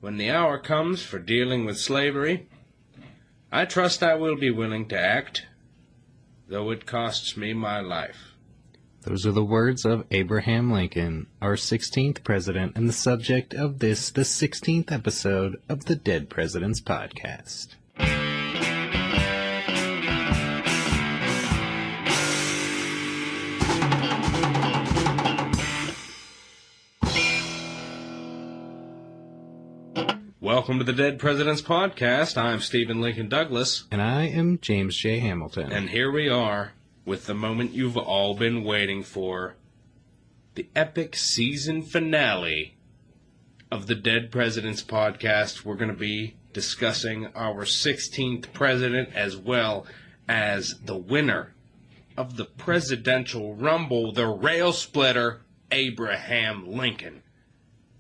when the hour comes for dealing with slavery, I trust I will be willing to act, though it costs me my life. Those are the words of Abraham Lincoln, our 16th president, and the subject of this, the 16th episode of the Dead Presidents Podcast. Welcome to the Dead Presidents Podcast. I'm Stephen Lincoln Douglas. And I am James J. Hamilton. And here we are with the moment you've all been waiting for. The epic season finale of the Dead Presidents Podcast. We're going to be discussing our 16th president as well as the winner of the presidential rumble, the rail splitter, Abraham Lincoln.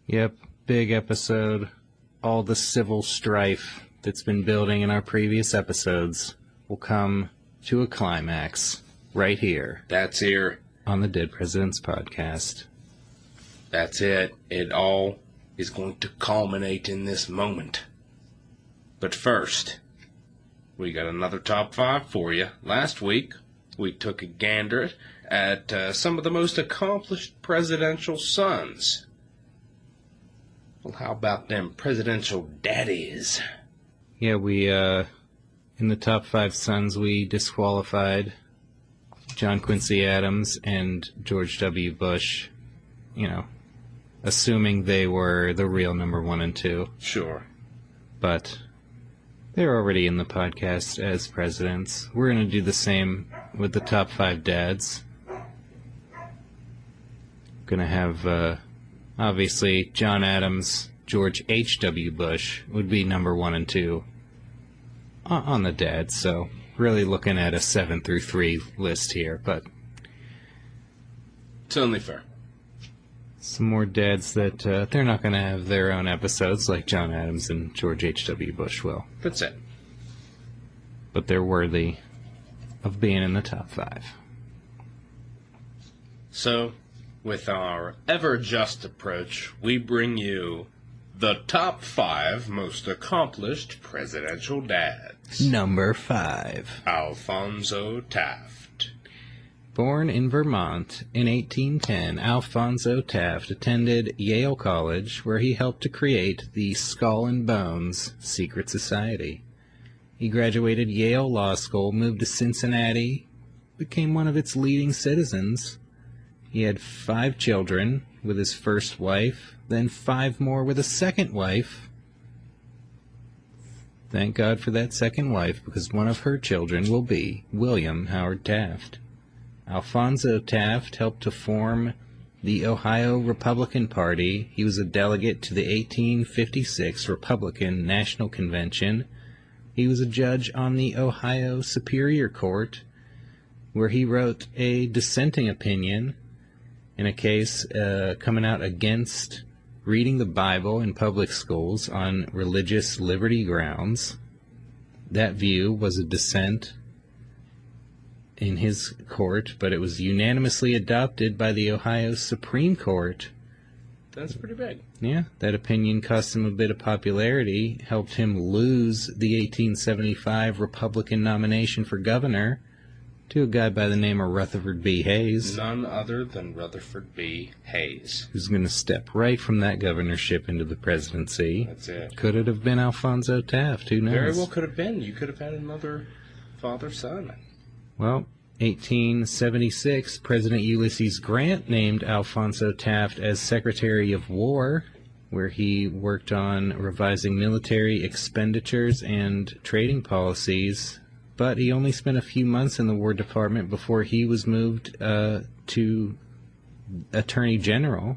Yep, big episode. All the civil strife that's been building in our previous episodes will come to a climax right here. That's here. On the Dead Presidents Podcast. That's it. It all is going to culminate in this moment. But first, we got another top 5 for you. Last week, we took a gander at some of the most accomplished presidential sons. Well, how about them presidential daddies? Yeah, we, in the top 5 sons, we disqualified John Quincy Adams and George W. Bush, assuming they were the real number 1 and 2. Sure. But they're already in the podcast as presidents. We're going to do the same with the top 5 dads. Going to have... obviously, John Adams, George H.W. Bush would be number 1 and 2 on the dads, so really looking at a 7 through 3 list here, but... It's only fair. Some more dads that they're not going to have their own episodes like John Adams and George H.W. Bush will. That's it. But they're worthy of being in the top 5. So... with our ever-just approach, we bring you the top 5 most accomplished presidential dads. Number 5. Alfonso Taft. Born in Vermont in 1810, Alfonso Taft attended Yale College, where he helped to create the Skull and Bones secret society. He graduated Yale Law School, moved to Cincinnati, became one of its leading citizens. He had 5 children with his first wife, then 5 more with a second wife. Thank God for that second wife, because one of her children will be William Howard Taft. Alfonso Taft helped to form the Ohio Republican Party. He was a delegate to the 1856 Republican National Convention. He was a judge on the Ohio Superior Court, where he wrote a dissenting opinion in a case coming out against reading the Bible in public schools on religious liberty grounds. That view was a dissent in his court, but it was unanimously adopted by the Ohio Supreme Court. That's pretty big. Yeah, that opinion cost him a bit of popularity, helped him lose the 1875 Republican nomination for governor to a guy by the name of Rutherford B. Hayes. None other than Rutherford B. Hayes. Who's going to step right from that governorship into the presidency. That's it. Could it have been Alfonso Taft? Who knows? Very well could have been. You could have had another father-son. Well, 1876, President Ulysses Grant named Alfonso Taft as Secretary of War, where he worked on revising military expenditures and trading policies. But he only spent a few months in the War Department before he was moved to Attorney General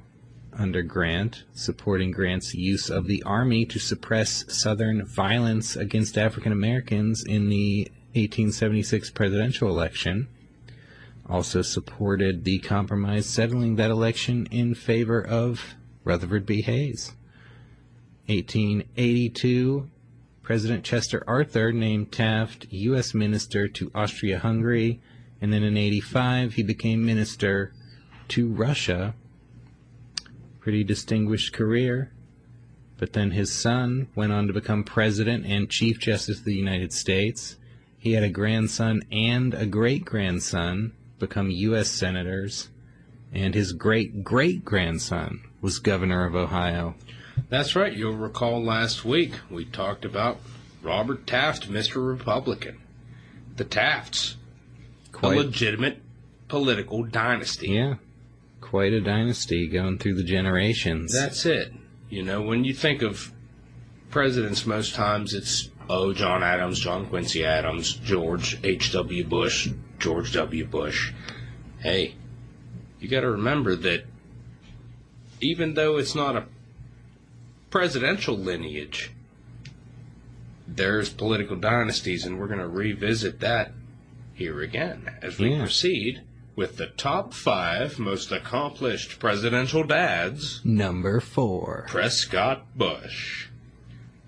under Grant, supporting Grant's use of the Army to suppress Southern violence against African Americans in the 1876 presidential election. Also supported the compromise settling that election in favor of Rutherford B. Hayes. 1882, President Chester Arthur named Taft U.S. Minister to Austria-Hungary, and then in 85 he became Minister to Russia. Pretty distinguished career. But then his son went on to become President and Chief Justice of the United States. He had a grandson and a great-grandson become U.S. senators. And his great-great-grandson was governor of Ohio. That's right. You'll recall last week we talked about Robert Taft, Mr. Republican. The Tafts. A legitimate political dynasty. Yeah. Quite a dynasty going through the generations. That's it. You know, when you think of presidents, most times it's, John Adams, John Quincy Adams, George H.W. Bush, George W. Bush. Hey, you got to remember that even though it's not a presidential lineage, there's political dynasties, and we're going to revisit that here again as we proceed with the top 5 most accomplished presidential dads. Number 4. Prescott Bush.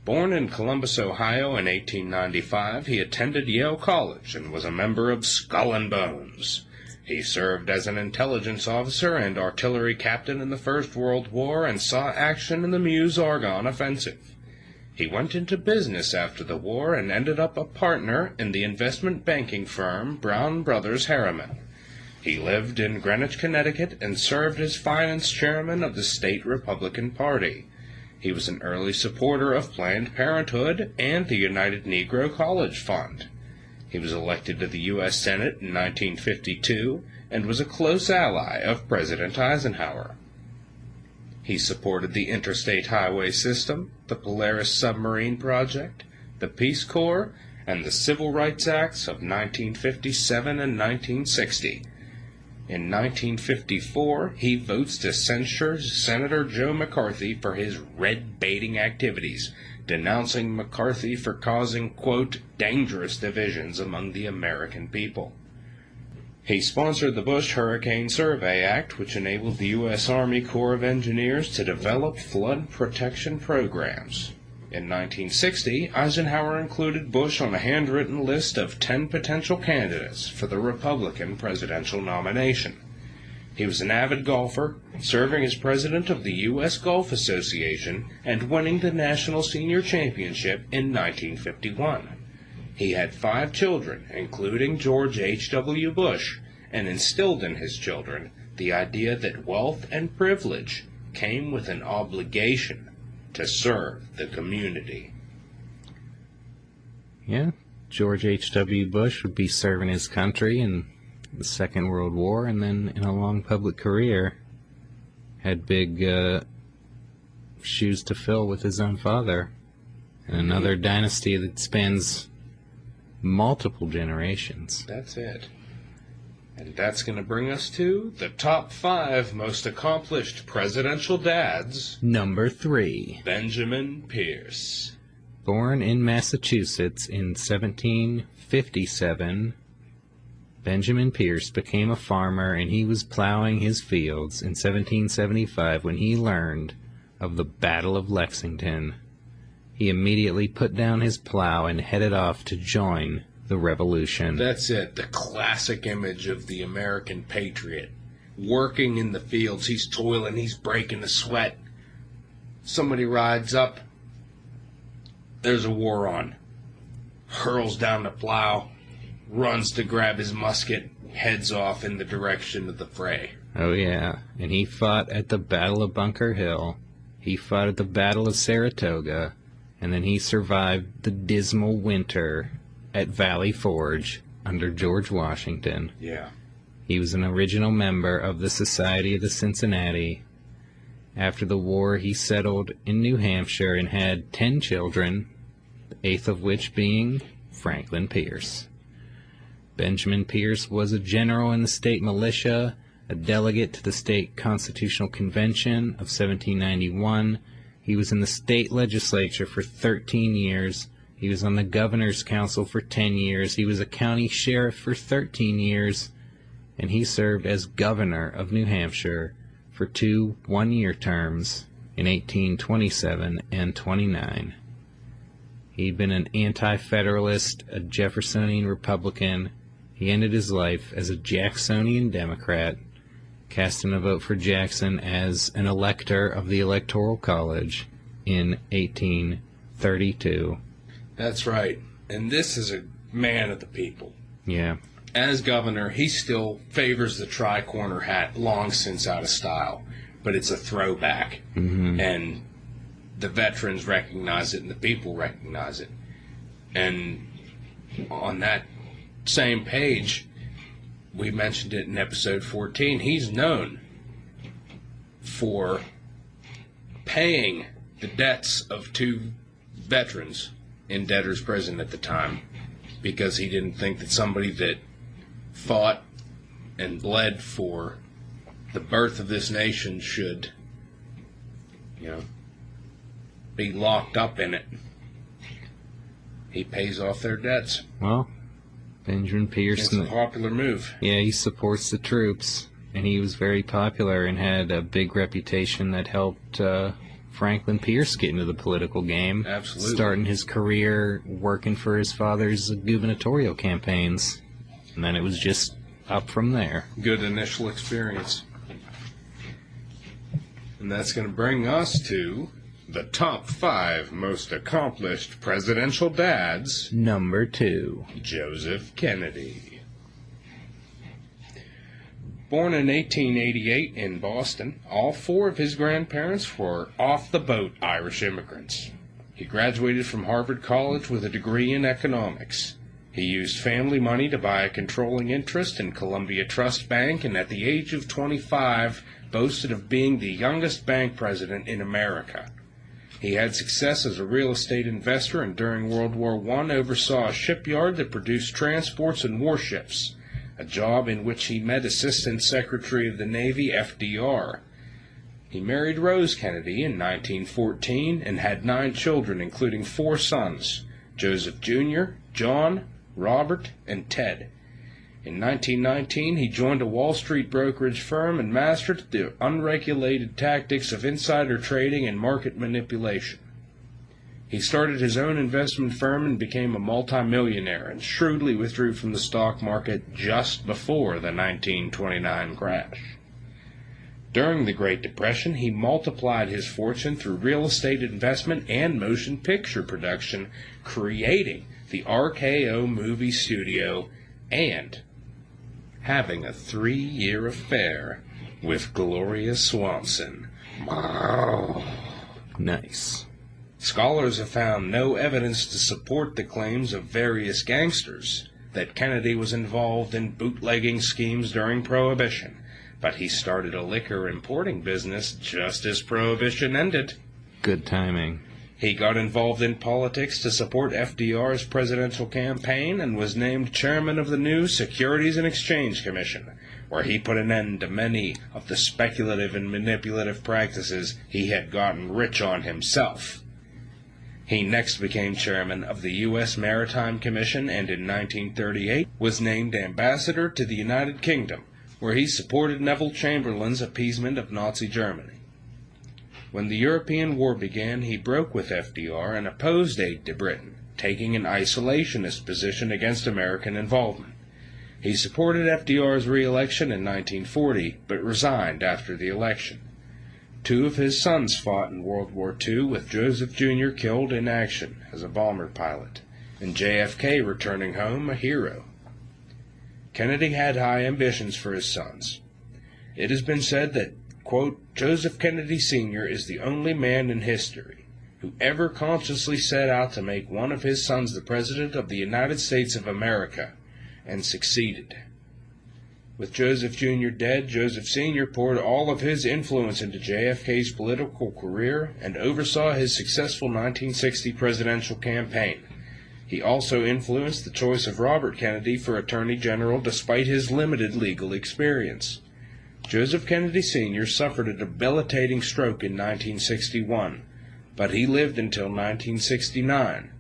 Born in Columbus, Ohio in 1895, he attended Yale College and was a member of Skull and Bones. He served as an intelligence officer and artillery captain in the First World War and saw action in the Meuse-Argonne offensive. He went into business after the war and ended up a partner in the investment banking firm Brown Brothers Harriman. He lived in Greenwich, Connecticut, and served as finance chairman of the state Republican Party. He was an early supporter of Planned Parenthood and the United Negro College Fund. He was elected to the U.S. Senate in 1952 and was a close ally of President Eisenhower. He supported the interstate highway system, the Polaris submarine project, the Peace Corps, and the Civil Rights Acts of 1957 and 1960. In 1954, he votes to censure Senator Joe McCarthy for his red-baiting activities, denouncing McCarthy for causing, quote, dangerous divisions among the American people. He sponsored the Bush Hurricane Survey Act, which enabled the U.S. Army Corps of Engineers to develop flood protection programs. In 1960, Eisenhower included Bush on a handwritten list of 10 potential candidates for the Republican presidential nomination. He was an avid golfer, serving as president of the U.S. Golf Association and winning the National Senior Championship in 1951. He had 5 children, including George H.W. Bush, and instilled in his children the idea that wealth and privilege came with an obligation to serve the community. Yeah, George H.W. Bush would be serving his country in the Second World War, and then in a long public career had big shoes to fill with his own father. And another dynasty that spans multiple generations. That's it. And that's going to bring us to the top 5 most accomplished presidential dads. Number 3. Benjamin Pierce. Born in Massachusetts in 1757, Benjamin Pierce became a farmer, and he was plowing his fields in 1775 when he learned of the Battle of Lexington. He immediately put down his plow and headed off to join the revolution. That's it, the classic image of the American patriot. Working in the fields, he's toiling, he's breaking a sweat. Somebody rides up, there's a war on. Hurls down the plow, runs to grab his musket, heads off in the direction of the fray. Oh yeah, and he fought at the Battle of Bunker Hill. He fought at the Battle of Saratoga, and then he survived the dismal winter at Valley Forge under George Washington. Yeah. He was an original member of the Society of the Cincinnati. After the war, he settled in New Hampshire and had 10 children, the 8th of which being Franklin Pierce. Benjamin Pierce was a general in the state militia, a delegate to the state constitutional convention of 1791. He was in the state legislature for 13 years. He was on the governor's council for 10 years. He was a county sheriff for 13 years. And he served as governor of New Hampshire for 2 one-year terms in 1827 and 29. He'd been an anti-federalist, a Jeffersonian Republican. He ended his life as a Jacksonian Democrat, casting a vote for Jackson as an elector of the Electoral College. in 1832. That's right. And this is a man of the people. Yeah. As governor, he still favors the tri-corner hat, long since out of style. But it's a throwback. Mm-hmm. And the veterans recognize it and the people recognize it. And on that same page, we mentioned it in episode 14, he's known for paying the debts of 2 veterans in debtor's prison at the time, because he didn't think that somebody that fought and bled for the birth of this nation should, be locked up in it. He pays off their debts. Well, Benjamin Pearson... It's a popular move. Yeah, he supports the troops, and he was very popular and had a big reputation that helped Franklin Pierce get into the political game. Absolutely. Starting his career working for his father's gubernatorial campaigns. And then it was just up from there. Good initial experience. And that's going to bring us to the top 5 most accomplished presidential dads. Number 2. Joseph Kennedy. Born in 1888 in Boston, all 4 of his grandparents were off-the-boat Irish immigrants. He graduated from Harvard College with a degree in economics. He used family money to buy a controlling interest in Columbia Trust Bank, and at the age of 25, boasted of being the youngest bank president in America. He had success as a real estate investor, and during World War I oversaw a shipyard that produced transports and warships, a job in which he met Assistant Secretary of the Navy FDR. He married Rose Kennedy in 1914 and had 9 children, including 4 sons, Joseph Jr., John, Robert, and Ted. In 1919, he joined a Wall Street brokerage firm and mastered the unregulated tactics of insider trading and market manipulation. He started his own investment firm and became a multimillionaire, and shrewdly withdrew from the stock market just before the 1929 crash. During the Great Depression, he multiplied his fortune through real estate investment and motion picture production, creating the RKO movie studio and having a 3-year affair with Gloria Swanson. Wow. Nice. Scholars have found no evidence to support the claims of various gangsters that Kennedy was involved in bootlegging schemes during Prohibition, but he started a liquor importing business just as Prohibition ended. Good timing. He got involved in politics to support FDR's presidential campaign and was named chairman of the new Securities and Exchange Commission, where he put an end to many of the speculative and manipulative practices he had gotten rich on himself. He next became chairman of the U.S. Maritime Commission and in 1938 was named ambassador to the United Kingdom, where he supported Neville Chamberlain's appeasement of Nazi Germany. When the European War began, he broke with FDR and opposed aid to Britain, taking an isolationist position against American involvement. He supported FDR's re-election in 1940, but resigned after the election. 2 of his sons fought in World War II, with Joseph Jr. killed in action as a bomber pilot, and JFK returning home a hero. Kennedy had high ambitions for his sons. It has been said that, quote, Joseph Kennedy Sr. is the only man in history who ever consciously set out to make one of his sons the President of the United States of America, and succeeded. With Joseph Jr. dead, Joseph Sr. poured all of his influence into JFK's political career and oversaw his successful 1960 presidential campaign. He also influenced the choice of Robert Kennedy for Attorney General despite his limited legal experience. Joseph Kennedy Sr. suffered a debilitating stroke in 1961, but he lived until 1969,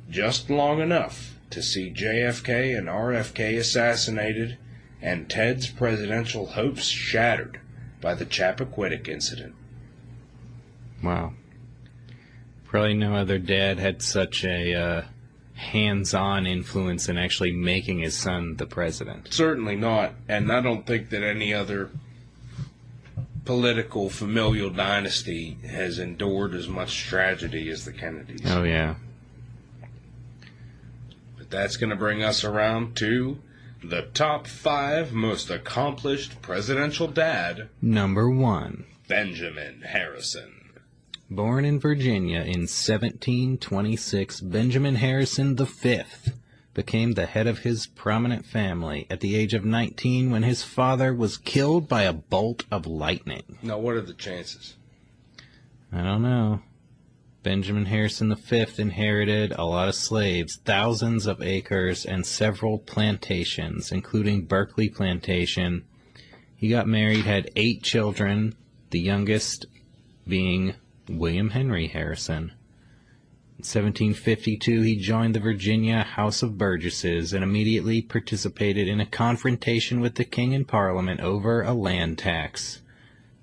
just long enough to see JFK and RFK assassinated and Ted's presidential hopes shattered by the Chappaquiddick incident. Wow. Probably no other dad had such a hands-on influence in actually making his son the president. Certainly not, and I don't think that any other political familial dynasty has endured as much tragedy as the Kennedys. Oh, yeah. But that's going to bring us around to the top 5 most accomplished presidential dad. Number 1. Benjamin Harrison. Born in Virginia in 1726, Benjamin Harrison V became the head of his prominent family at the age of 19 when his father was killed by a bolt of lightning. Now, what are the chances? I don't know. Benjamin Harrison V inherited a lot of slaves, thousands of acres, and several plantations, including Berkeley Plantation. He got married, had 8 children, the youngest being William Henry Harrison. In 1752, he joined the Virginia House of Burgesses and immediately participated in a confrontation with the king and parliament over a land tax.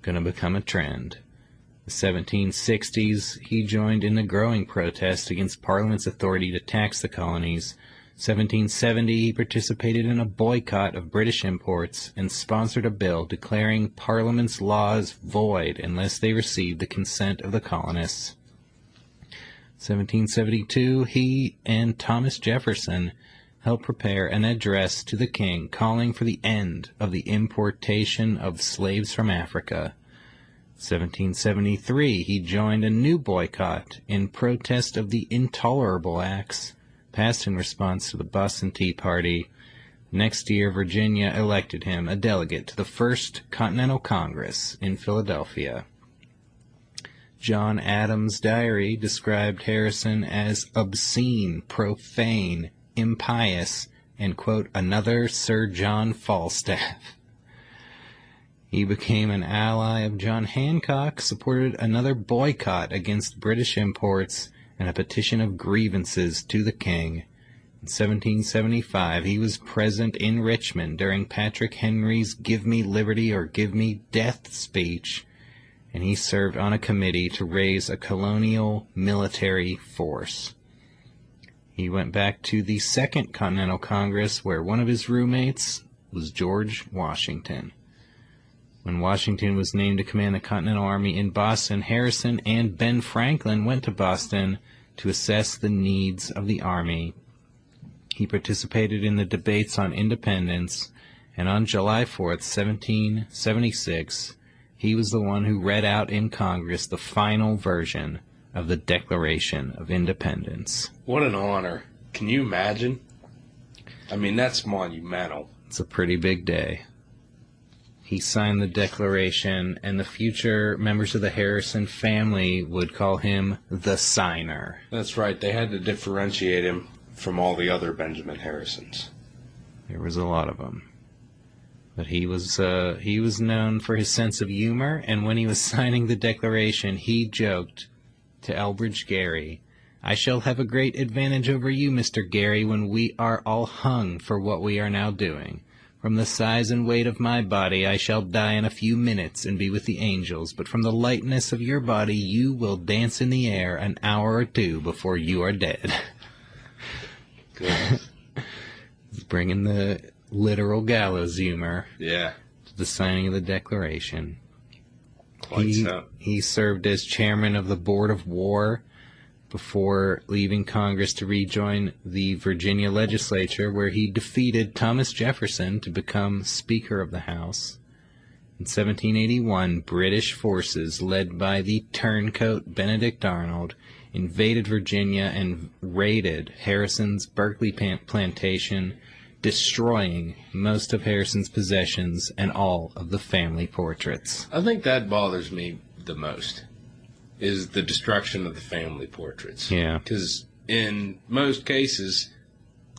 Gonna become a trend. In the 1760s, he joined in the growing protest against Parliament's authority to tax the colonies. 1770, he participated in a boycott of British imports and sponsored a bill declaring Parliament's laws void unless they received the consent of the colonists. 1772, he and Thomas Jefferson helped prepare an address to the king calling for the end of the importation of slaves from Africa. 1773, he joined a new boycott in protest of the Intolerable Acts passed in response to the Boston Tea Party. Next year, Virginia elected him a delegate to the First Continental Congress in Philadelphia. John Adams' diary described Harrison as obscene, profane, impious, and, quote, another Sir John Falstaff. He became an ally of John Hancock, supported another boycott against British imports, and a petition of grievances to the king. In 1775, he was present in Richmond during Patrick Henry's Give Me Liberty or Give Me Death speech, and he served on a committee to raise a colonial military force. He went back to the Second Continental Congress, where one of his roommates was George Washington. When Washington was named to command the Continental Army in Boston, Harrison and Ben Franklin went to Boston to assess the needs of the Army. He participated in the debates on independence, and on July 4th, 1776, he was the one who read out in Congress the final version of the Declaration of Independence. What an honor. Can you imagine? I mean, that's monumental. It's a pretty big day. He signed the Declaration, and the future members of the Harrison family would call him the Signer. That's right. They had to differentiate him from all the other Benjamin Harrisons. There was a lot of them. But he was known for his sense of humor, and when he was signing the Declaration, he joked to Elbridge Gerry, I shall have a great advantage over you, Mr. Gerry, when we are all hung for what we are now doing. From the size and weight of my body, I shall die in a few minutes and be with the angels, but from the lightness of your body, you will dance in the air an hour or two before you are dead. Good. He's bringing the literal gallows humor. Yeah. To the signing of the Declaration. Quite so. He served as chairman of the Board of War before leaving Congress to rejoin the Virginia legislature, where he defeated Thomas Jefferson to become Speaker of the House. In 1781, British forces, led by the turncoat Benedict Arnold, invaded Virginia and raided Harrison's Berkeley plantation, destroying most of Harrison's possessions and all of the family portraits. I think that bothers me the most, is the destruction of the family portraits. Yeah. Because in most cases,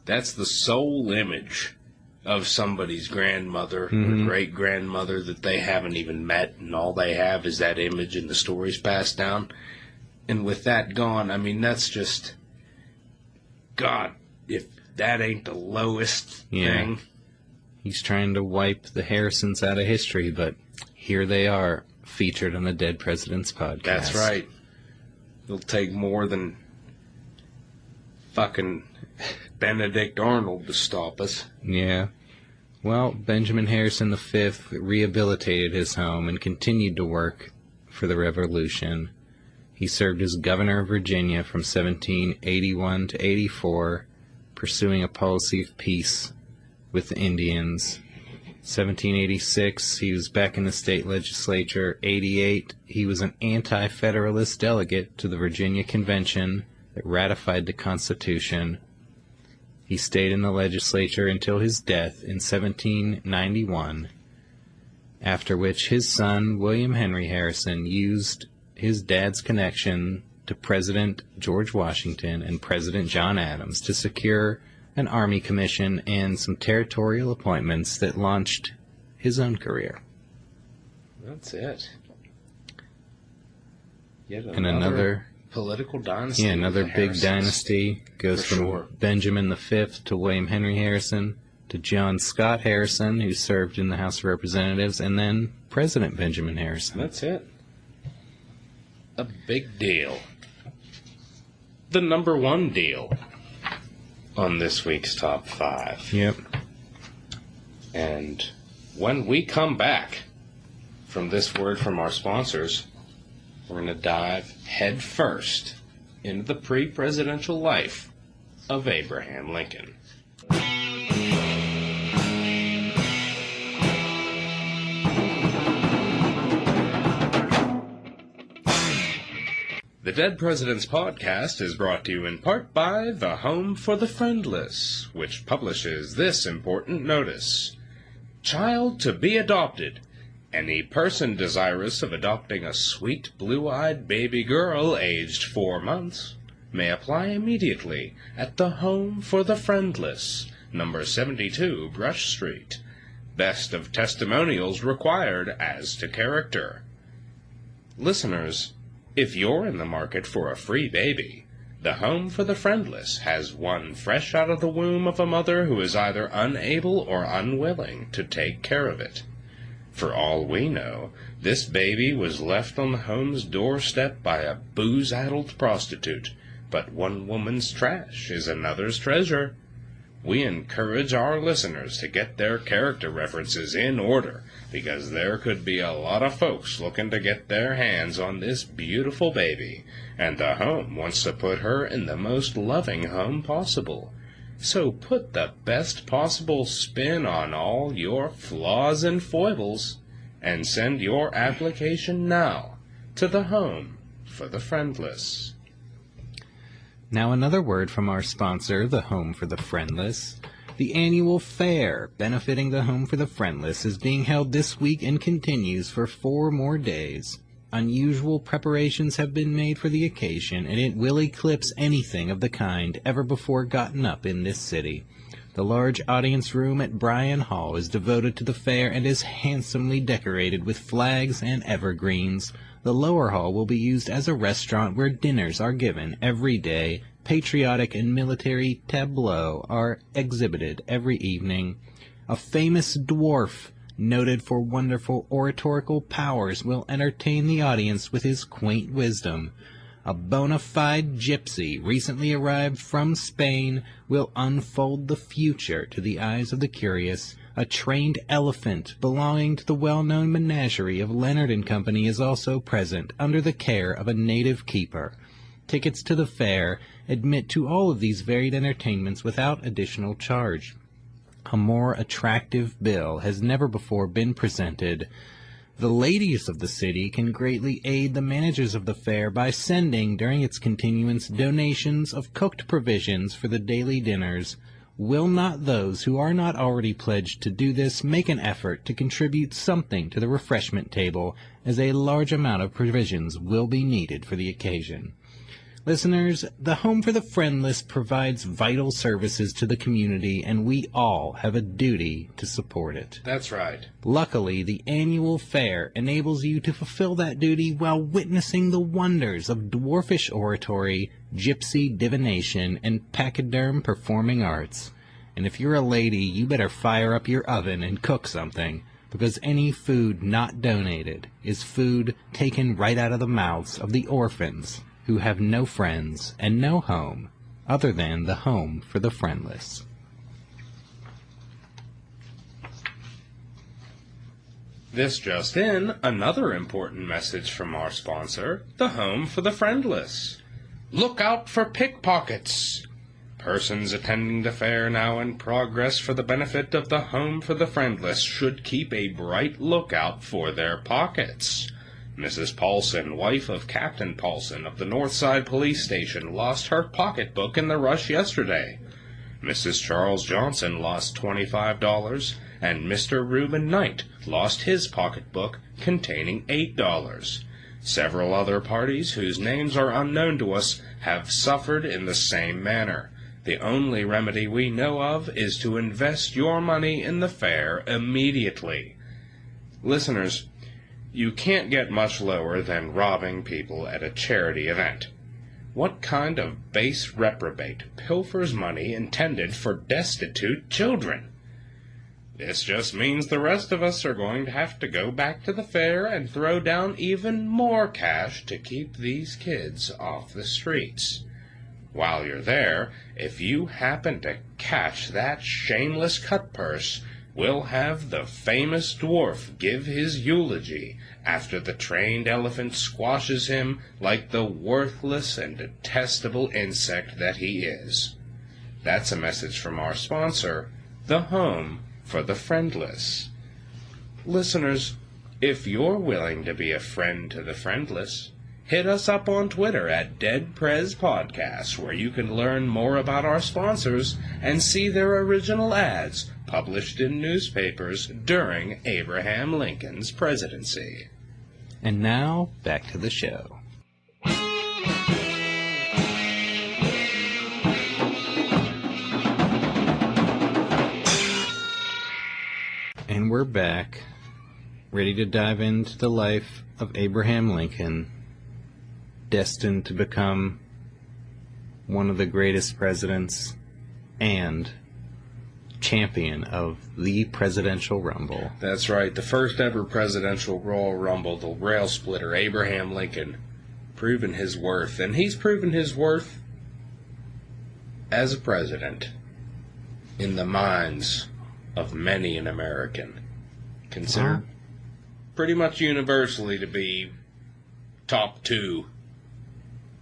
that's the sole image of somebody's grandmother or great-grandmother that they haven't even met, and all they have is that image and the stories passed down. And with that gone, I mean, that's just, God, if that ain't the lowest thing. He's trying to wipe the Harrisons out of history, but here they are, featured on the Dead President's podcast. That's right. It'll take more than fucking Benedict Arnold to stop us. Yeah. Well, Benjamin Harrison V rehabilitated his home and continued to work for the Revolution. He served as governor of Virginia from 1781 to 84, pursuing a policy of peace with the Indians. 1786, he was back in the state legislature. 88, he was an anti-federalist delegate to the Virginia Convention that ratified the Constitution. He stayed in the legislature until his death in 1791, after which his son, William Henry Harrison, used his dad's connection to President George Washington and President John Adams to secure an army commission and some territorial appointments that launched his own career. That's it. Yet another political dynasty. Yeah, another big dynasty goes from Benjamin V to William Henry Harrison to John Scott Harrison, who served in the House of Representatives, and then President Benjamin Harrison. That's it. A big deal. The number one deal on this week's Top 5. Yep. And when we come back from this word from our sponsors, we're going to dive head first into the pre-presidential life of Abraham Lincoln. The Dead Presidents Podcast is brought to you in part by the Home for the Friendless, which publishes this important notice. Child to be adopted. Any person desirous of adopting a sweet blue-eyed baby girl aged 4 months may apply immediately at the Home for the Friendless, number 72 Brush Street. Best of testimonials required as to character. Listeners, if you're in the market for a free baby, the Home for the Friendless has one fresh out of the womb of a mother who is either unable or unwilling to take care of it. For all we know, this baby was left on the home's doorstep by a booze-addled prostitute, but one woman's trash is another's treasure. We encourage our listeners to get their character references in order, because there could be a lot of folks looking to get their hands on this beautiful baby, and the home wants to put her in the most loving home possible. So put the best possible spin on all your flaws and foibles, and send your application now to the Home for the Friendless. Now another word from our sponsor, the Home for the Friendless. The annual fair benefiting the Home for the Friendless is being held this week and continues for 4 more days. Unusual preparations have been made for the occasion, and it will eclipse anything of the kind ever before gotten up in this city. The large audience room at Bryan Hall is devoted to the fair and is handsomely decorated with flags and evergreens. The lower hall will be used as a restaurant where dinners are given every day. Patriotic and military tableaux are exhibited every evening. A famous dwarf, noted for wonderful oratorical powers, will entertain the audience with his quaint wisdom. A bona fide gypsy, recently arrived from Spain, will unfold the future to the eyes of the curious. A trained elephant belonging to the well-known menagerie of Leonard & Company is also present, under the care of a native keeper. Tickets to the fair admit to all of these varied entertainments without additional charge. A more attractive bill has never before been presented. The ladies of the city can greatly aid the managers of the fair by sending, during its continuance, donations of cooked provisions for the daily dinners. Will not those who are not already pledged to do this make an effort to contribute something to the refreshment table, as a large amount of provisions will be needed for the occasion? Listeners, the Home for the Friendless provides vital services to the community, and we all have a duty to support it. That's right. Luckily, the annual fair enables you to fulfill that duty while witnessing the wonders of dwarfish oratory, gypsy divination, and pachyderm performing arts. And if you're a lady, you better fire up your oven and cook something, because any food not donated is food taken right out of the mouths of the orphans who have no friends and no home other than the Home for the Friendless. This just in, another important message from our sponsor, the Home for the Friendless. Look out for pickpockets! Persons attending the fair now in progress for the benefit of the Home for the Friendless should keep a bright lookout for their pockets. Mrs. Paulson, wife of Captain Paulson of the Northside Police Station, lost her pocketbook in the rush yesterday. Mrs. Charles Johnson lost $25, and Mr. Reuben Knight lost his pocketbook containing $8. Several other parties whose names are unknown to us have suffered in the same manner. The only remedy we know of is to invest your money in the fair immediately. Listeners, you can't get much lower than robbing people at a charity event. What kind of base reprobate pilfers money intended for destitute children? This just means the rest of us are going to have to go back to the fair and throw down even more cash to keep these kids off the streets. While you're there, if you happen to catch that shameless cutpurse, we'll have the famous dwarf give his eulogy after the trained elephant squashes him like the worthless and detestable insect that he is. That's a message from our sponsor, the Home for the Friendless. Listeners, if you're willing to be a friend to the friendless, hit us up on Twitter at DeadPresPodcast, where you can learn more about our sponsors and see their original ads published in newspapers during Abraham Lincoln's presidency. And now, back to the show. And we're back, ready to dive into the life of Abraham Lincoln, destined to become one of the greatest presidents and champion of the Presidential Rumble. That's right, the first ever Presidential Royal Rumble, the rail splitter, Abraham Lincoln, proven his worth. And he's proven his worth as a president in the minds of many an American, considered pretty much universally to be top two.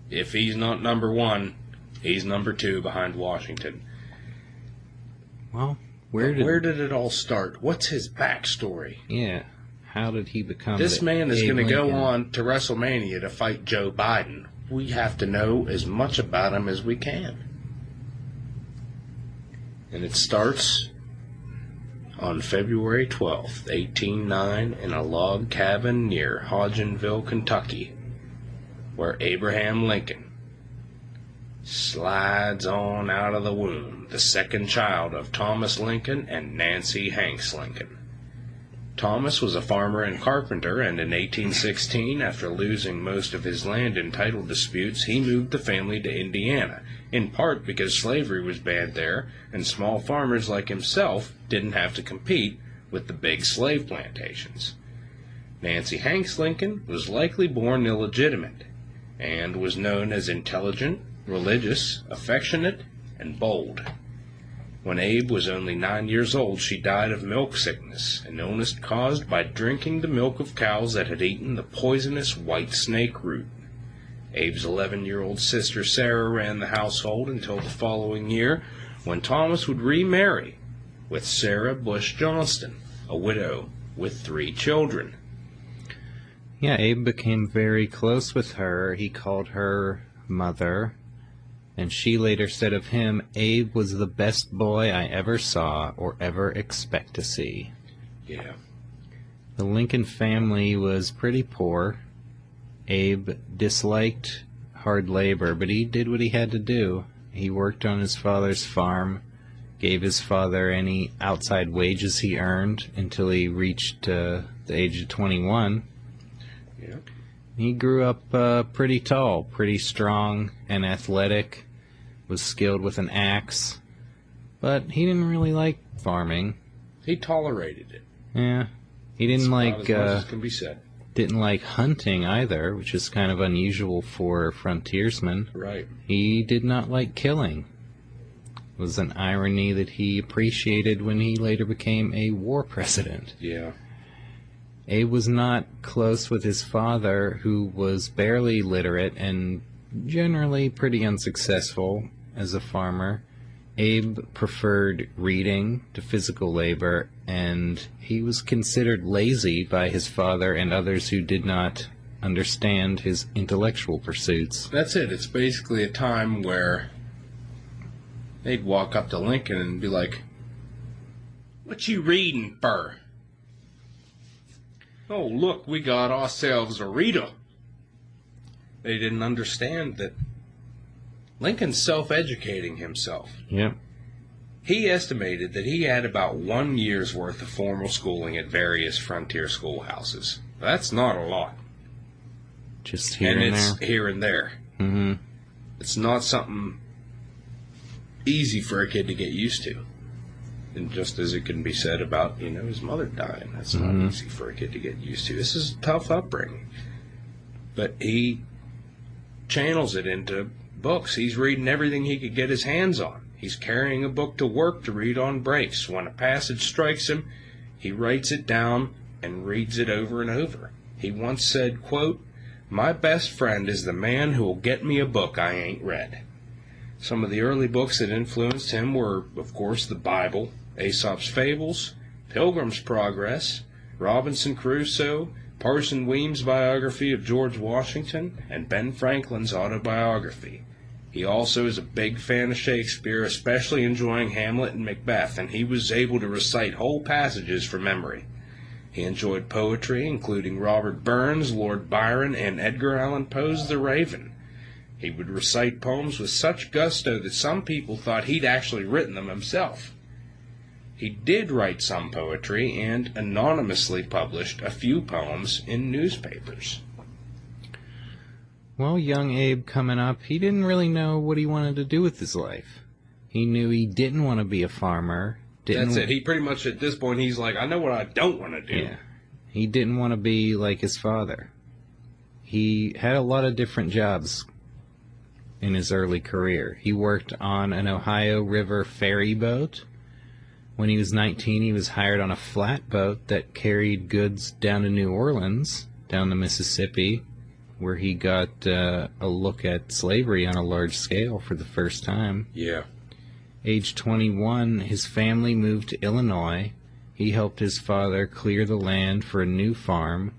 If he's not number one, he's number two behind Washington. Well, where did it all start? What's his backstory? Yeah, how did he become this man is going to Lincoln? go on to WrestleMania to fight Joe Biden. We have to know as much about him as we can. And it starts on February 12th, 1809, in a log cabin near Hodgenville, Kentucky, where Abraham Lincoln slides on out of the womb, the second child of Thomas Lincoln and Nancy Hanks Lincoln. Thomas was a farmer and carpenter, and in 1816, after losing most of his land in title disputes, he moved the family to Indiana, in part because slavery was banned there, and small farmers like himself didn't have to compete with the big slave plantations. Nancy Hanks Lincoln was likely born illegitimate, and was known as intelligent, religious, affectionate, and bold. When Abe was only 9 years old, she died of milk sickness, an illness caused by drinking the milk of cows that had eaten the poisonous white snake root. Abe's 11-year-old sister Sarah ran the household until the following year, when Thomas would remarry with Sarah Bush Johnston, a widow with 3 children. Yeah, Abe became very close with her. He called her mother, and she later said of him, "Abe was the best boy I ever saw or ever expect to see." Yeah. The Lincoln family was pretty poor. Abe disliked hard labor, but he did what he had to do. He worked on his father's farm, gave his father any outside wages he earned until he reached the age of 21. Yeah. He grew up pretty tall, pretty strong and athletic, was skilled with an axe, but he didn't really like farming. He tolerated it. Yeah. He didn't As much as can be said. didn't like hunting either, which is kind of unusual for frontiersmen. Right. He did not like killing. It was an irony that he appreciated when he later became a war president. Yeah. Abe was not close with his father, who was barely literate and generally pretty unsuccessful as a farmer. Abe preferred reading to physical labor, and he was considered lazy by his father and others who did not understand his intellectual pursuits. That's it. It's basically a time where they'd walk up to Lincoln and be like, "What you reading, fur?" "Oh, look, we got ourselves a reader." They didn't understand that Lincoln's self-educating himself. Yep. He estimated that he had about 1 year's worth of formal schooling at various frontier schoolhouses. That's not a lot. Just here and it's there. here and there. Mm-hmm. It's not something easy for a kid to get used to. And just as it can be said about, his mother dying, that's not easy for a kid to get used to. This is a tough upbringing. But he channels it into books. He's reading everything he could get his hands on. He's carrying a book to work to read on breaks. When a passage strikes him, he writes it down and reads it over and over. He once said, quote, "My best friend is the man who will get me a book I ain't read." Some of the early books that influenced him were, of course, the Bible, Aesop's Fables, Pilgrim's Progress, Robinson Crusoe, Parson Weems' biography of George Washington, and Ben Franklin's autobiography. He also is a big fan of Shakespeare, especially enjoying Hamlet and Macbeth, and he was able to recite whole passages from memory. He enjoyed poetry, including Robert Burns, Lord Byron, and Edgar Allan Poe's The Raven. He would recite poems with such gusto that some people thought he'd actually written them himself. He did write some poetry and anonymously published a few poems in newspapers. Well, young Abe coming up, he didn't really know what he wanted to do with his life. He knew he didn't want to be a farmer. That's it. He pretty much, at this point, he's like, I know what I don't want to do. Yeah. He didn't want to be like his father. He had a lot of different jobs in his early career. He worked on an Ohio River ferry boat. When he was 19, he was hired on a flatboat that carried goods down to New Orleans, down the Mississippi, where he got a look at slavery on a large scale for the first time. Yeah. Age 21, his family moved to Illinois. He helped his father clear the land for a new farm,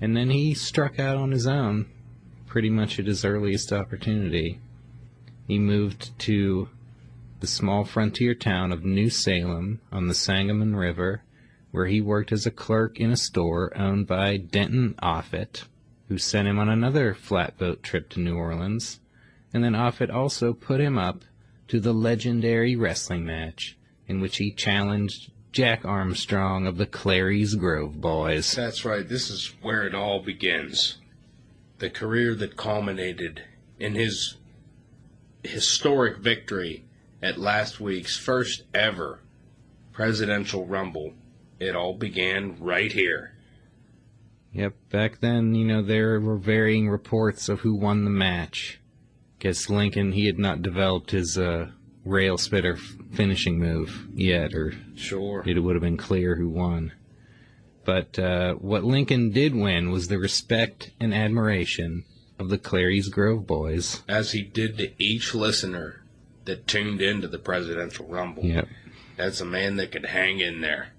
and then he struck out on his own, pretty much at his earliest opportunity. He moved to the small frontier town of New Salem on the Sangamon River, where he worked as a clerk in a store owned by Denton Offutt, who sent him on another flatboat trip to New Orleans, and then Offutt also put him up to the legendary wrestling match in which he challenged Jack Armstrong of the Clary's Grove Boys. That's right. This is where it all begins. The career that culminated in his historic victory at last week's first ever presidential rumble. It all began right here. Yep, back then, there were varying reports of who won the match. Guess Lincoln, he had not developed his rail spitter finishing move yet, or sure, it would have been clear who won. But what Lincoln did win was the respect and admiration of the Clary's Grove Boys. As he did to each listener that tuned into the presidential rumble. Yep. That's a man that could hang in there.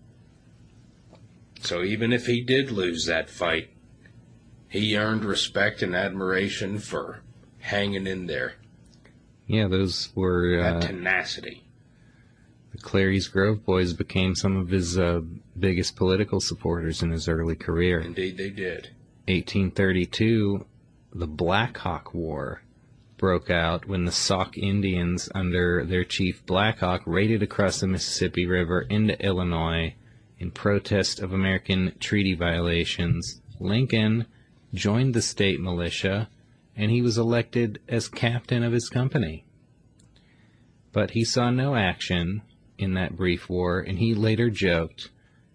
So even if he did lose that fight, he earned respect and admiration for hanging in there. Yeah, those were... that tenacity. The Clary's Grove Boys became some of his biggest political supporters in his early career. Indeed they did. 1832, the Black Hawk War broke out when the Sauk Indians, under their chief Black Hawk, raided across the Mississippi River into Illinois in protest of American treaty violations. Lincoln joined the state militia, and he was elected as captain of his company. But he saw no action in that brief war, and he later joked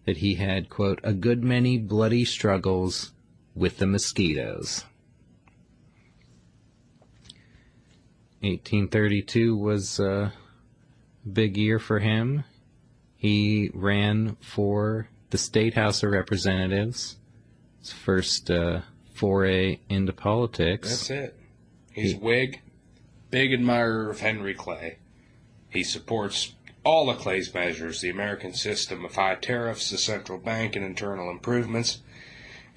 that he had, quote, a good many bloody struggles with the mosquitoes. 1832 was a big year for him. He ran for the State House of Representatives His first foray into politics. That's it. He's a Whig, big admirer of Henry Clay. He supports all of Clay's measures, the American system of high tariffs, the central bank, and internal improvements.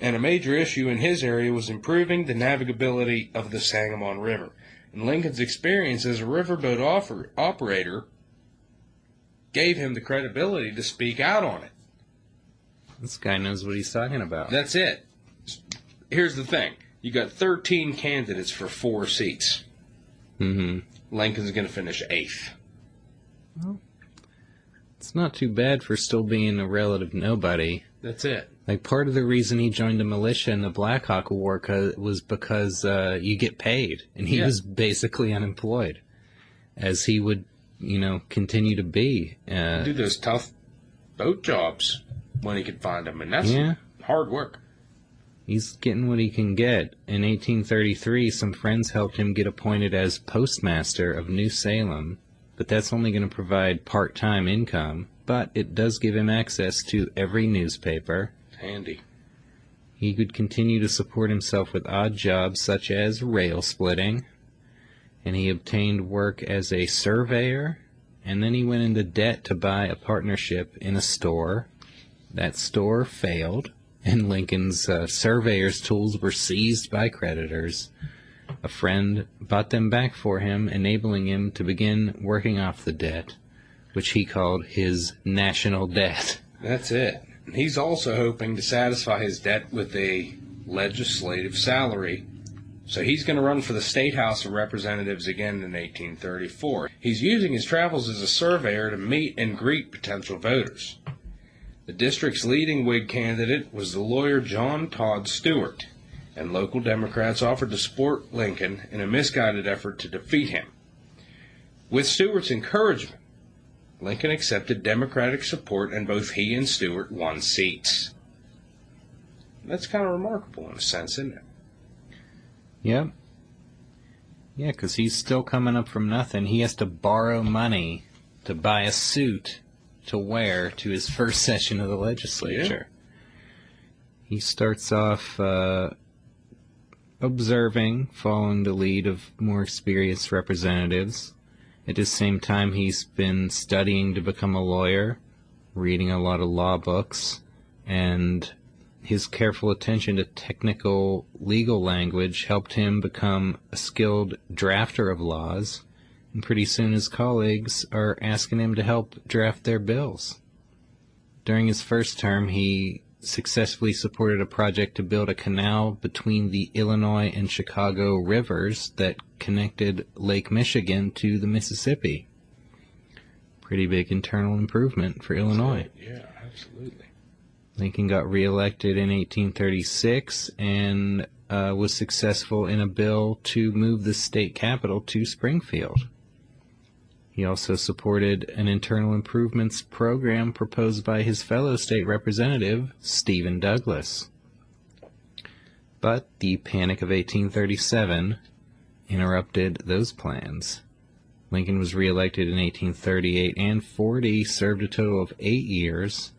And a major issue in his area was improving the navigability of the Sangamon River. And Lincoln's experience as a riverboat operator gave him the credibility to speak out on it. This guy knows what he's talking about. That's it. Here's the thing. You got 13 candidates for 4 seats. Mm-hmm. Lincoln's going to finish 8th. Well, it's not too bad for still being a relative nobody. That's it. Like, part of the reason he joined the militia in the Black Hawk War was because you get paid. And he was basically unemployed, as he would, continue to be. Do those tough boat jobs when he could find them. And that's hard work. He's getting what he can get. In 1833, some friends helped him get appointed as postmaster of New Salem. But that's only going to provide part-time income. But it does give him access to every newspaper. Handy. He could continue to support himself with odd jobs such as rail splitting. And he obtained work as a surveyor. And then he went into debt to buy a partnership in a store. That store failed. And Lincoln's surveyor's tools were seized by creditors. A friend bought them back for him, enabling him to begin working off the debt, which he called his national debt. That's it. He's also hoping to satisfy his debt with a legislative salary. So he's going to run for the State House of Representatives again in 1834. He's using his travels as a surveyor to meet and greet potential voters. The district's leading Whig candidate was the lawyer John Todd Stewart, and local Democrats offered to support Lincoln in a misguided effort to defeat him. With Stewart's encouragement, Lincoln accepted Democratic support, and both he and Stewart won seats. That's kind of remarkable in a sense, isn't it? Yep. Yeah, because he's still coming up from nothing. He has to borrow money to buy a suit to wear to his first session of the legislature. Yeah. He starts off observing, following the lead of more experienced representatives. At the same time, he's been studying to become a lawyer, reading a lot of law books, and his careful attention to technical legal language helped him become a skilled drafter of laws, and pretty soon his colleagues are asking him to help draft their bills. During his first term, he successfully supported a project to build a canal between the Illinois and Chicago rivers that connected Lake Michigan to the Mississippi. Pretty big internal improvement for Illinois. Yeah, absolutely. Lincoln got reelected in 1836 and was successful in a bill to move the state capital to Springfield. He also supported an internal improvements program proposed by his fellow state representative, Stephen Douglas. But the Panic of 1837 interrupted those plans. Lincoln was reelected in 1838 and 40, served a total of 8 years.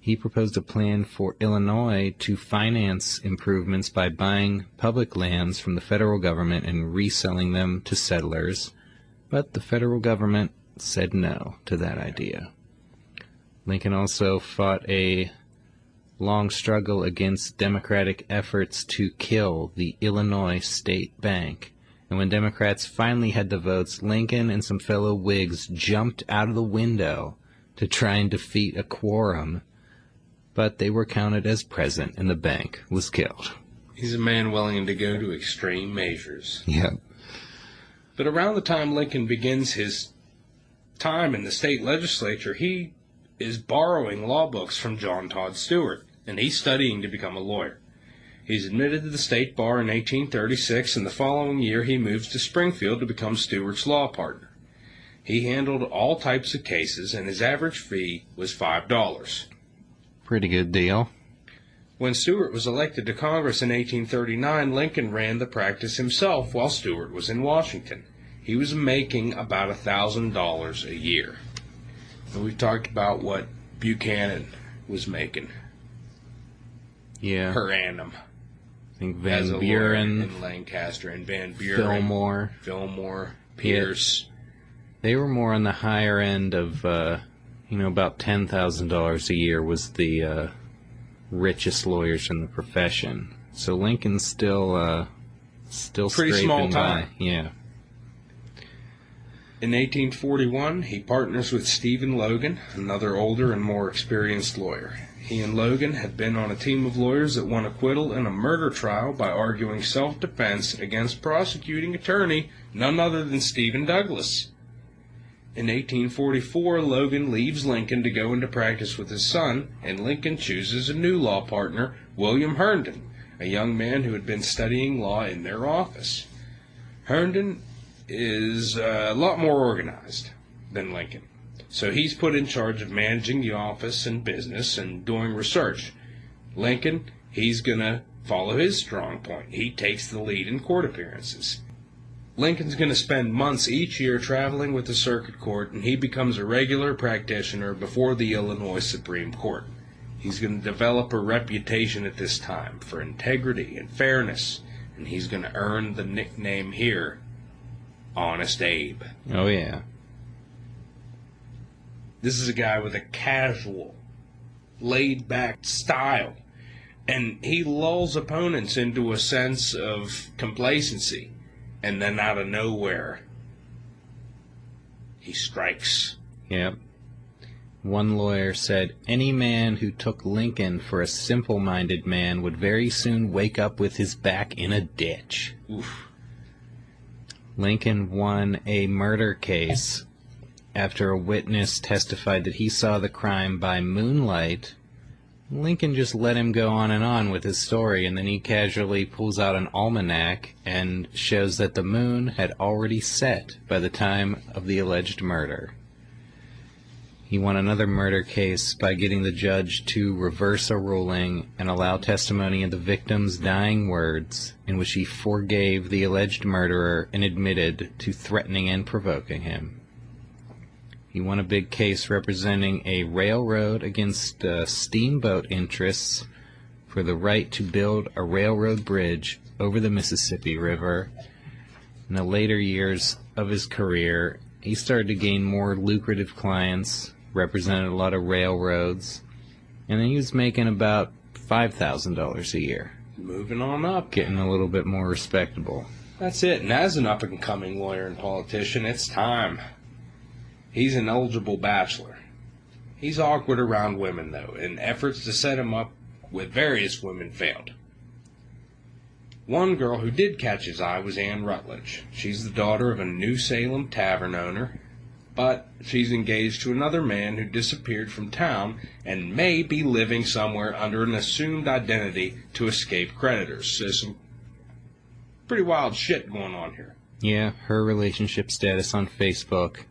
He proposed a plan for Illinois to finance improvements by buying public lands from the federal government and reselling them to settlers. But the federal government said no to that idea. Lincoln also fought a long struggle against Democratic efforts to kill the Illinois State Bank. And when Democrats finally had the votes, Lincoln and some fellow Whigs jumped out of the window to try and defeat a quorum. But they were counted as present, and the bank was killed. He's a man willing to go to extreme measures. Yep. But around the time Lincoln begins his time in the state legislature, he is borrowing law books from John Todd Stewart, and he's studying to become a lawyer. He's admitted to the state bar in 1836, and the following year he moves to Springfield to become Stewart's law partner. He handled all types of cases, and his average fee was $5. Pretty good deal. When Stewart was elected to Congress in 1839, Lincoln ran the practice himself while Stewart was in Washington. He was making about $1,000 a year. And we've talked about what Buchanan was making. Yeah. per annum. I think As Van a lawyer Buren, in Lancaster, and Van Buren, Fillmore, Pierce. They were more on the higher end of, about $10,000 a year was the richest lawyers in the profession. So Lincoln's still Pretty small scraping time. by. Yeah. In 1841, he partners with Stephen Logan, another older and more experienced lawyer. He and Logan had been on a team of lawyers that won acquittal in a murder trial by arguing self-defense against prosecuting attorney none other than Stephen Douglas. In 1844, Logan leaves Lincoln to go into practice with his son, and Lincoln chooses a new law partner, William Herndon, a young man who had been studying law in their office. Herndon is a lot more organized than Lincoln, so he's put in charge of managing the office and business and doing research. Lincoln, he's going to follow his strong point. He takes the lead in court appearances. Lincoln's going to spend months each year traveling with the circuit court, and he becomes a regular practitioner before the Illinois Supreme Court. He's going to develop a reputation at this time for integrity and fairness, and he's going to earn the nickname here, Honest Abe. Oh, yeah. This is a guy with a casual, laid-back style, and he lulls opponents into a sense of complacency, and then out of nowhere, he strikes. Yep. One lawyer said, any man who took Lincoln for a simple-minded man would very soon wake up with his back in a ditch. Oof. Lincoln won a murder case after a witness testified that he saw the crime by moonlight. Lincoln just let him go on with his story, and then he casually pulls out an almanac and shows that the moon had already set by the time of the alleged murder. He won another murder case by getting the judge to reverse a ruling and allow testimony of the victim's dying words, in which he forgave the alleged murderer and admitted to threatening and provoking him. He won a big case representing a railroad against steamboat interests for the right to build a railroad bridge over the Mississippi River. In the later years of his career, he started to gain more lucrative clients, represented a lot of railroads, and then he was making about $5,000 a year. Moving on up. Getting a little bit more respectable. That's it, and as an up-and-coming lawyer and politician, it's time. He's an eligible bachelor. He's awkward around women, though, and efforts to set him up with various women failed. One girl who did catch his eye was Anne Rutledge. She's the daughter of a New Salem tavern owner, but she's engaged to another man who disappeared from town and may be living somewhere under an assumed identity to escape creditors. There's some pretty wild shit going on here. Yeah, her relationship status on Facebook,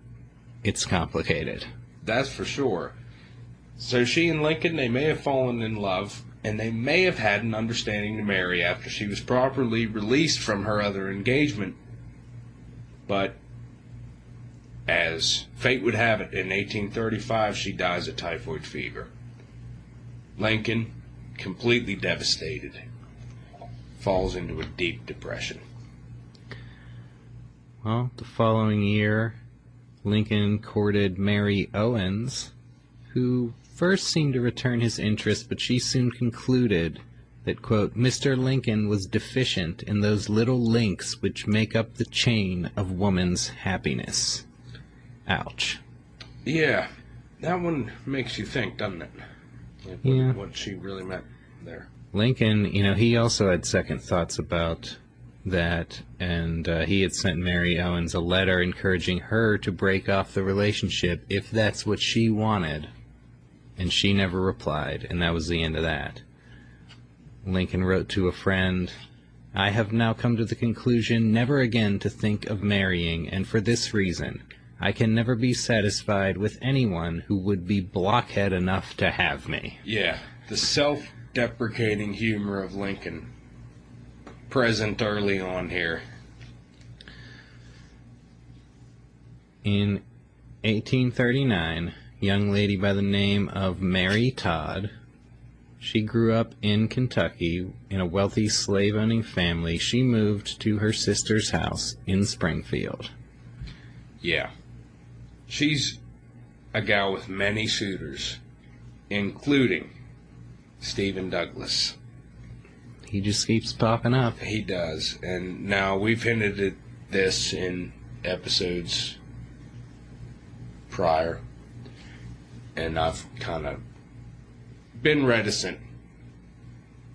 it's complicated. That's for sure. So she and Lincoln, they may have fallen in love, and they may have had an understanding to marry after she was properly released from her other engagement. But as fate would have it, in 1835 she dies of typhoid fever. Lincoln, completely devastated, falls into a deep depression. Well, the following year, Lincoln courted Mary Owens, who first seemed to return his interest, but she soon concluded that, quote, Mr. Lincoln was deficient in those little links which make up the chain of woman's happiness. Ouch. Yeah, that one makes you think, doesn't it? Like Yeah. What she really meant there. Lincoln, he also had second thoughts about that, and he had sent Mary Owens a letter encouraging her to break off the relationship if that's what she wanted, and she never replied, and that was the end of that. Lincoln wrote to a friend, I have now come to the conclusion never again to think of marrying, and for this reason, I can never be satisfied with anyone who would be blockhead enough to have me. Yeah, the self-deprecating humor of Lincoln, present early on here. In 1839, a young lady by the name of Mary Todd, She grew up in Kentucky in a wealthy slave-owning family. She moved to her sister's house in Springfield. Yeah. She's a gal with many suitors, including Stephen Douglas. He just keeps popping up. He does. And now we've hinted at this in episodes prior, and I've kind of been reticent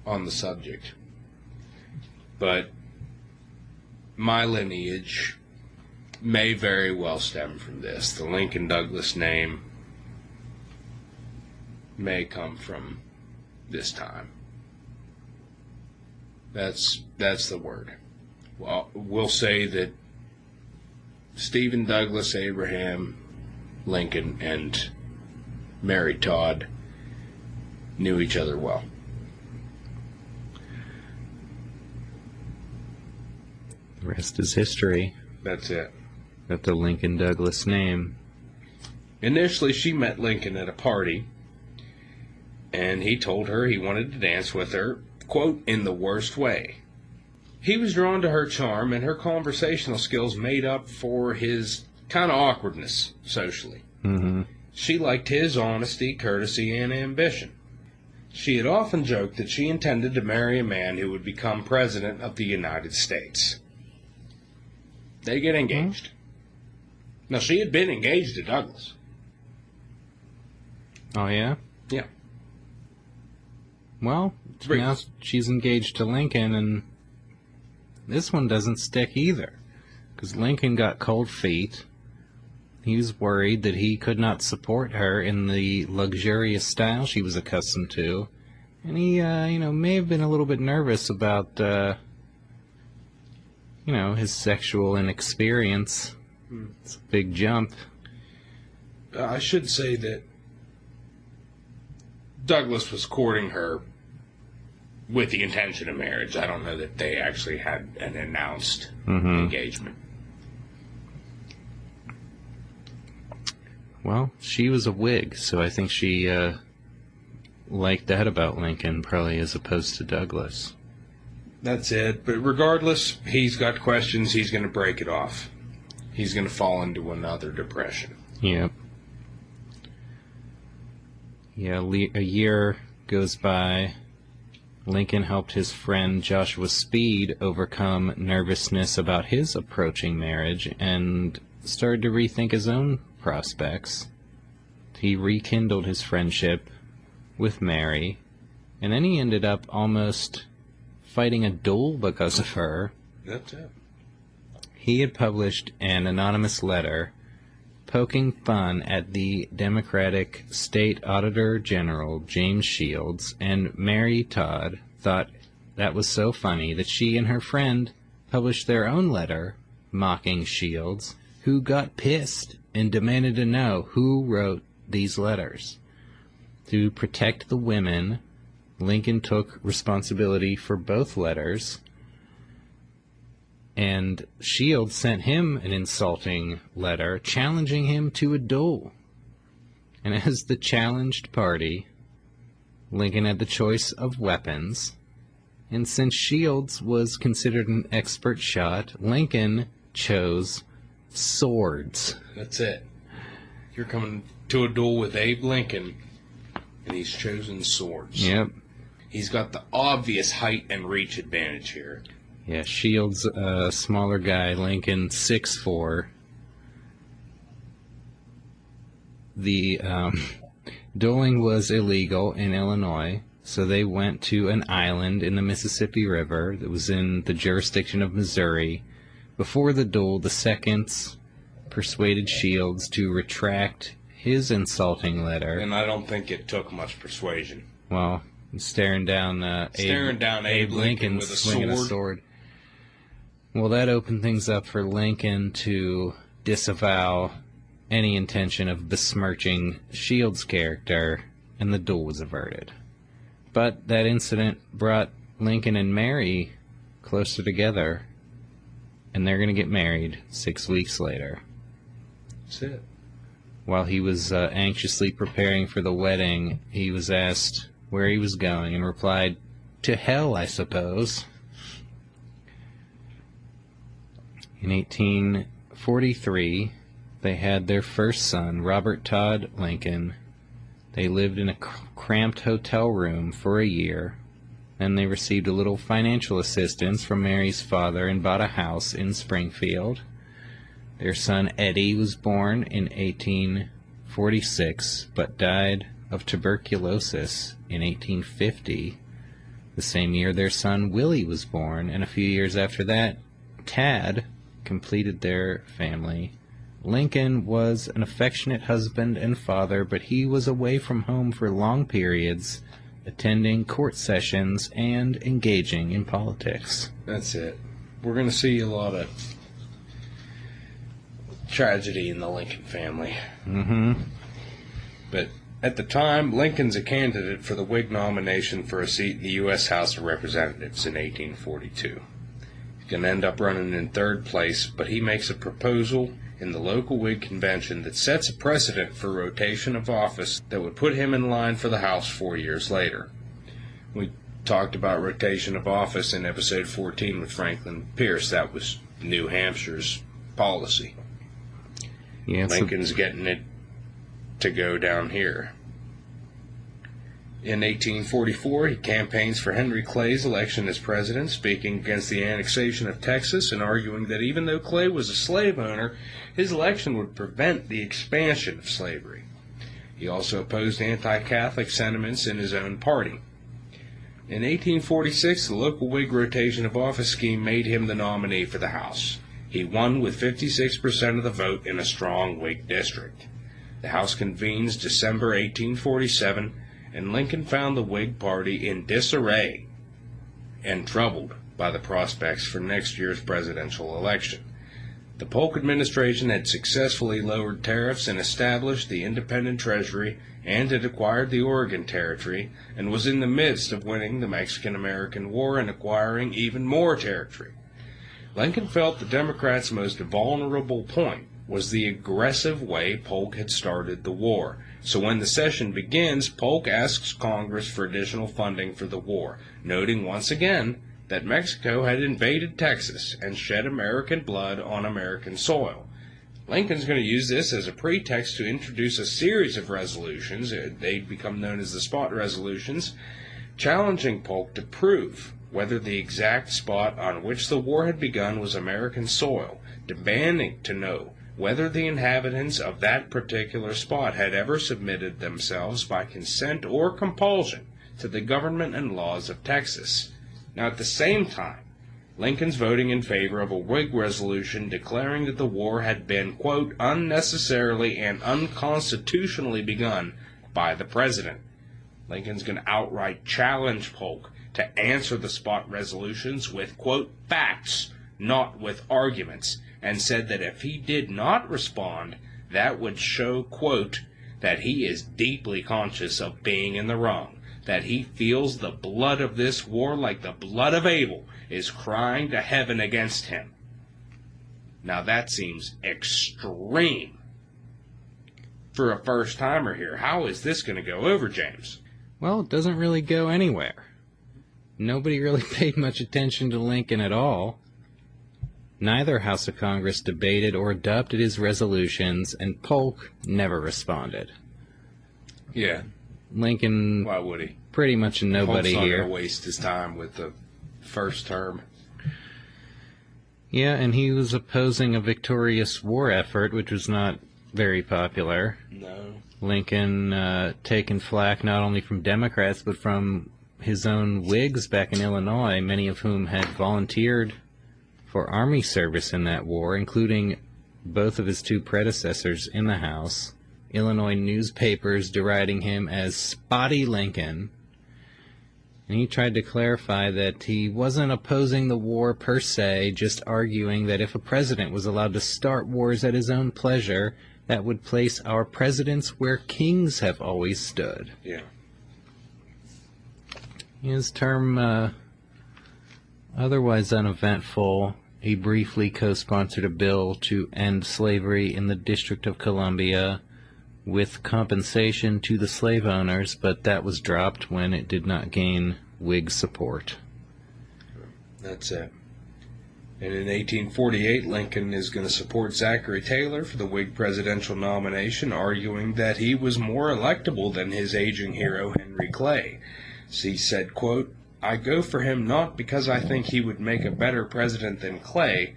on the subject. But my lineage may very well stem from this. The Lincoln Douglas name may come from this time. That's the word. Well, we'll say that Stephen Douglas, Abraham Lincoln, and Mary Todd knew each other well. The rest is history. That's it. Got the Lincoln Douglas name. Initially, she met Lincoln at a party, and he told her he wanted to dance with her, quote, in the worst way. He was drawn to her charm, and her conversational skills made up for his kind of awkwardness socially. Mm-hmm. She liked his honesty, courtesy, and ambition. She had often joked that she intended to marry a man who would become president of the United States. They get engaged. Now, she had been engaged to Douglas. Oh, yeah? Yeah. Well, now she's engaged to Lincoln, and this one doesn't stick either. Because Lincoln got cold feet. He was worried that he could not support her in the luxurious style she was accustomed to. And he, may have been a little bit nervous about, his sexual inexperience. It's a big jump. I should say that Douglas was courting her with the intention of marriage. I don't know that they actually had an announced engagement. Well, she was a Whig, so I think she liked that about Lincoln, probably as opposed to Douglas. That's it. But regardless, he's got questions. He's going to break it off. He's going to fall into another depression. Yep. Yeah, a year goes by. Lincoln helped his friend Joshua Speed overcome nervousness about his approaching marriage and started to rethink his own prospects. He rekindled his friendship with Mary, and then he ended up almost fighting a duel because of her. That's it. He had published an anonymous letter poking fun at the Democratic State Auditor General, James Shields, and Mary Todd thought that was so funny that she and her friend published their own letter mocking Shields, who got pissed and demanded to know who wrote these letters. To protect the women, Lincoln took responsibility for both letters, and Shields sent him an insulting letter challenging him to a duel. And as the challenged party, Lincoln had the choice of weapons, and since Shields was considered an expert shot, Lincoln chose swords. That's it. You're coming to a duel with Abe Lincoln, and he's chosen swords. Yep. He's got the obvious height and reach advantage here. Yeah, Shields, a smaller guy, Lincoln 6'4". The dueling was illegal in Illinois, so they went to an island in the Mississippi River that was in the jurisdiction of Missouri. Before the duel, the seconds persuaded Shields to retract his insulting letter. And I don't think it took much persuasion. Well, staring down Abe Lincoln with a swinging sword. a sword. Well, that opened things up for Lincoln to disavow any intention of besmirching Shields' character, and the duel was averted. But that incident brought Lincoln and Mary closer together, and they're going to get married 6 weeks later. That's it. While he was anxiously preparing for the wedding, he was asked where he was going and replied, "To hell, I suppose." In 1843, they had their first son, Robert Todd Lincoln. They lived in a cramped hotel room for a year. Then they received a little financial assistance from Mary's father and bought a house in Springfield. Their son Eddie was born in 1846, but died of tuberculosis in 1850. The same year their son Willie was born, and a few years after that, Tad completed their family. Lincoln was an affectionate husband and father, but he was away from home for long periods, attending court sessions and engaging in politics. That's it. We're going to see a lot of tragedy in the Lincoln family. Mm-hmm. But at the time, Lincoln's a candidate for the Whig nomination for a seat in the U.S. House of Representatives in 1842. He's going to end up running in third place, but he makes a proposal in the local Whig convention that sets a precedent for rotation of office that would put him in line for the House 4 years later. We talked about rotation of office in episode 14 with Franklin Pierce. That was New Hampshire's policy. Yeah, Lincoln's getting it to go down here. In 1844, he campaigns for Henry Clay's election as president, speaking against the annexation of Texas and arguing that even though Clay was a slave owner, his election would prevent the expansion of slavery. He also opposed anti-Catholic sentiments in his own party. In 1846, the local Whig rotation of office scheme made him the nominee for the House. He won with 56% of the vote in a strong Whig district. The House convenes December 1847, and Lincoln found the Whig Party in disarray and troubled by the prospects for next year's presidential election. The Polk administration had successfully lowered tariffs and established the independent treasury, and had acquired the Oregon Territory, and was in the midst of winning the Mexican-American War and acquiring even more territory. Lincoln felt the Democrats' most vulnerable point was the aggressive way Polk had started the war. So when the session begins, Polk asks Congress for additional funding for the war, noting once again that Mexico had invaded Texas and shed American blood on American soil. Lincoln's going to use this as a pretext to introduce a series of resolutions, they'd become known as the Spot Resolutions, challenging Polk to prove whether the exact spot on which the war had begun was American soil, demanding to know whether the inhabitants of that particular spot had ever submitted themselves by consent or compulsion to the government and laws of Texas. Now, at the same time, Lincoln's voting in favor of a Whig resolution declaring that the war had been, quote, unnecessarily and unconstitutionally begun by the president. Lincoln's going to outright challenge Polk to answer the Spot resolutions with, quote, facts, not with arguments, and said that if he did not respond, that would show, quote, that he is deeply conscious of being in the wrong, that he feels the blood of this war like the blood of Abel is crying to heaven against him. Now that seems extreme for a first-timer here. How is this going to go over, James? Well, it doesn't really go anywhere. Nobody really paid much attention to Lincoln at all. Neither House of Congress debated or adopted his resolutions, and Polk never responded. Yeah. Lincoln, why would he? Pretty much a nobody Polk's not here. Going to waste his time with the first term. Yeah, and he was opposing a victorious war effort, which was not very popular. No. Lincoln taking flack not only from Democrats, but from his own Whigs back in Illinois, many of whom had volunteered for Army service in that war, including both of his two predecessors in the House. Illinois newspapers deriding him as Spotty Lincoln. And he tried to clarify that he wasn't opposing the war per se, just arguing that if a president was allowed to start wars at his own pleasure, that would place our presidents where kings have always stood. Yeah. His term, otherwise uneventful, he briefly co-sponsored a bill to end slavery in the District of Columbia, with compensation to the slave owners, but that was dropped when it did not gain Whig support. That's it. And in 1848, Lincoln is going to support Zachary Taylor for the Whig presidential nomination, arguing that he was more electable than his aging hero, Henry Clay. He said, quote, "I go for him not because I think he would make a better president than Clay,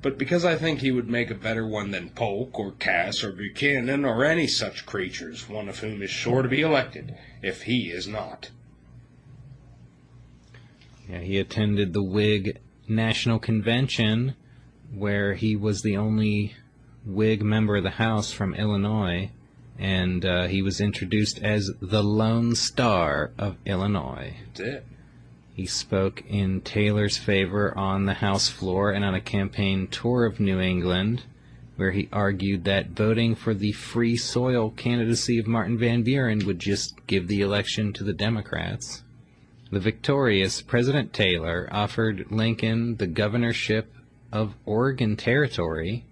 but because I think he would make a better one than Polk or Cass or Buchanan or any such creatures, one of whom is sure to be elected, if he is not." Yeah, he attended the Whig National Convention, where he was the only Whig member of the House from Illinois, and he was introduced as the Lone Star of Illinois. That's it. He spoke in Taylor's favor on the House floor and on a campaign tour of New England, where he argued that voting for the Free Soil candidacy of Martin Van Buren would just give the election to the Democrats. The victorious President Taylor offered Lincoln the governorship of Oregon Territory,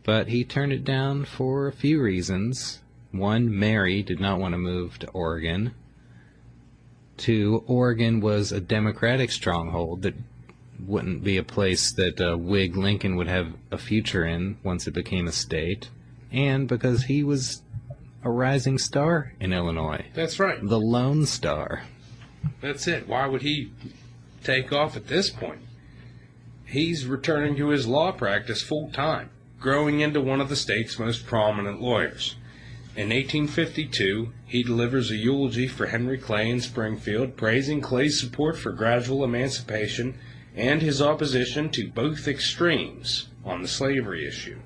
but he turned it down for a few reasons. One, Mary did not want to move to Oregon. Two, Oregon was a Democratic stronghold that wouldn't be a place that Whig Lincoln would have a future in once it became a state. And because he was a rising star in Illinois. That's right. The Lone Star. That's it. Why would he take off at this point? He's returning to his law practice full time, growing into one of the state's most prominent lawyers. In 1852, he delivers a eulogy for Henry Clay in Springfield, praising Clay's support for gradual emancipation and his opposition to both extremes on the slavery issue.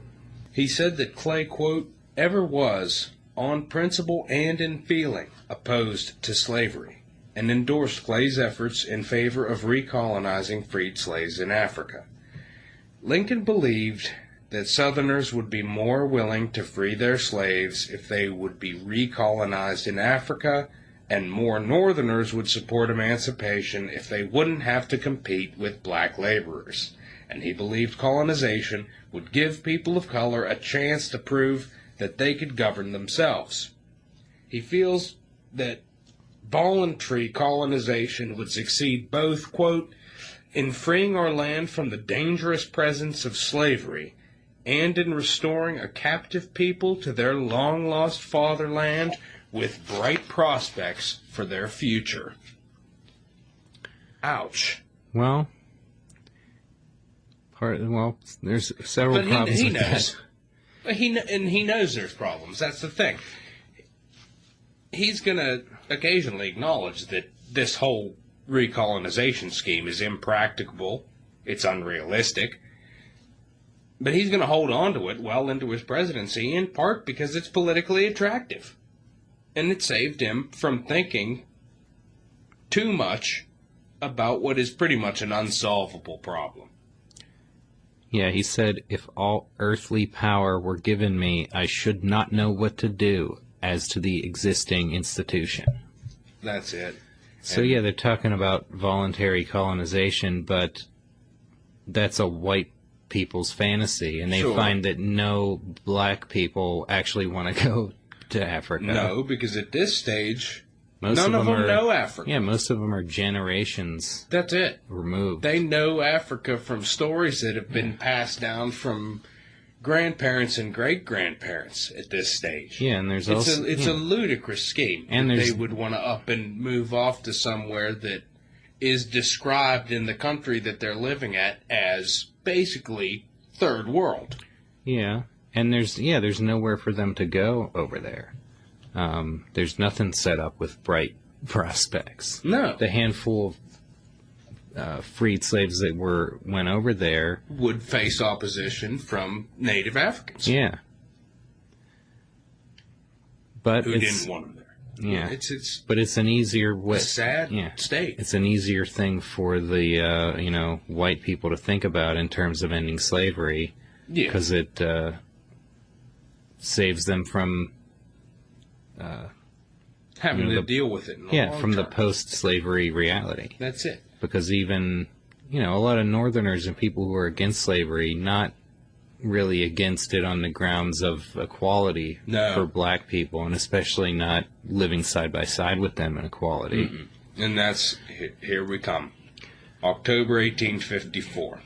He said that Clay, quote, "ever was, on principle and in feeling, opposed to slavery," and endorsed Clay's efforts in favor of recolonizing freed slaves in Africa. Lincoln believed that Southerners would be more willing to free their slaves if they would be recolonized in Africa, and more Northerners would support emancipation if they wouldn't have to compete with black laborers. And he believed colonization would give people of color a chance to prove that they could govern themselves. He feels that voluntary colonization would succeed both, quote, "in freeing our land from the dangerous presence of slavery and in restoring a captive people to their long-lost fatherland with bright prospects for their future." Ouch. Well, there's several problems he with knows. that. He knows there's problems. That's the thing. He's going to occasionally acknowledge that this whole recolonization scheme is impracticable, it's unrealistic, but he's going to hold on to it well into his presidency, in part because it's politically attractive. And it saved him from thinking too much about what is pretty much an unsolvable problem. Yeah, he said, "If all earthly power were given me, I should not know what to do as to the existing institution." That's it. So yeah, they're talking about voluntary colonization, but that's a white people's fantasy, and they Sure. find that no black people actually want to go to Africa. No, because at this stage, Most none of them are, know Africa. Yeah, most of them are generations That's it. removed. They know Africa from stories that have been passed down from grandparents and great-grandparents at this stage. Yeah, and there's It's also... a ludicrous scheme. And that there's- they would want to up and move off to somewhere that is described in the country that they're living at as basically third world. Yeah, and there's nowhere for them to go over there. There's nothing set up with bright prospects. No. The handful of freed slaves that went over there Would face opposition from native Africans. Yeah. But Who it's, didn't want them there. Yeah. It's but it's an easier way. a sad state. It's an easier thing for the white people to think about in terms of ending slavery, Yeah. because it saves them from Having you know, to deal with it in the long from the term. post-slavery reality. That's it. Because even a lot of Northerners and people who are against slavery, not really against it on the grounds of equality for black people, and especially not living side by side with them in equality. Mm-mm. And that's, here we come. October 1854.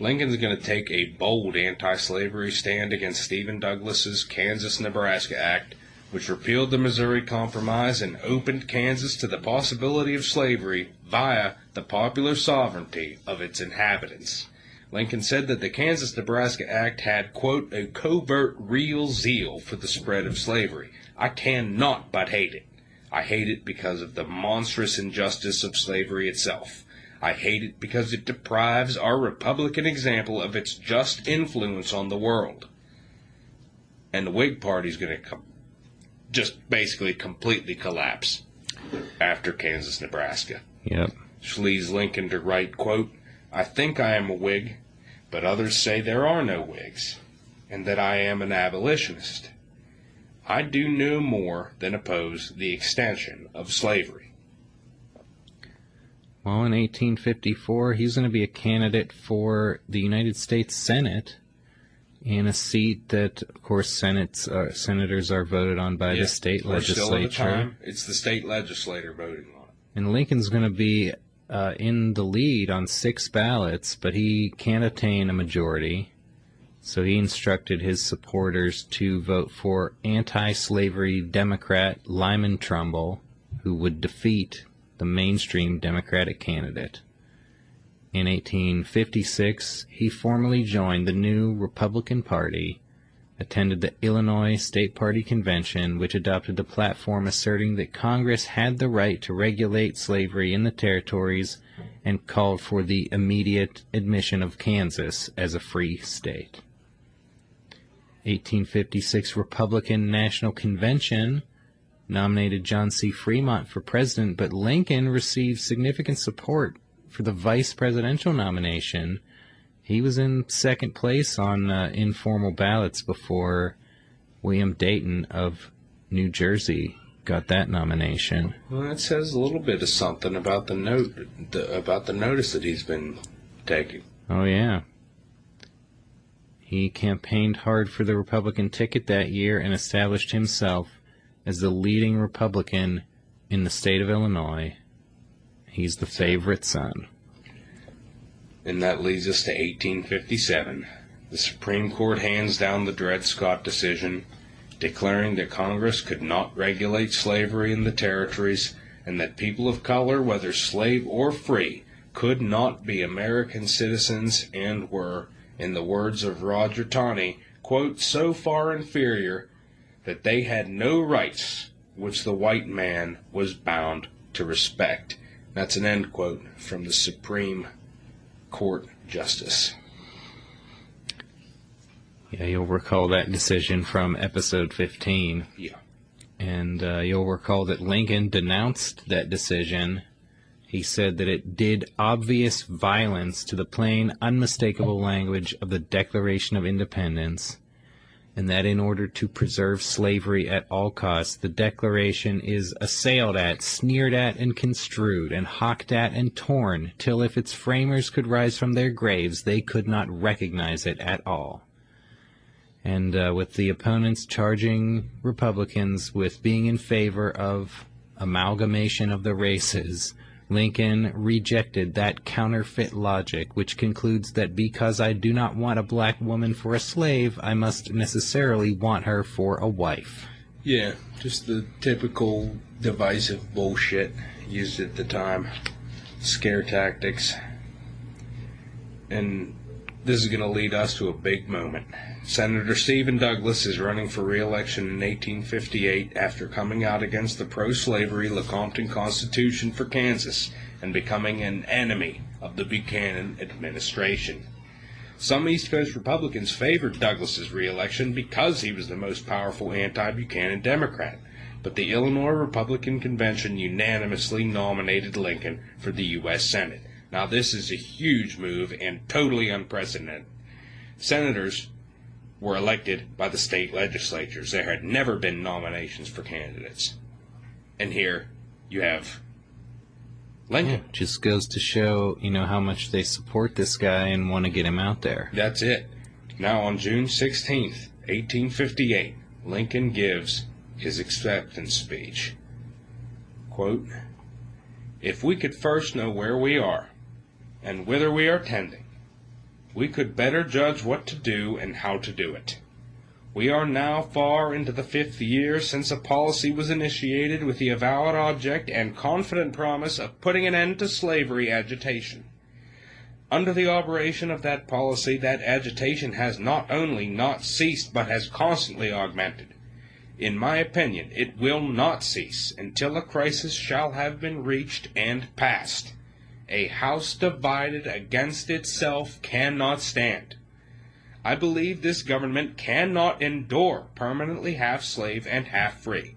Lincoln's going to take a bold anti-slavery stand against Stephen Douglas's Kansas-Nebraska Act, which repealed the Missouri Compromise and opened Kansas to the possibility of slavery via the popular sovereignty of its inhabitants. Lincoln said that the Kansas-Nebraska Act had, quote, a covert real zeal for the spread of slavery. I cannot but hate it. I hate it because of the monstrous injustice of slavery itself. I hate it because it deprives our Republican example of its just influence on the world. And the Whig Party's going to just basically completely collapse after Kansas-Nebraska. Yep. Which leads Lincoln to write, quote, I think I am a Whig, but others say there are no Whigs, and that I am an abolitionist. I do no more than oppose the extension of slavery. Well, in 1854, he's going to be a candidate for the United States Senate in a seat that, of course, senators are voted on by the state legislature. Still at the time, it's the state legislature voting on it. And Lincoln's going to be in the lead on 6 ballots, but he can't attain a majority. So he instructed his supporters to vote for anti-slavery Democrat Lyman Trumbull, who would defeat the mainstream Democratic candidate. In 1856, he formally joined the new Republican Party, attended the Illinois State Party Convention, which adopted the platform asserting that Congress had the right to regulate slavery in the territories, and called for the immediate admission of Kansas as a free state. 1856 Republican National Convention nominated John C. Fremont for president, but Lincoln received significant support for the vice presidential nomination. He was in second place on informal ballots before William Dayton of New Jersey got that nomination. Well, that says a little bit of something about the notice that he's been taking. Oh, yeah. He campaigned hard for the Republican ticket that year and established himself as the leading Republican in the state of Illinois. He's the favorite son. And that leads us to 1857. The Supreme Court hands down the Dred Scott decision, declaring that Congress could not regulate slavery in the territories, and that people of color, whether slave or free, could not be American citizens and were, in the words of Roger Taney, quote, so far inferior that they had no rights which the white man was bound to respect. That's an end quote from the Supreme Court Justice. Yeah, you'll recall that decision from episode 15. Yeah. And you'll recall that Lincoln denounced that decision. He said that it did obvious violence to the plain, unmistakable language of the Declaration of Independence, and that in order to preserve slavery at all costs, the Declaration is assailed at, sneered at, and construed, and hawked at and torn, till if its framers could rise from their graves, they could not recognize it at all. And with the opponents charging Republicans with being in favor of amalgamation of the races, Lincoln rejected that counterfeit logic, which concludes that because I do not want a black woman for a slave, I must necessarily want her for a wife. Yeah, just the typical divisive bullshit used at the time. Scare tactics. And this is going to lead us to a big moment. Senator Stephen Douglas is running for re-election in 1858 after coming out against the pro-slavery Lecompton Constitution for Kansas and becoming an enemy of the Buchanan administration. Some East Coast Republicans favored Douglas's re-election because he was the most powerful anti-Buchanan Democrat, but the Illinois Republican Convention unanimously nominated Lincoln for the U.S. Senate. Now, this is a huge move and totally unprecedented. Senators were elected by the state legislatures. There had never been nominations for candidates. And here you have Lincoln. Just goes to show, how much they support this guy and want to get him out there. That's it. Now on June 16th, 1858, Lincoln gives his acceptance speech. Quote, "If we could first know where we are, and whither we are tending, we could better judge what to do and how to do it. We are now far into the 5th year since a policy was initiated with the avowed object and confident promise of putting an end to slavery agitation. Under the operation of that policy, that agitation has not only not ceased, but has constantly augmented. In my opinion, it will not cease until a crisis shall have been reached and passed. A house divided against itself cannot stand. I believe this government cannot endure permanently half slave and half free.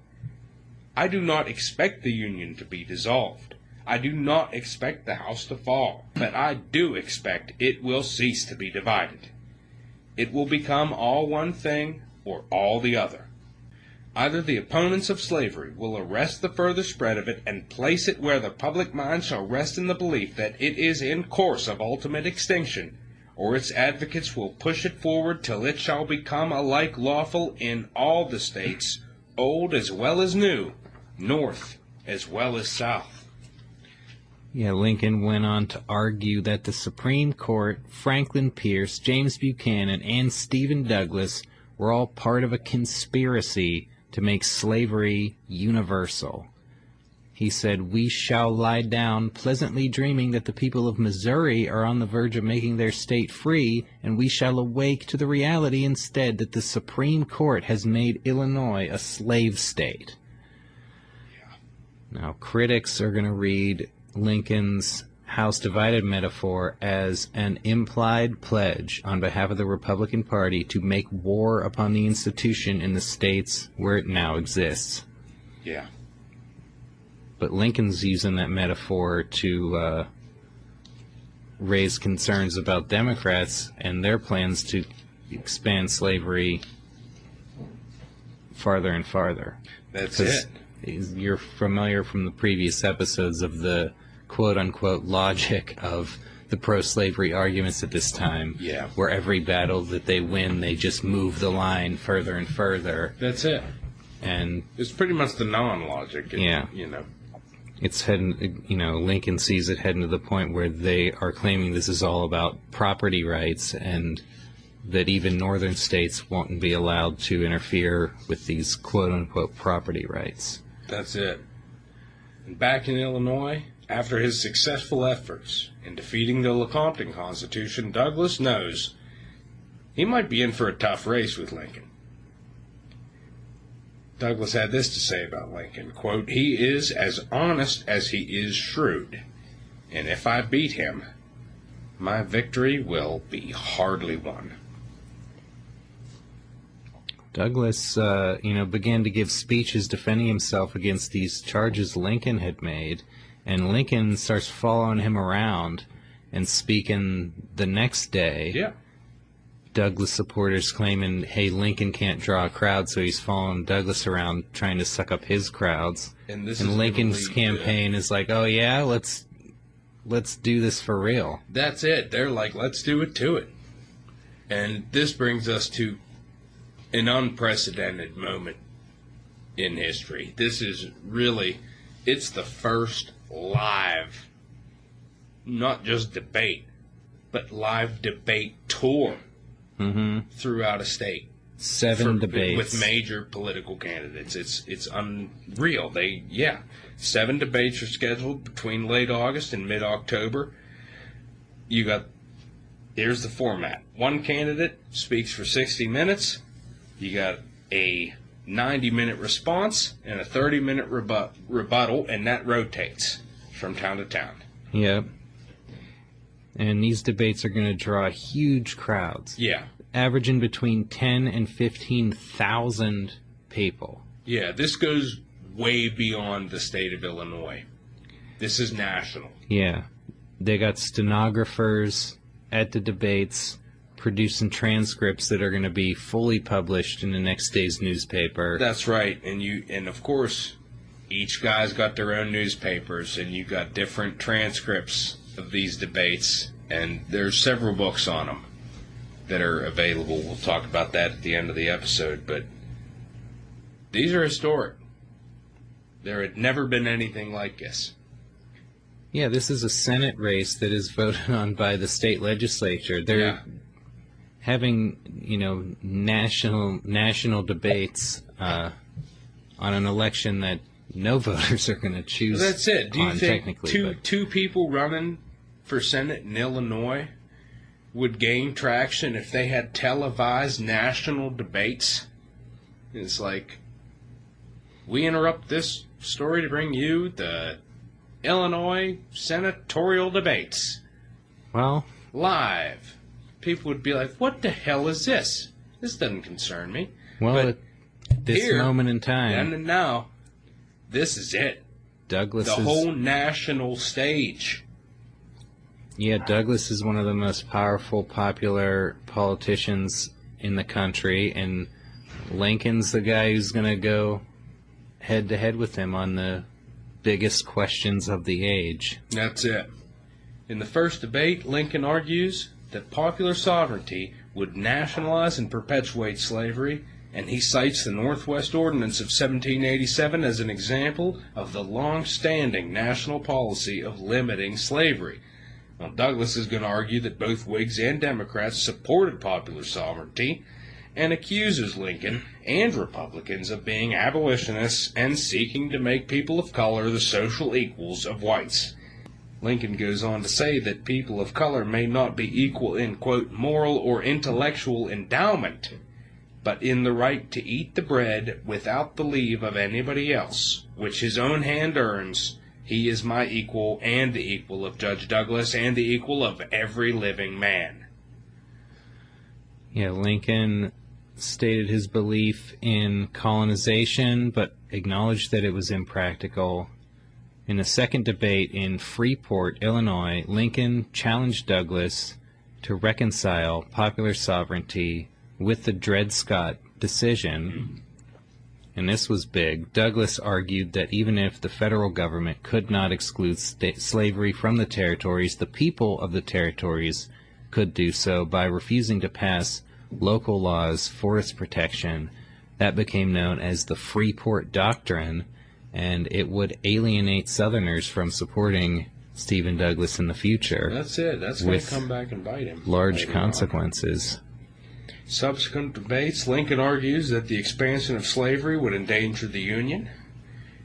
I do not expect the Union to be dissolved. I do not expect the house to fall, but I do expect it will cease to be divided. It will become all one thing or all the other. Either the opponents of slavery will arrest the further spread of it and place it where the public mind shall rest in the belief that it is in course of ultimate extinction, or its advocates will push it forward till it shall become alike lawful in all the states, old as well as new, north as well as south." Yeah, Lincoln went on to argue that the Supreme Court, Franklin Pierce, James Buchanan, and Stephen Douglas were all part of a conspiracy to make slavery universal. He said, "We shall lie down pleasantly dreaming that the people of Missouri are on the verge of making their state free, and we shall awake to the reality instead that the Supreme Court has made Illinois a slave state." Now, critics are going to read Lincoln's House divided metaphor as an implied pledge on behalf of the Republican Party to make war upon the institution in the states where it now exists. Yeah. But Lincoln's using that metaphor to raise concerns about Democrats and their plans to expand slavery farther and farther. That's it. You're familiar from the previous episodes of the quote-unquote logic of the pro-slavery arguments at this time. Yeah. Where every battle that they win, they just move the line further and further. That's it. And it's pretty much the non-logic. Yeah. It's heading, Lincoln sees it heading to the point where they are claiming this is all about property rights and that even northern states won't be allowed to interfere with these quote-unquote property rights. That's it. And back in Illinois, after his successful efforts in defeating the Lecompton Constitution, Douglas knows he might be in for a tough race with Lincoln. Douglas had this to say about Lincoln, quote, "He is as honest as he is shrewd, and if I beat him, my victory will be hardly won." Douglas, began to give speeches defending himself against these charges Lincoln had made, and Lincoln starts following him around and speaking the next day. Yeah. Douglas supporters claiming, hey, Lincoln can't draw a crowd, so he's following Douglas around trying to suck up his crowds. And Lincoln's campaign is like, oh yeah, let's do this for real. That's it. They're like, let's do it to it. And this brings us to an unprecedented moment in history. This is really, it's the first live, not just debate, but live debate tour throughout a state. 7 debates. With major political candidates. It's unreal. 7 debates are scheduled between late August and mid-October. Here's the format. One candidate speaks for 60 minutes. You got a 90-minute response and a 30-minute rebuttal, and that rotates from town to town. Yep. And these debates are going to draw huge crowds. Yeah. Averaging between 10 and 15,000 people. Yeah, this goes way beyond the state of Illinois. This is national. Yeah. They got stenographers at the debates producing transcripts that are going to be fully published in the next day's newspaper. That's right. And of course, each guy's got their own newspapers, and you got different transcripts of these debates, and there's several books on them that are available. We'll talk about that at the end of the episode, but these are historic. There had never been anything like this. Yeah, this is a Senate race that is voted on by the state legislature. They're having, national debates on an election that no voters are going to choose. Well, that's it. Do you think two people running for Senate in Illinois would gain traction if they had televised national debates? It's like, we interrupt this story to bring you the Illinois senatorial debates. Well, live. People would be like, what the hell is this? This doesn't concern me. Well, but at this moment in time, and now, this is it. Douglas the whole national stage. Yeah, Douglas is one of the most powerful, popular politicians in the country, and Lincoln's the guy who's going to go head-to-head with him on the biggest questions of the age. That's it. In the first debate, Lincoln argues that popular sovereignty would nationalize and perpetuate slavery, and he cites the Northwest Ordinance of 1787 as an example of the long-standing national policy of limiting slavery. Now, Douglas is going to argue that both Whigs and Democrats supported popular sovereignty, and accuses Lincoln and Republicans of being abolitionists and seeking to make people of color the social equals of whites. Lincoln goes on to say that people of color may not be equal in, quote, moral or intellectual endowment, but in the right to eat the bread without the leave of anybody else, which his own hand earns. He is my equal and the equal of Judge Douglas and the equal of every living man. Yeah, Lincoln stated his belief in colonization, but acknowledged that it was impractical. In the second debate in Freeport, Illinois, Lincoln challenged Douglas to reconcile popular sovereignty with the Dred Scott decision, and this was big. Douglas argued that even if the federal government could not exclude slavery from the territories, the people of the territories could do so by refusing to pass local laws for its protection. That became known as the Freeport Doctrine, and it would alienate Southerners from supporting Stephen Douglas in the future. That's it. That's going to come back and bite him. Large consequences. Subsequent debates, Lincoln argues that the expansion of slavery would endanger the Union.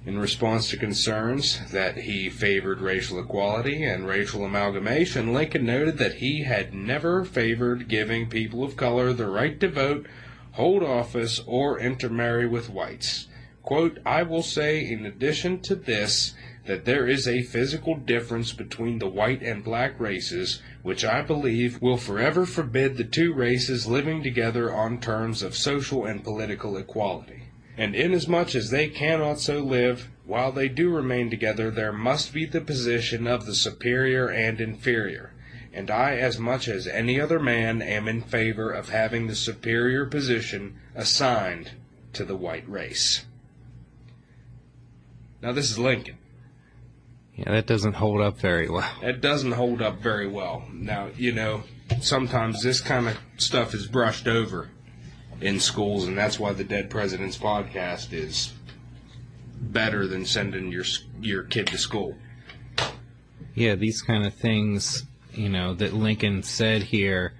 In response to concerns that he favored racial equality and racial amalgamation, Lincoln noted that he had never favored giving people of color the right to vote, hold office, or intermarry with whites. Quote, I will say in addition to this that there is a physical difference between the white and black races, which I believe will forever forbid the two races living together on terms of social and political equality. And inasmuch as they cannot so live, while they do remain together, there must be the position of the superior and inferior. And I, as much as any other man, am in favor of having the superior position assigned to the white race. Now, this is Lincoln. Yeah, that doesn't hold up very well. It doesn't hold up very well. Now, sometimes this kind of stuff is brushed over in schools, and that's why the Dead Presidents podcast is better than sending your kid to school. Yeah, these kind of things, that Lincoln said here,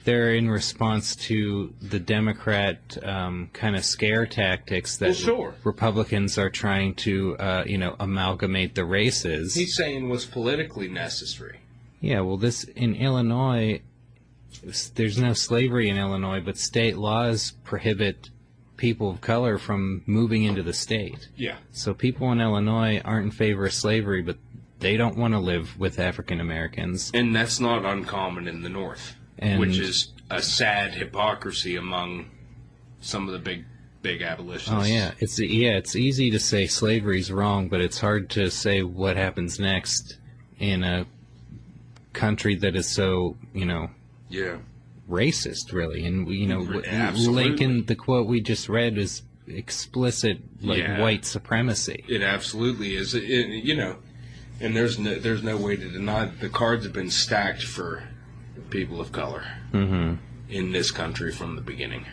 they're in response to the Democrat kind of scare tactics that Republicans are trying to, amalgamate the races. He's saying what's politically necessary. Yeah, well, this in Illinois, there's no slavery in Illinois, but state laws prohibit people of color from moving into the state. Yeah. So people in Illinois aren't in favor of slavery, but they don't want to live with African Americans. And that's not uncommon in the North. Which is a sad hypocrisy among some of the big abolitionists. Oh yeah, it's easy to say slavery's wrong, but it's hard to say what happens next in a country that is so racist, really. And Absolutely. Lincoln, the quote we just read is explicit white supremacy. It absolutely is. And there's no way to deny that the cards have been stacked for people of color in this country from the beginning.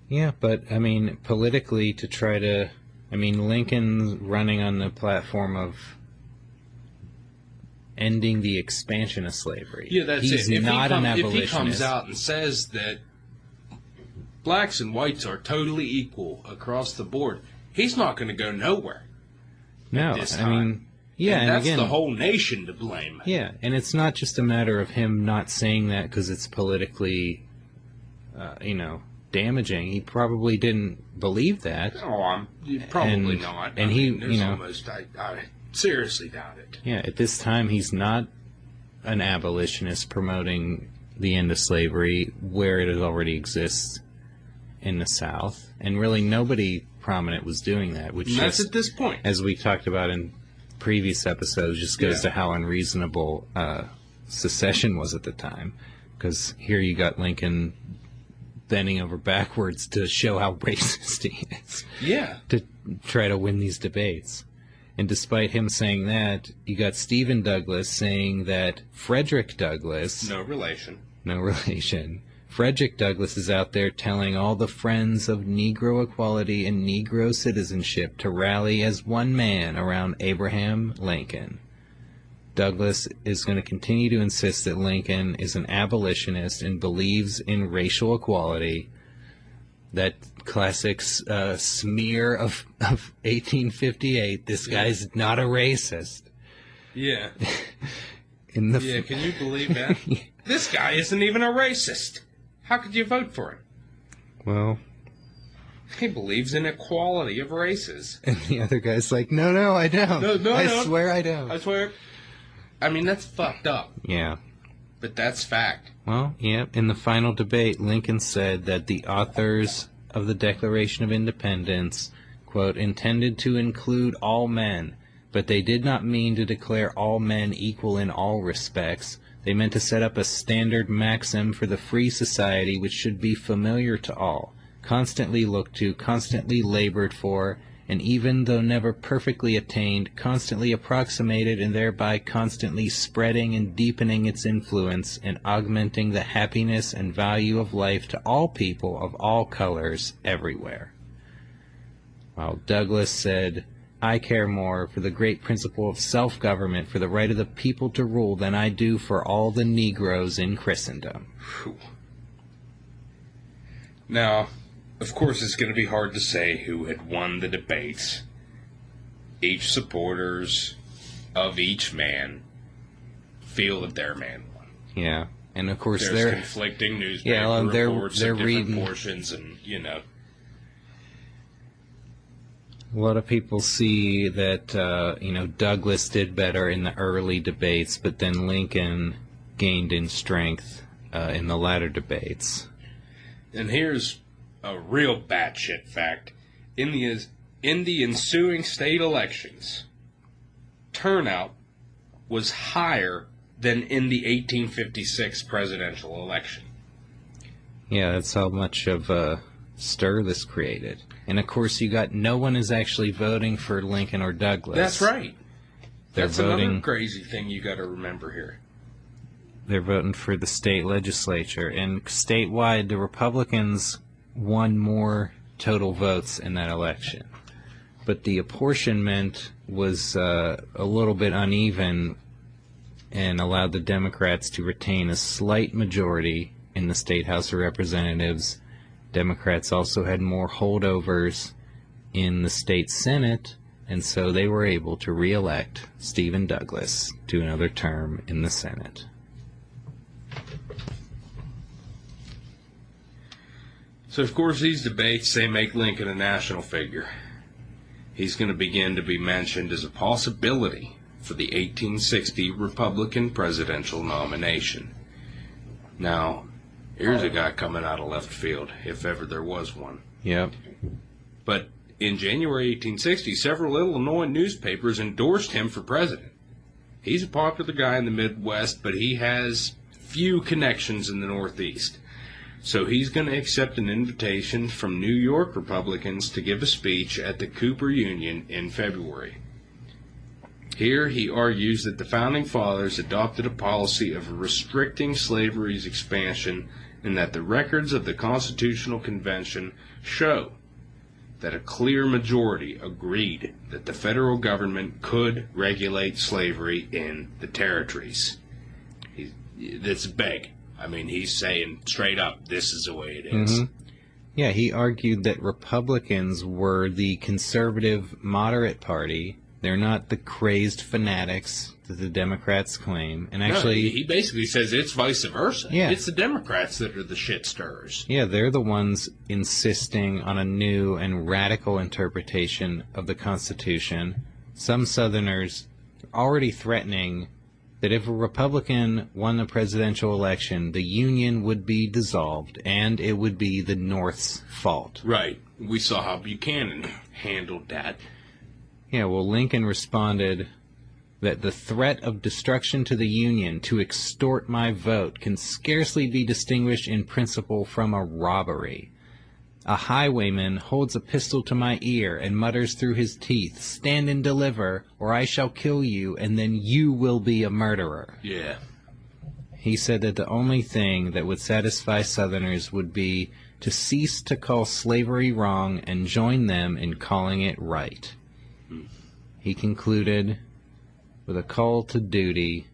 Yeah, but, I mean, politically Lincoln's running on the platform of ending the expansion of slavery. Yeah, that's He's it. not an abolitionist. If he comes out and says that blacks and whites are totally equal across the board, he's not going to go nowhere. No, this time. And that's again, the whole nation to blame. Yeah, and it's not just a matter of him not saying that because it's politically, damaging. He probably didn't believe that. Oh, probably not. And I seriously doubt it. Yeah, at this time, he's not an abolitionist promoting the end of slavery where it already exists in the South. And really nobody prominent was doing that. And that's at this point. As we talked about in previous episodes, just goes to how unreasonable secession was at the time. Because here you got Lincoln bending over backwards to show how racist he is. Yeah. To try to win these debates. And despite him saying that, you got Stephen Douglas saying that Frederick Douglass... No relation. Frederick Douglass is out there telling all the friends of Negro equality and Negro citizenship to rally as one man around Abraham Lincoln. Douglass is going to continue to insist that Lincoln is an abolitionist and believes in racial equality. That classic smear of 1858. This guy's not a racist. Yeah. Can you believe that? This guy isn't even a racist. How could you vote for him? Well, he believes in equality of races. And the other guy's like, no, I don't. No, I swear I don't. I swear. I mean, that's fucked up. Yeah. But that's fact. Well, yeah. In the final debate, Lincoln said that the authors of the Declaration of Independence, quote, intended to include all men, but they did not mean to declare all men equal in all respects. They meant to set up a standard maxim for the free society which should be familiar to all, constantly looked to, constantly labored for, and even though never perfectly attained, constantly approximated and thereby constantly spreading and deepening its influence and augmenting the happiness and value of life to all people of all colors everywhere. While Douglas said, I care more for the great principle of self-government, for the right of the people to rule, than I do for all the Negroes in Christendom. Whew. Now, of course, it's going to be hard to say who had won the debates. Each supporters of each man feel that their man won. Yeah, and of course there's conflicting newspaper reports of different portions, and A lot of people see that, Douglas did better in the early debates, but then Lincoln gained in strength in the latter debates. And here's a real batshit fact. In the ensuing state elections, turnout was higher than in the 1856 presidential election. Yeah, that's how much of a stir this created. And of course, you got no one is actually voting for Lincoln or Douglas. That's right. That's voting, another crazy thing you got to remember here. They're voting for the state legislature, and statewide, the Republicans won more total votes in that election. But the apportionment was a little bit uneven and allowed the Democrats to retain a slight majority in the State House of Representatives. Democrats also had more holdovers in the state Senate, and so they were able to re-elect Stephen Douglas to another term in the Senate. So, of course, these debates, they make Lincoln a national figure. He's going to begin to be mentioned as a possibility for the 1860 Republican presidential nomination. Now, here's a guy coming out of left field, if ever there was one. Yep. But in January 1860, several Illinois newspapers endorsed him for president. He's a popular guy in the Midwest, but he has few connections in the Northeast. So he's going to accept an invitation from New York Republicans to give a speech at the Cooper Union in February. Here he argues that the Founding Fathers adopted a policy of restricting slavery's expansion and that the records of the Constitutional Convention show that a clear majority agreed that the federal government could regulate slavery in the territories. That's big. I mean, he's saying straight up, this is the way it is. Mm-hmm. Yeah, he argued that Republicans were the conservative, moderate party. They're not the crazed fanatics that the Democrats claim. And actually, no, he basically says it's vice versa. Yeah. It's the Democrats that are the shit stirrers. Yeah, they're the ones insisting on a new and radical interpretation of the Constitution. Some Southerners already threatening that if a Republican won the presidential election, the Union would be dissolved, and it would be the North's fault. Right. We saw how Buchanan handled that. Yeah, well, Lincoln responded that the threat of destruction to the Union to extort my vote can scarcely be distinguished in principle from a robbery. A highwayman holds a pistol to my ear and mutters through his teeth, "Stand and deliver, or I shall kill you, and then you will be a murderer." Yeah. He said that the only thing that would satisfy Southerners would be to cease to call slavery wrong and join them in calling it right. He concluded with a call to duty.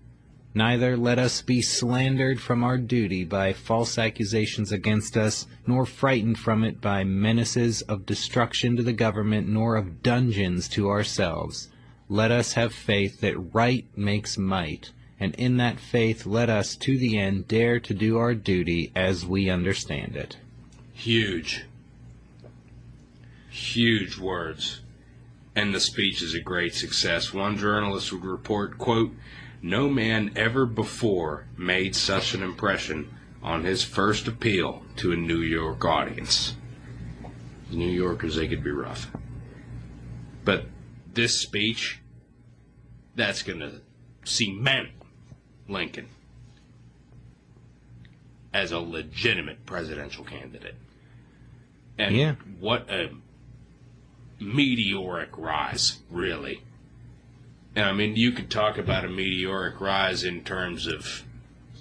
Neither let us be slandered from our duty by false accusations against us, nor frightened from it by menaces of destruction to the government, nor of dungeons to ourselves. Let us have faith that right makes might, and in that faith let us to the end dare to do our duty as we understand it. Huge. Huge words. And the speech is a great success. One journalist would report, quote, "No man ever before made such an impression on his first appeal to a New York audience." New Yorkers, they could be rough. But this speech, that's going to cement Lincoln as a legitimate presidential candidate. And yeah. What a meteoric rise, really. And I mean, you could talk about a meteoric rise in terms of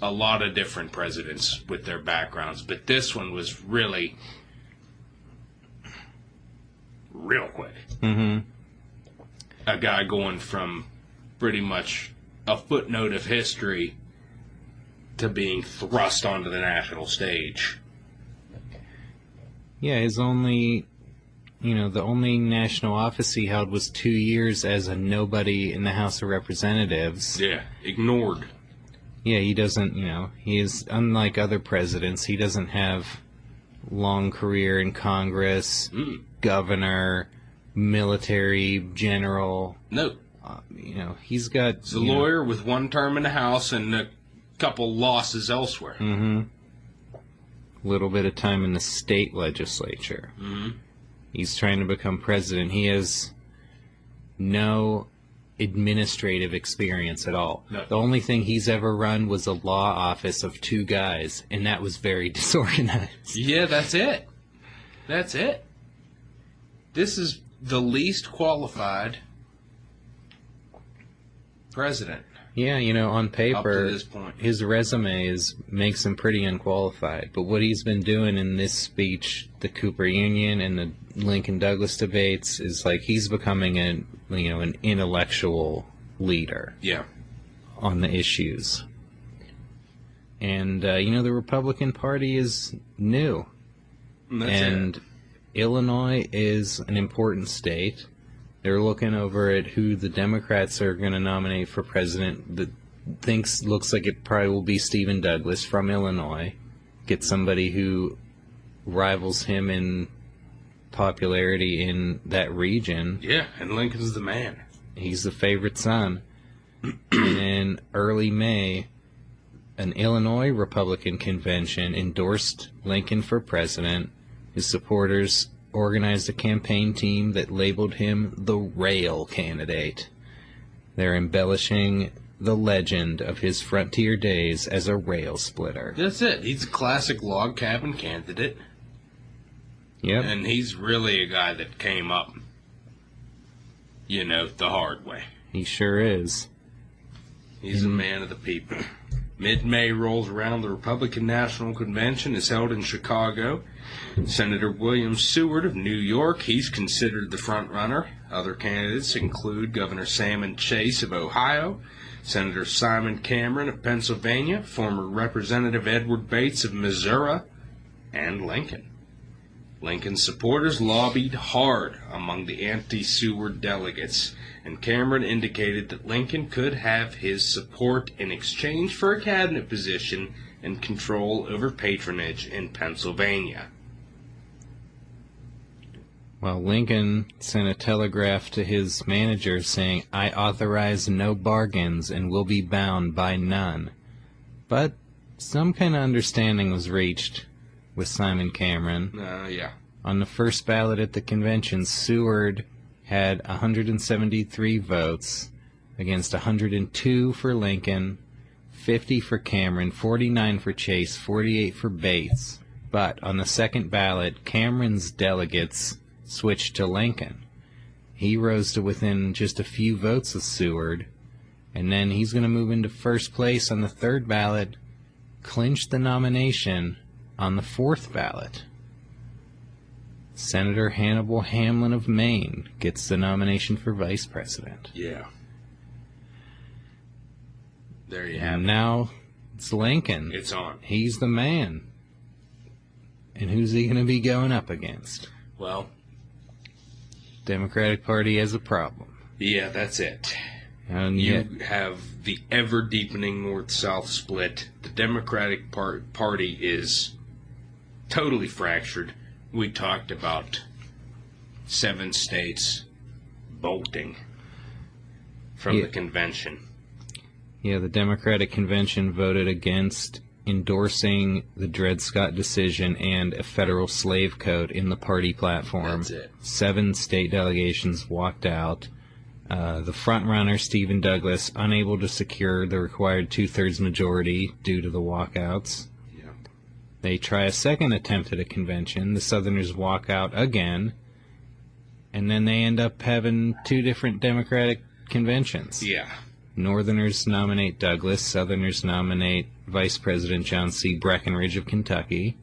a lot of different presidents with their backgrounds, but this one was really real quick. Mm-hmm. A guy going from pretty much a footnote of history to being thrust onto the national stage. Yeah, the only national office he held was 2 years as a nobody in the House of Representatives. Yeah, ignored. Yeah, he doesn't, he is, unlike other presidents, he doesn't have long career in Congress, governor, military, general. No. He's got... He's a lawyer with one term in the House and a couple losses elsewhere. Mm-hmm. A little bit of time in the state legislature. Mm-hmm. He's trying to become president. He has no administrative experience at all. No. The only thing he's ever run was a law office of 2 guys, and that was very disorganized. Yeah, that's it. That's it. This is the least qualified president. Yeah, on paper, up to this point. His resume makes him pretty unqualified. But what he's been doing in this speech, the Cooper Union and the Lincoln-Douglas debates, is like he's becoming an intellectual leader. Yeah. On the issues. And, the Republican Party is new. And Illinois is an important state. They're looking over at who the Democrats are going to nominate for president. Looks like it probably will be Stephen Douglas from Illinois. Get somebody who rivals him in popularity in that region. Yeah, and Lincoln's the man. He's the favorite son. And in early May, an Illinois Republican convention endorsed Lincoln for president. His supporters organized a campaign team that labeled him the rail candidate. They're embellishing the legend of his frontier days as a rail splitter. That's it. He's a classic log cabin candidate. Yep. And he's really a guy that came up, the hard way. He sure is. He's a man of the people. Mid-May rolls around. The Republican National Convention is held in Chicago. Senator William Seward of New York, he's considered the front runner. Other candidates include Governor Salmon Chase of Ohio, Senator Simon Cameron of Pennsylvania, former Representative Edward Bates of Missouri, and Lincoln. Lincoln's supporters lobbied hard among the anti-Seward delegates, and Cameron indicated that Lincoln could have his support in exchange for a cabinet position and control over patronage in Pennsylvania. Well, Lincoln sent a telegraph to his manager saying, "I authorize no bargains and will be bound by none." But some kind of understanding was reached with Simon Cameron. Yeah. On the first ballot at the convention, Seward had 173 votes against 102 for Lincoln, 50 for Cameron, 49 for Chase, 48 for Bates. But on the second ballot, Cameron's delegates switched to Lincoln. He rose to within just a few votes of Seward, and then he's going to move into first place on the third ballot, clinch the nomination on the fourth ballot. Senator Hannibal Hamlin of Maine gets the nomination for vice president. Yeah. There you have And it. now it's Lincoln. It's on. He's the man. And who's he going to be going up against? Well, Democratic Party has a problem. yeah, that's it. And You yet, have the ever-deepening North-South split. The Democratic Party is totally fractured. We talked about 7 states bolting from the convention. yeah, the Democratic Convention voted against endorsing the Dred Scott decision and a federal slave code in the party platform. That's it. 7 state delegations walked out. The frontrunner, Stephen Douglas, unable to secure the required 2/3 majority due to the walkouts. Yeah. They try a second attempt at a convention. The Southerners walk out again. And then they end up having 2 different Democratic conventions. Yeah. Northerners nominate Douglas. Southerners nominate Vice President John C. Breckinridge of Kentucky.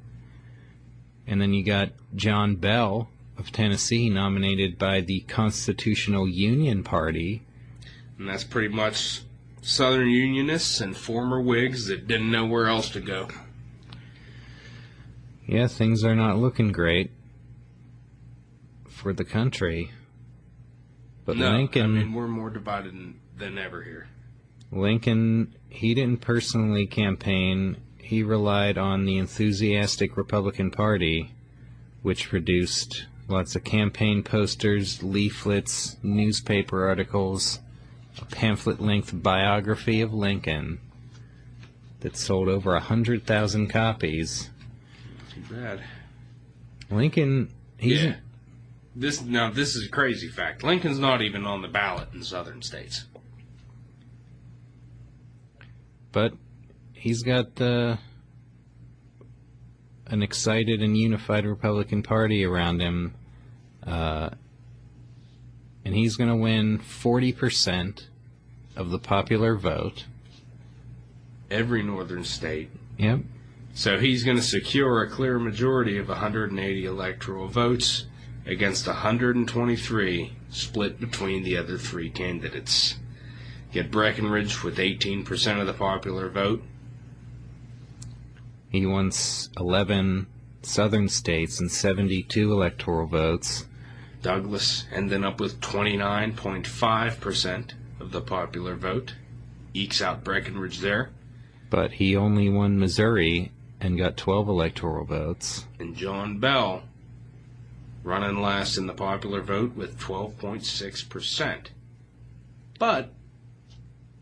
And then you got John Bell of Tennessee nominated by the Constitutional Union Party. And that's pretty much Southern Unionists and former Whigs that didn't know where else to go. Yeah, things are not looking great for the country. But No, Lincoln... I mean, we're more divided than ever here. Lincoln, he didn't personally campaign. He relied on the enthusiastic Republican Party, which produced lots of campaign posters, leaflets, newspaper articles, a pamphlet-length biography of Lincoln that sold over 100,000 copies. Too bad. Lincoln, he's... Yeah. This is a crazy fact. Lincoln's not even on the ballot in southern states. But he's got an excited and unified Republican Party around him, and he's going to win 40% of the popular vote. Every northern state. Yep. So he's going to secure a clear majority of 180 electoral votes against 123 split between the other 3 candidates. Get Breckinridge with 18% of the popular vote. He wants 11 southern states and 72 electoral votes. Douglas ending up with 29.5% of the popular vote. Ekes out Breckinridge there. But he only won Missouri and got 12 electoral votes. And John Bell running last in the popular vote with 12.6%. But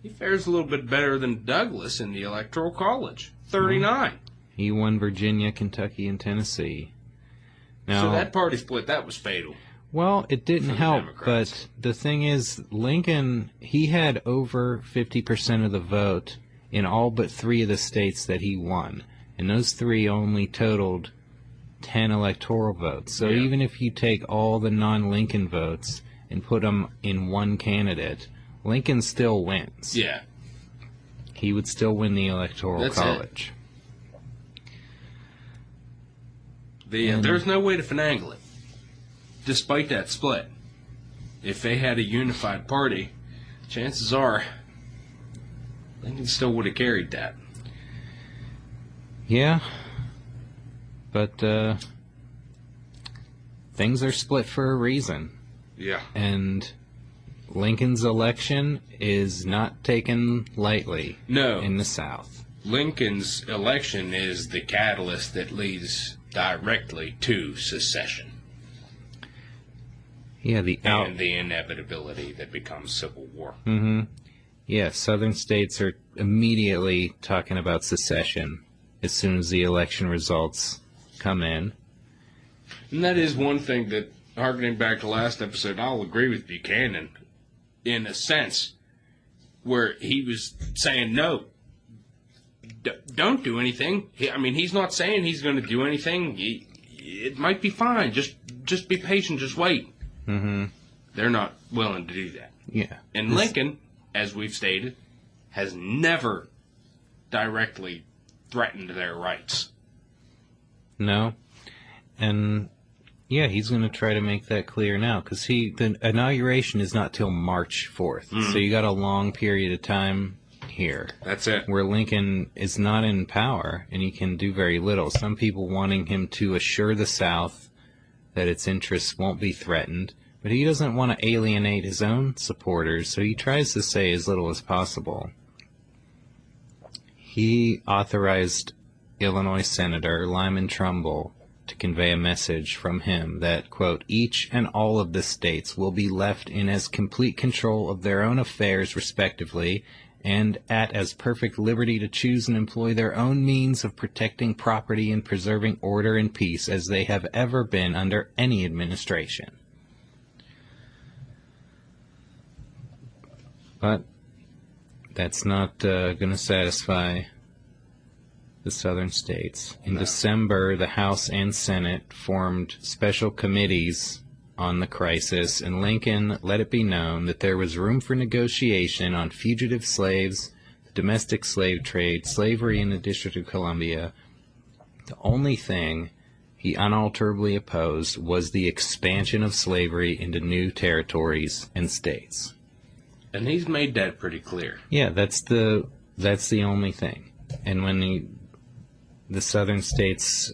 he fares a little bit better than Douglas in the Electoral College, 39. He won Virginia, Kentucky, and Tennessee. Now, So that party split, that was fatal. Well, it didn't for the help, Democrats. but the thing is, Lincoln, he had over 50% of the vote in all but 3 of the states that he won. And those 3 only totaled 10 electoral votes. So Yeah. even if you take all the non-Lincoln votes and put them in one candidate, Lincoln still wins. Yeah. He would still win the Electoral That's College. There's no way to finagle it, despite that split. If they had a unified party, chances are Lincoln still would have carried that. Yeah. But things are split for a reason. Yeah. And Lincoln's election is not taken lightly No. in the South. Lincoln's election is the catalyst that leads directly to secession Yeah, and the inevitability that becomes civil war. Mm-hmm. Yeah, southern states are immediately talking about secession as soon as the election results come in. And that is one thing that, harkening back to last episode, I'll agree with Buchanan in a sense, where he was saying, no, don't do anything. He's not saying he's going to do anything. It might be fine. Just be patient. Just wait. Mm-hmm. They're not willing to do that. Yeah. And Lincoln, as we've stated, has never directly threatened their rights. No. And, yeah, he's going to try to make that clear now, because the inauguration is not till March 4th. Mm-hmm. So you got a long period of time here. That's it. Where Lincoln is not in power, and he can do very little. Some people wanting him to assure the South that its interests won't be threatened, but he doesn't want to alienate his own supporters, so he tries to say as little as possible. He authorized Illinois Senator Lyman Trumbull to convey a message from him that, quote, each and all of the states will be left in as complete control of their own affairs respectively, and at as perfect liberty to choose and employ their own means of protecting property and preserving order and peace as they have ever been under any administration. But that's not going to satisfy the southern states. In December, the House and Senate formed special committees on the crisis, and Lincoln let it be known that there was room for negotiation on fugitive slaves, the domestic slave trade, slavery in the District of Columbia. The only thing he unalterably opposed was the expansion of slavery into new territories and states. And he's made that pretty clear. Yeah, that's the only thing. And when the southern states,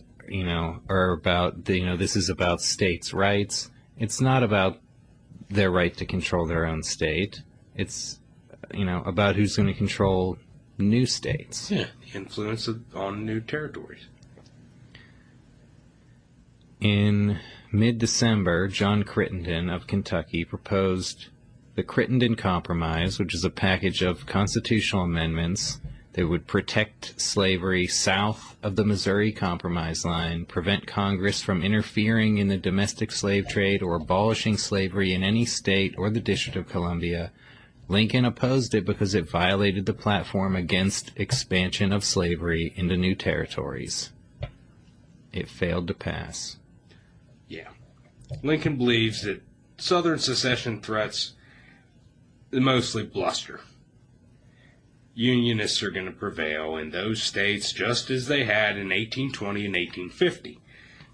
are about, this is about states' rights. It's not about their right to control their own state. It's, about who's going to control new states. Yeah, the influence on new territories. In mid-December, John Crittenden of Kentucky proposed the Crittenden Compromise, which is a package of constitutional amendments that would protect slavery south of the Missouri Compromise line, prevent Congress from interfering in the domestic slave trade or abolishing slavery in any state or the District of Columbia. Lincoln opposed it because it violated the platform against expansion of slavery into new territories. It failed to pass. Yeah. Lincoln believes that Southern secession threats are mostly bluster. Unionists are going to prevail in those states just as they had in 1820 and 1850.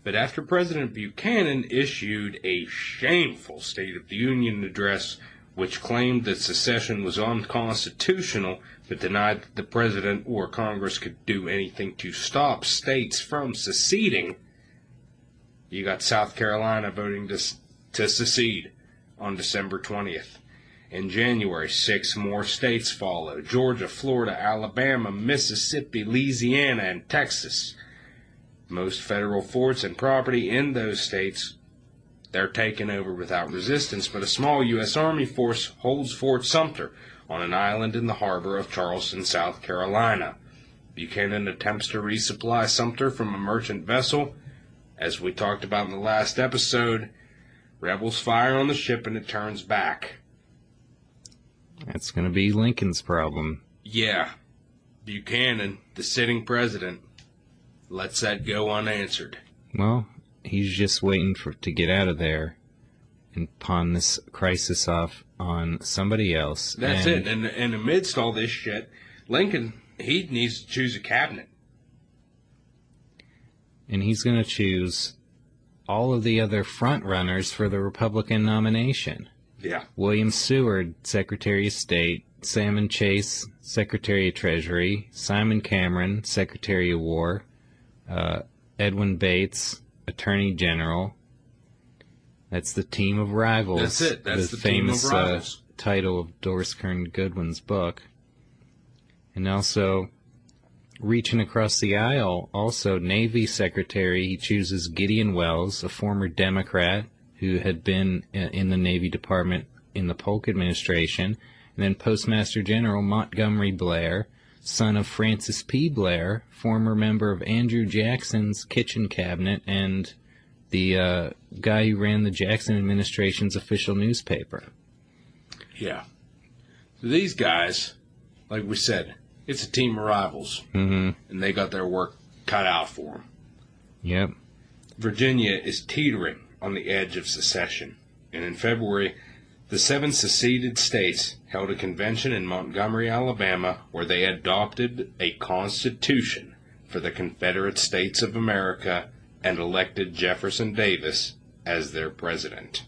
But after President Buchanan issued a shameful State of the Union address which claimed that secession was unconstitutional but denied that the President or Congress could do anything to stop states from seceding, you got South Carolina voting to secede on December 20th. In January, 6 more states followed: Georgia, Florida, Alabama, Mississippi, Louisiana, and Texas. Most federal forts and property in those states, they're taken over without resistance, but a small U.S. Army force holds Fort Sumter on an island in the harbor of Charleston, South Carolina. Buchanan attempts to resupply Sumter from a merchant vessel. As we talked about in the last episode, Rebels fire on the ship and it turns back. That's going to be Lincoln's problem. Yeah. Buchanan, the sitting president, lets that go unanswered. Well, he's just waiting to get out of there and pawn this crisis off on somebody else. That's it. And amidst all this shit, Lincoln, he needs to choose a cabinet. And he's going to choose all of the other front runners for the Republican nomination. Yeah. William Seward, Secretary of State. Salmon Chase, Secretary of Treasury. Simon Cameron, Secretary of War. Edwin Bates, Attorney General. That's the team of rivals. That's it. That's the famous team of rivals. Title of Doris Kearns Goodwin's book. And also, reaching across the aisle, also Navy Secretary, he chooses Gideon Welles, a former Democrat who had been in the Navy Department in the Polk administration, and then Postmaster General Montgomery Blair, son of Francis P. Blair, former member of Andrew Jackson's kitchen cabinet and the guy who ran the Jackson administration's official newspaper. Yeah. So these guys, like we said, it's a team of rivals, Mm-hmm. and they got their work cut out for them. Yep. Virginia is teetering on the edge of secession, and in February, the 7 seceded states held a convention in Montgomery, Alabama, where they adopted a constitution for the Confederate States of America and elected Jefferson Davis as their president.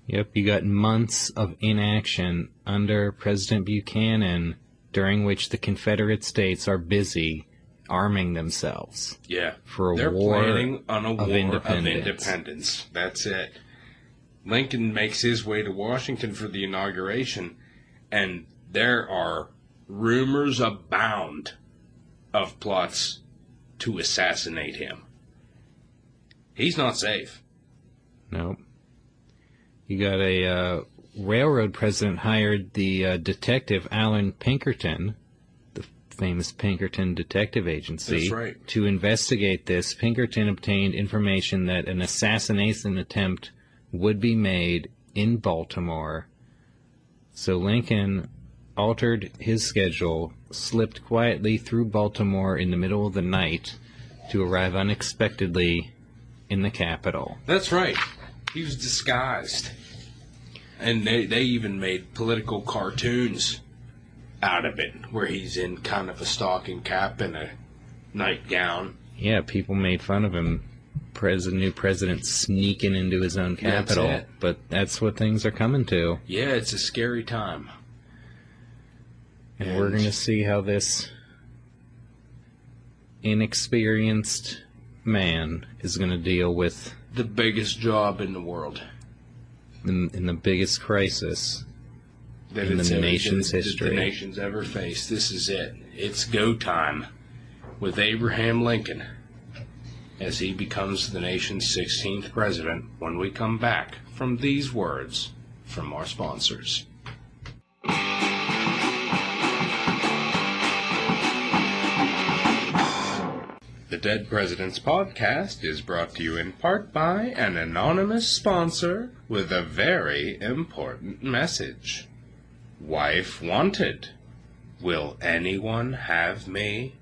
Yep, you got months of inaction under President Buchanan, during which the Confederate States are busy arming themselves. Yeah. For a They're war planning on a of war independence. of independence. That's it. Lincoln makes his way to Washington for the inauguration, and there are rumors abound of plots to assassinate him. He's not safe. Nope. You got a railroad president hired the detective Alan Pinkerton, the famous Pinkerton Detective Agency. That's right. To investigate this. Pinkerton obtained information that an assassination attempt would be made in Baltimore. So Lincoln altered his schedule, slipped quietly through Baltimore in the middle of the night to arrive unexpectedly in the capital. That's right. He was disguised. And they even made political cartoons out of it, where he's in kind of a stocking cap and a nightgown. Yeah, people made fun of him. New president sneaking into his own capital. That's it. But that's what things are coming to. Yeah, it's a scary time. And we're going to see how this inexperienced man is going to deal with the biggest job in the world. In the biggest crisis that in the nation's history. The nation's ever faced. This is it. It's go time with Abraham Lincoln as he becomes the nation's 16th president when we come back from these words from our sponsors. The Dead Presidents Podcast is brought to you in part by an anonymous sponsor with a very important message. Wife wanted. Will anyone have me?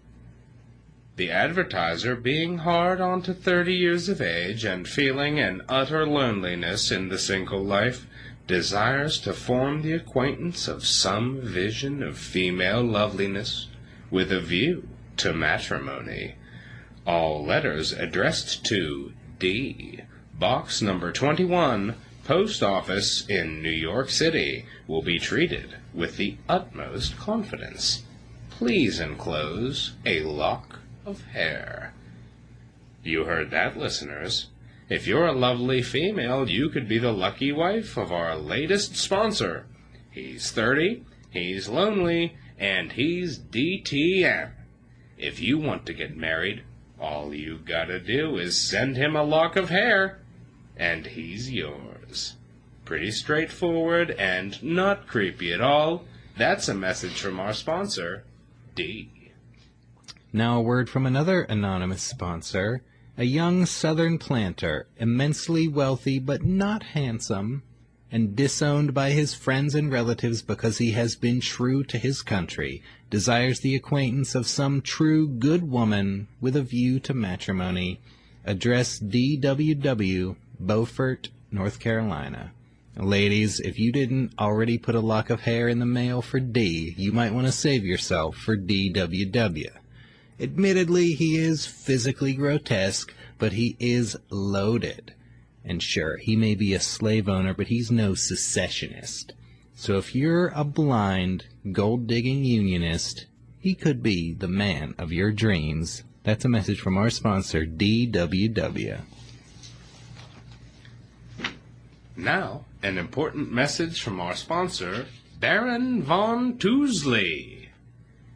The advertiser, being hard on to 30 years of age and feeling an utter loneliness in the single life, desires to form the acquaintance of some vision of female loveliness with a view to matrimony. All letters addressed to D. Box number 21, Post Office in New York City, will be treated with the utmost confidence. Please enclose a lock of hair. You heard that, listeners. If you're a lovely female, you could be the lucky wife of our latest sponsor. He's 30, he's lonely, and he's DTM. If you want to get married, all you gotta do is send him a lock of hair, and he's yours. Pretty straightforward and not creepy at all. That's a message from our sponsor, D. Now a word from another anonymous sponsor, A young Southern planter, immensely wealthy but not handsome, and disowned by his friends and relatives because he has been true to his country, desires the acquaintance of some true good woman with a view to matrimony. Address DWW, Beaufort, North Carolina. Ladies, if you didn't already put a lock of hair in the mail for D, you might want to save yourself for DWW. Admittedly, he is physically grotesque, but he is loaded. And sure, he may be a slave owner, but he's no secessionist. So if you're a blind, gold-digging unionist, he could be the man of your dreams. That's a message from our sponsor, DWW. Now, an important message from our sponsor, Baron von Tousley.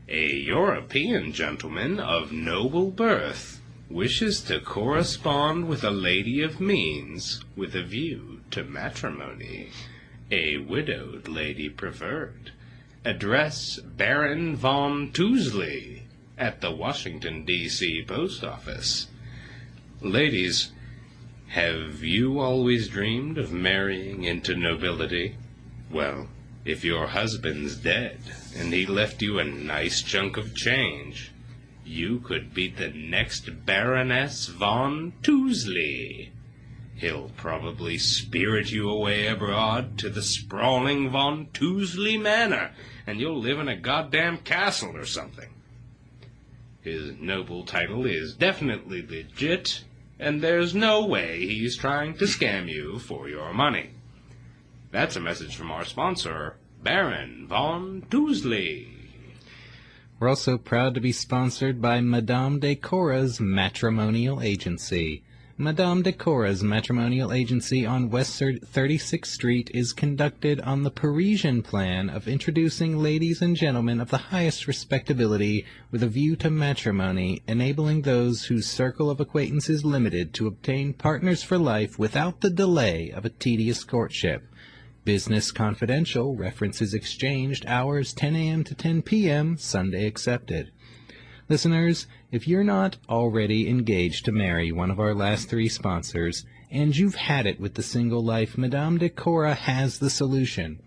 A European gentleman of noble birth wishes to correspond with a lady of means with a view to matrimony. A widowed lady preferred. Address Baron von Tousley at the Washington, D.C. Post Office. Ladies, have you always dreamed of marrying into nobility? Well, if your husband's dead and he left you a nice chunk of change, you could be the next Baroness von Tousley. He'll probably spirit you away abroad to the sprawling Von Tousley Manor, and you'll live in a goddamn castle or something. His noble title is definitely legit, and there's no way he's trying to scam you for your money. That's a message from our sponsor, Baron von Tousley. We're also proud to be sponsored by Madame de Cora's Matrimonial Agency. Madame de Cora's Matrimonial Agency on West 36th Street is conducted on the Parisian plan of introducing ladies and gentlemen of the highest respectability with a view to matrimony, enabling those whose circle of acquaintance is limited to obtain partners for life without the delay of a tedious courtship. Business confidential, references exchanged, hours 10 a.m. to 10 p.m., Sunday accepted. Listeners, if you're not already engaged to marry one of our last three sponsors, and you've had it with the single life, Madame de Cora has the solution.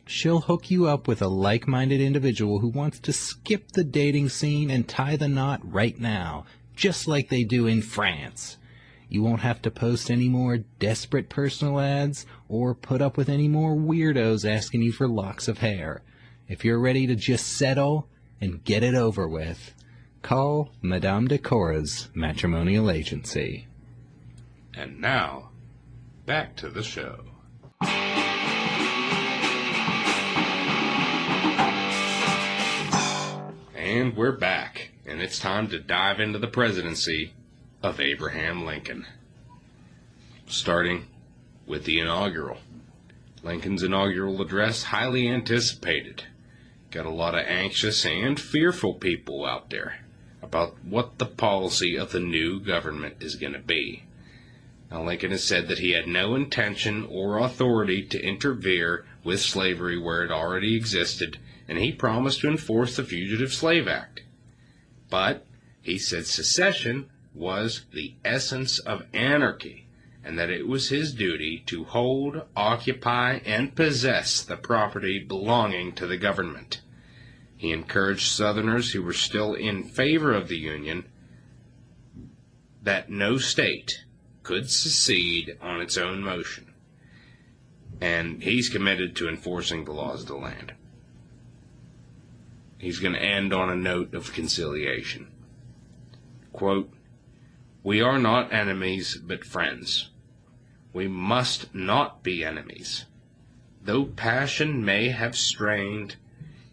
She'll hook you up with a like-minded individual who wants to skip the dating scene and tie the knot right now, just like they do in France. You won't have to post any more desperate personal ads or put up with any more weirdos asking you for locks of hair. If you're ready to just settle and get it over with, call Madame de Cora's Matrimonial Agency. And now, back to the show. And we're back, and it's time to dive into the presidency of Abraham Lincoln. Starting with the inaugural. Lincoln's inaugural address, highly anticipated. Got a lot of anxious and fearful people out there about what the policy of the new government is going to be. Now, Lincoln has said that he had no intention or authority to interfere with slavery where it already existed, and he promised to enforce the Fugitive Slave Act. But he said secession was the essence of anarchy, and that it was his duty to hold, occupy, and possess the property belonging to the government. He encouraged Southerners who were still in favor of the Union that no state could secede on its own motion, and he's committed to enforcing the laws of the land. He's going to end on a note of conciliation. Quote, "We are not enemies, but friends. We must not be enemies. Though passion may have strained,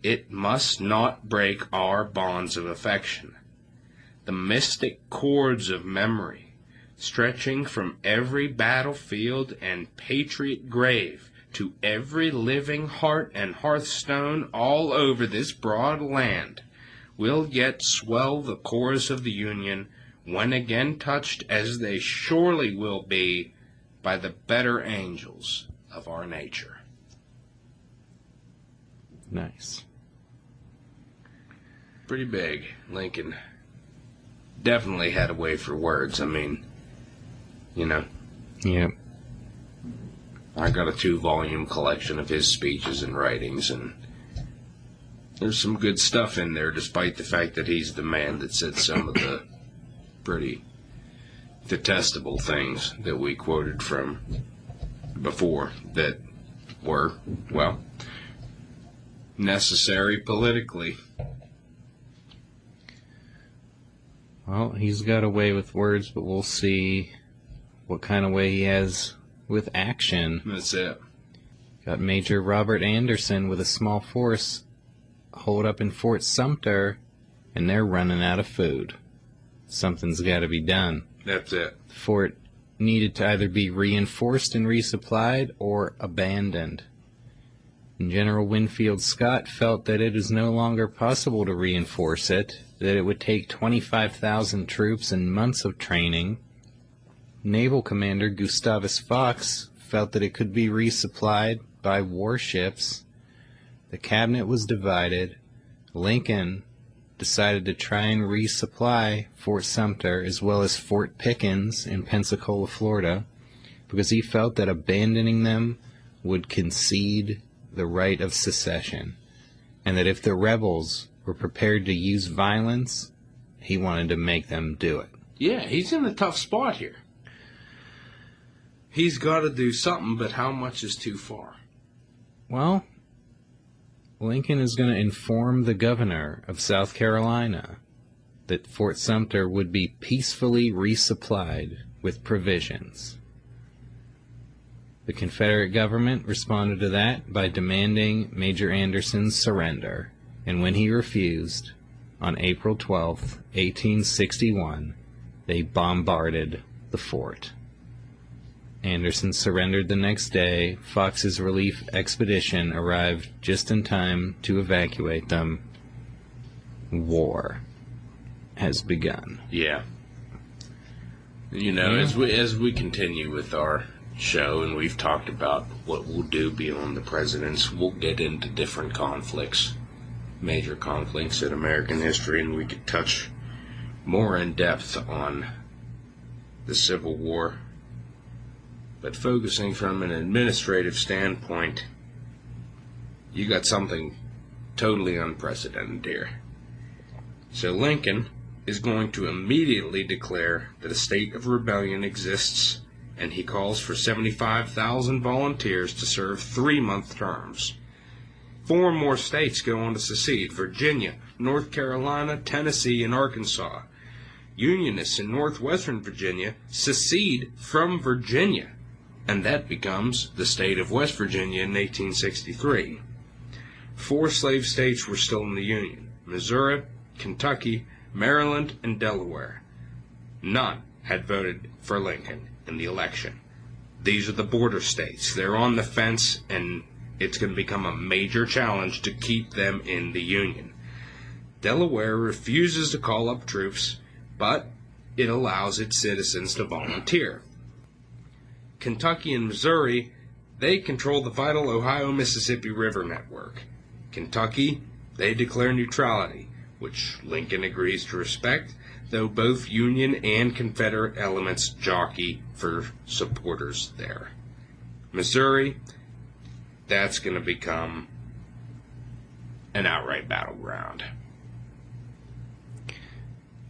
it must not break our bonds of affection. The mystic cords of memory, stretching from every battlefield and patriot grave to every living heart and hearthstone all over this broad land, will yet swell the chorus of the Union when again touched, as they surely will be, by the better angels of our nature." Nice. Pretty big, Lincoln. definitely had a way for words. I mean, you know. Yep. I got a 2-volume collection of his speeches and writings, and there's some good stuff in there, despite the fact that he's the man that said some of the pretty detestable things that we quoted from before that were, well, necessary politically. Well, he's got a way with words, but we'll see what kind of way he has with action. That's it. Got Major Robert Anderson with a small force holed up in Fort Sumter, and they're running out of food. Something's got to be done. That's it. The fort needed to either be reinforced and resupplied or abandoned. And General Winfield Scott felt that it is no longer possible to reinforce it, that it would take 25,000 troops and months of training. Naval Commander Gustavus Fox felt that it could be resupplied by warships. The cabinet was divided. Lincoln decided to try and resupply Fort Sumter as well as Fort Pickens in Pensacola, Florida, because he felt that abandoning them would concede the right of secession, and that if the rebels were prepared to use violence, he wanted to make them do it. Yeah, he's in a tough spot here. He's got to do something, but how much is too far? Well, Lincoln is going to inform the governor of South Carolina that Fort Sumter would be peacefully resupplied with provisions. The Confederate government responded to that by demanding Major Anderson's surrender, and when he refused, on April 12, 1861, they bombarded the fort. Anderson surrendered the next day. Fox's relief expedition arrived just in time to evacuate them. War has begun. Yeah. You know, as we continue with our show, and we've talked about what we'll do beyond the presidents, we'll get into different conflicts, major conflicts in American history, and we could touch more in depth on the Civil War. But focusing from an administrative standpoint, you got something totally unprecedented here. So Lincoln is going to immediately declare that a state of rebellion exists, and he calls for 75,000 volunteers to serve 3-month terms. 4 more states go on to secede: Virginia, North Carolina, Tennessee, and Arkansas. Unionists in northwestern Virginia secede from Virginia, and that becomes the state of West Virginia in 1863. 4 slave states were still in the Union: Missouri, Kentucky, Maryland, and Delaware. None had voted for Lincoln in the election. These are the border states. They're on the fence, and it's going to become a major challenge to keep them in the Union. Delaware refuses to call up troops, but it allows its citizens to volunteer. Kentucky and Missouri, they control the vital Ohio-Mississippi River network. Kentucky, they declare neutrality, which Lincoln agrees to respect, though both Union and Confederate elements jockey for supporters there. Missouri, that's going to become an outright battleground.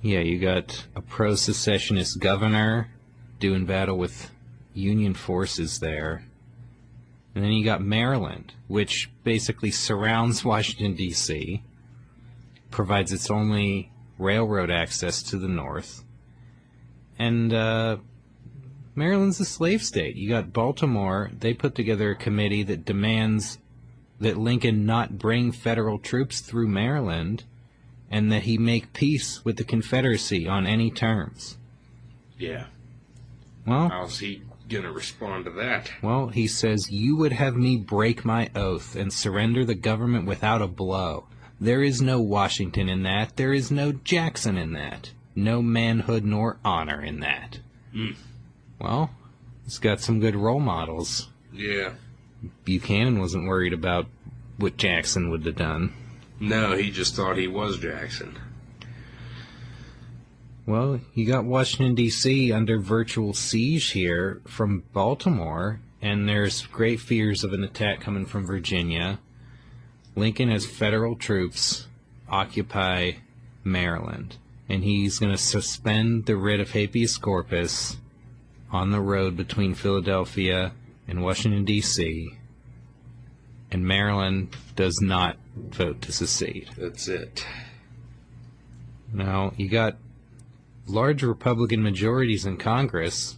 Yeah, you got a pro-secessionist governor doing battle with Union forces there. And then you got Maryland, which basically surrounds Washington, D.C., provides its only railroad access to the north. And Maryland's a slave state. You got Baltimore. They put together a committee that demands that Lincoln not bring federal troops through Maryland and that he make peace with the Confederacy on any terms. Yeah. Well, how's he going to respond to that? Well, he says, "You would have me break my oath and surrender the government without a blow. There is no Washington in that. There is no Jackson in that. No manhood nor honor in that." Well, it's got some good role models. Yeah. Buchanan wasn't worried about what Jackson would have done. No, he just thought he was Jackson. Well, you got Washington, D.C. under virtual siege here from Baltimore, and there's great fears of an attack coming from Virginia. Lincoln has federal troops occupy Maryland, and he's going to suspend the writ of habeas corpus on the road between Philadelphia and Washington, D.C., and Maryland does not vote to secede. That's it. Now, you got large Republican majorities in Congress,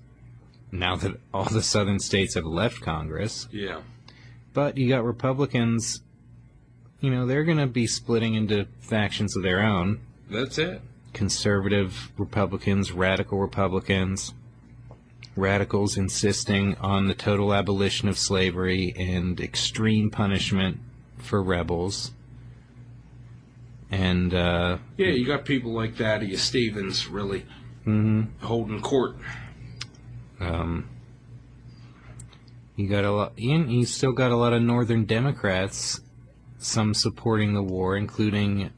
now that all the southern states have left Congress. Yeah. But you got Republicans, they're going to be splitting into factions of their own. That's it. Conservative Republicans, radical Republicans, radicals insisting on the total abolition of slavery and extreme punishment for rebels. And, you got people like Thaddeus Stevens really holding court. You got a lot, you still got a lot of Northern Democrats, some supporting the war, including,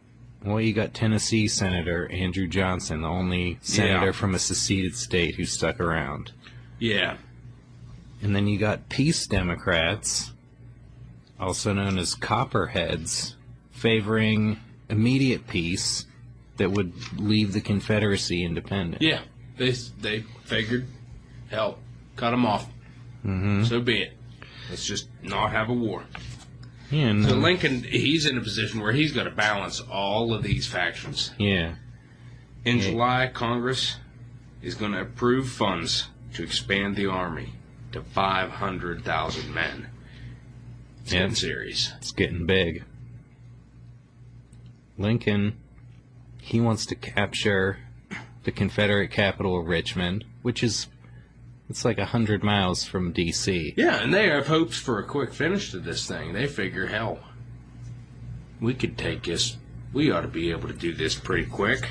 you got Tennessee Senator Andrew Johnson, the only senator from a seceded state who stuck around. Yeah. And then you got Peace Democrats, also known as Copperheads, favoring immediate peace that would leave the Confederacy independent. Yeah. They figured, hell, cut them off. Mm-hmm. So be it. Let's just not have a war. Yeah, and so Lincoln, he's in a position where he's got to balance all of these factions. Yeah. In July, Congress is going to approve funds to expand the Army to 500,000 men. It's getting serious. It's getting big. Lincoln, he wants to capture the Confederate capital of Richmond, which is, it's like 100 miles from D.C. Yeah, and they have hopes for a quick finish to this thing. They figure, hell, we could take this, we ought to be able to do this pretty quick.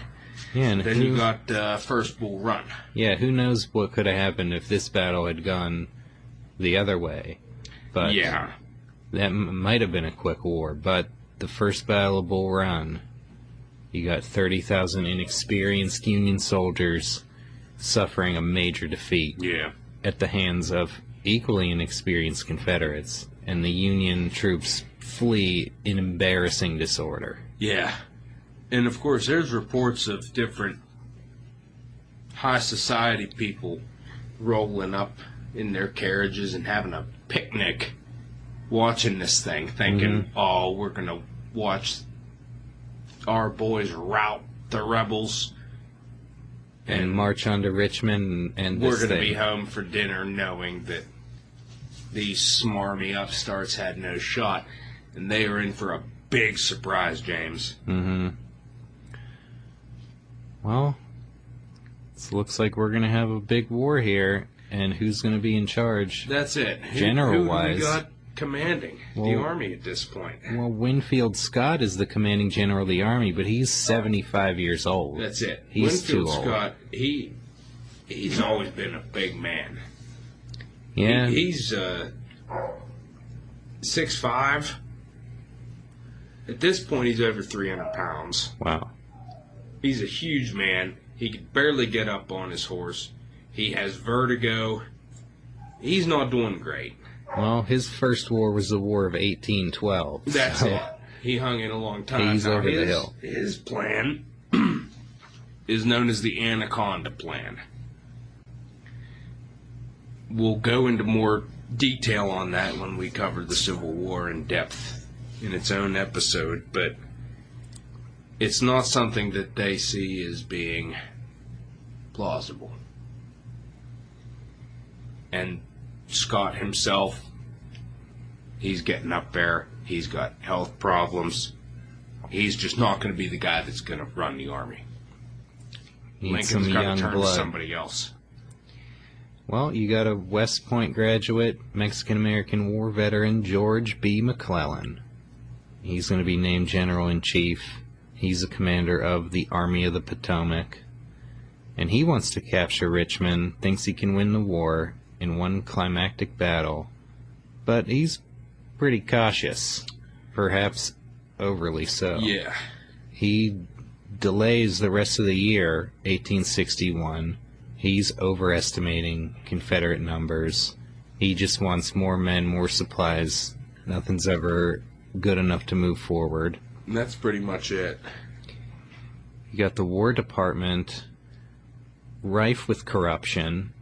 Yeah, and then you got First Bull Run. Yeah, who knows what could have happened if this battle had gone the other way. But yeah, that might have been a quick war. But the First Battle of Bull Run, you got 30,000 inexperienced Union soldiers suffering a major defeat at the hands of equally inexperienced Confederates, and the Union troops flee in embarrassing disorder. Yeah. And, of course, there's reports of different high society people rolling up in their carriages and having a picnic watching this thing, thinking, we're going to watch our boys rout the rebels and march on to Richmond, and we're going to be home for dinner knowing that these smarmy upstarts had no shot, and they are in for a big surprise, James. Mm-hmm. Well, it looks like we're going to have a big war here, and who's going to be in charge? That's it. General-wise. Who we got commanding the Army at this point? Well, Winfield Scott is the commanding general of the Army, but he's 75 years old. That's it. He's Winfield too old. Scott, he's always been a big man. Yeah. He's 6'5". At this point, he's over 300 pounds. Wow. He's a huge man. He could barely get up on his horse. He has vertigo. He's not doing great. Well, his first war was the War of 1812. That's it. He hung in a long time. He's over the hill. His plan is known as the Anaconda Plan. We'll go into more detail on that when we cover the Civil War in depth in its own episode, but it's not something that they see as being plausible. And Scott himself, he's getting up there. He's got health problems. He's just not going to be the guy that's going to run the Army. Lincoln's got to turn to somebody else. Well, you got a West Point graduate, Mexican-American war veteran, George B. McClellan. He's going to be named General-in-Chief. He's the commander of the Army of the Potomac. And he wants to capture Richmond, thinks he can win the war in one climactic battle. But he's pretty cautious, perhaps overly so. Yeah. He delays the rest of the year, 1861. He's overestimating Confederate numbers. He just wants more men, more supplies. Nothing's ever good enough to move forward. And that's pretty much it. You got the War Department rife with corruption.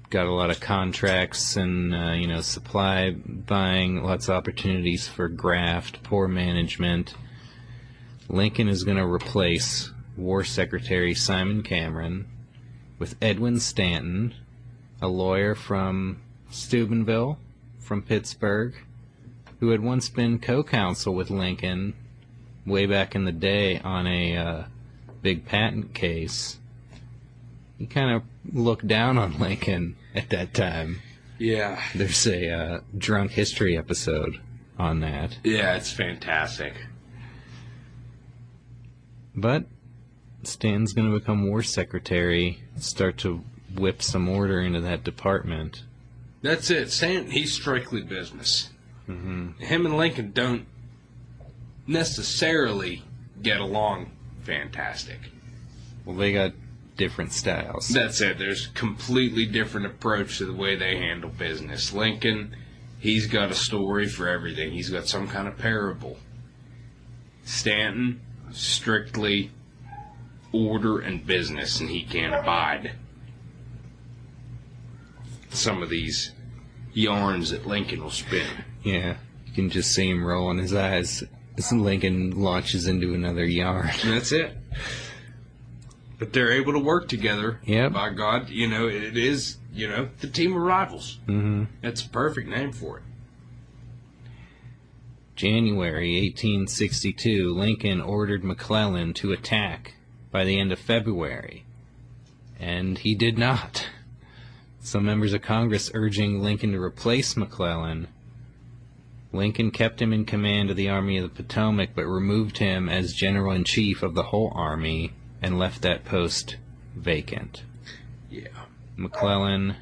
Got a lot of contracts and, supply buying, lots of opportunities for graft, poor management. Lincoln is going to replace War Secretary Simon Cameron with Edwin Stanton, a lawyer from Steubenville, from Pittsburgh, who had once been co-counsel with Lincoln way back in the day on a big patent case. He kind of looked down on Lincoln at that time. Yeah. There's a drunk history episode on that. Yeah, it's fantastic. But Stanton's going to become War Secretary, start to whip some order into that department. That's it. Stanton, he's strictly business. Mm-hmm. Him and Lincoln don't necessarily get along fantastic. Well, they got different styles. That's it. There's a completely different approach to the way they handle business. Lincoln, he's got a story for everything. He's got some kind of parable. Stanton, strictly order and business, and he can't abide some of these yarns that Lincoln will spin. Yeah, you can just see him rolling his eyes as Lincoln launches into another yarn. And that's it. But they're able to work together. Yep. By God, it is, the team of rivals. Mm-hmm. That's a perfect name for it. January 1862, Lincoln ordered McClellan to attack by the end of February, and he did not. Some members of Congress urging Lincoln to replace McClellan. Lincoln kept him in command of the Army of the Potomac, but removed him as General-in-Chief of the whole Army and left that post vacant. Yeah. McClellan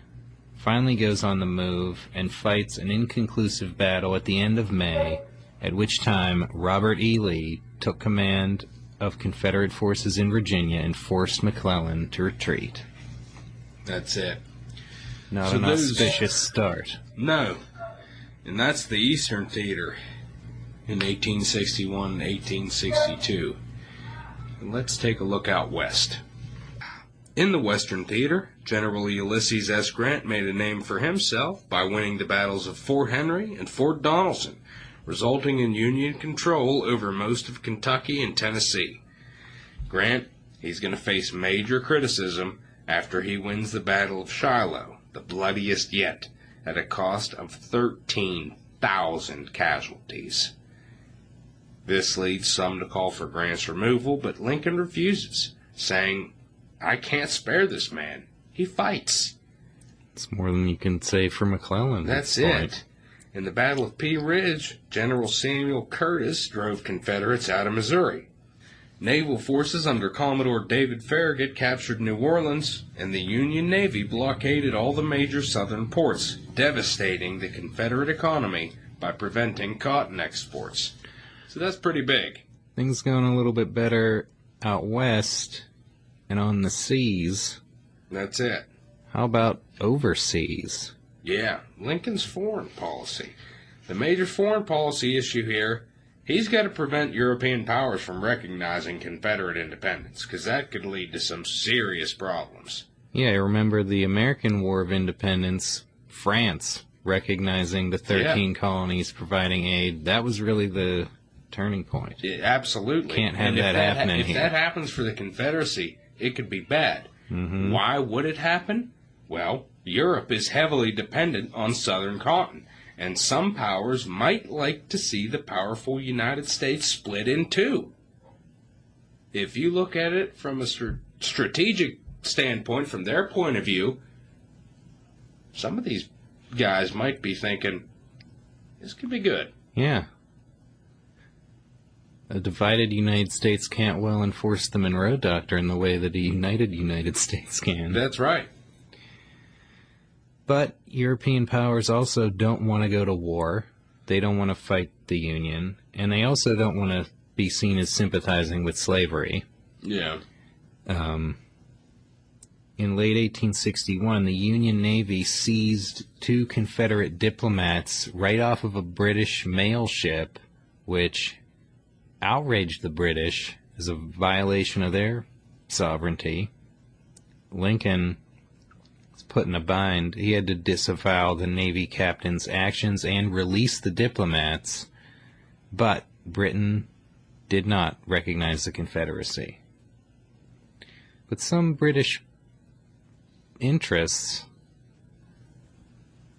finally goes on the move and fights an inconclusive battle at the end of May, at which time Robert E. Lee took command of Confederate forces in Virginia and forced McClellan to retreat. That's it. Not an auspicious start. No. And that's the Eastern Theater in 1861 and 1862. And let's take a look out west. In the Western Theater, General Ulysses S. Grant made a name for himself by winning the battles of Fort Henry and Fort Donelson, resulting in Union control over most of Kentucky and Tennessee. Grant, he's going to face major criticism after he wins the Battle of Shiloh, the bloodiest yet, at a cost of 13,000 casualties. This leads some to call for Grant's removal, but Lincoln refuses, saying, "I can't spare this man. He fights." It's more than you can say for McClellan. That's it. In the Battle of Pea Ridge, General Samuel Curtis drove Confederates out of Missouri. Naval forces under Commodore David Farragut captured New Orleans, and the Union Navy blockaded all the major southern ports, devastating the Confederate economy by preventing cotton exports. So that's pretty big. Things going a little bit better out west and on the seas. That's it. How about overseas? Yeah, Lincoln's foreign policy. The major foreign policy issue here, he's got to prevent European powers from recognizing Confederate independence, because that could lead to some serious problems. Yeah, I remember the American War of Independence, France recognizing the 13 colonies providing aid. That was really the turning point. Yeah, absolutely. Can't have that happening here. If that happens for the Confederacy, it could be bad. Mm-hmm. Why would it happen? Well, Europe is heavily dependent on southern cotton, and some powers might like to see the powerful United States split in two. If you look at it from a strategic standpoint, from their point of view, some of these guys might be thinking, this could be good. Yeah. A divided United States can't well enforce the Monroe Doctrine the way that a united United States can. That's right. But European powers also don't want to go to war. They don't want to fight the Union. And they also don't want to be seen as sympathizing with slavery. Yeah. In late 1861, the Union Navy seized 2 Confederate diplomats right off of a British mail ship, which outraged the British as a violation of their sovereignty. Lincoln was put in a bind. He had to disavow the Navy captain's actions and release the diplomats, but Britain did not recognize the Confederacy. But some British interests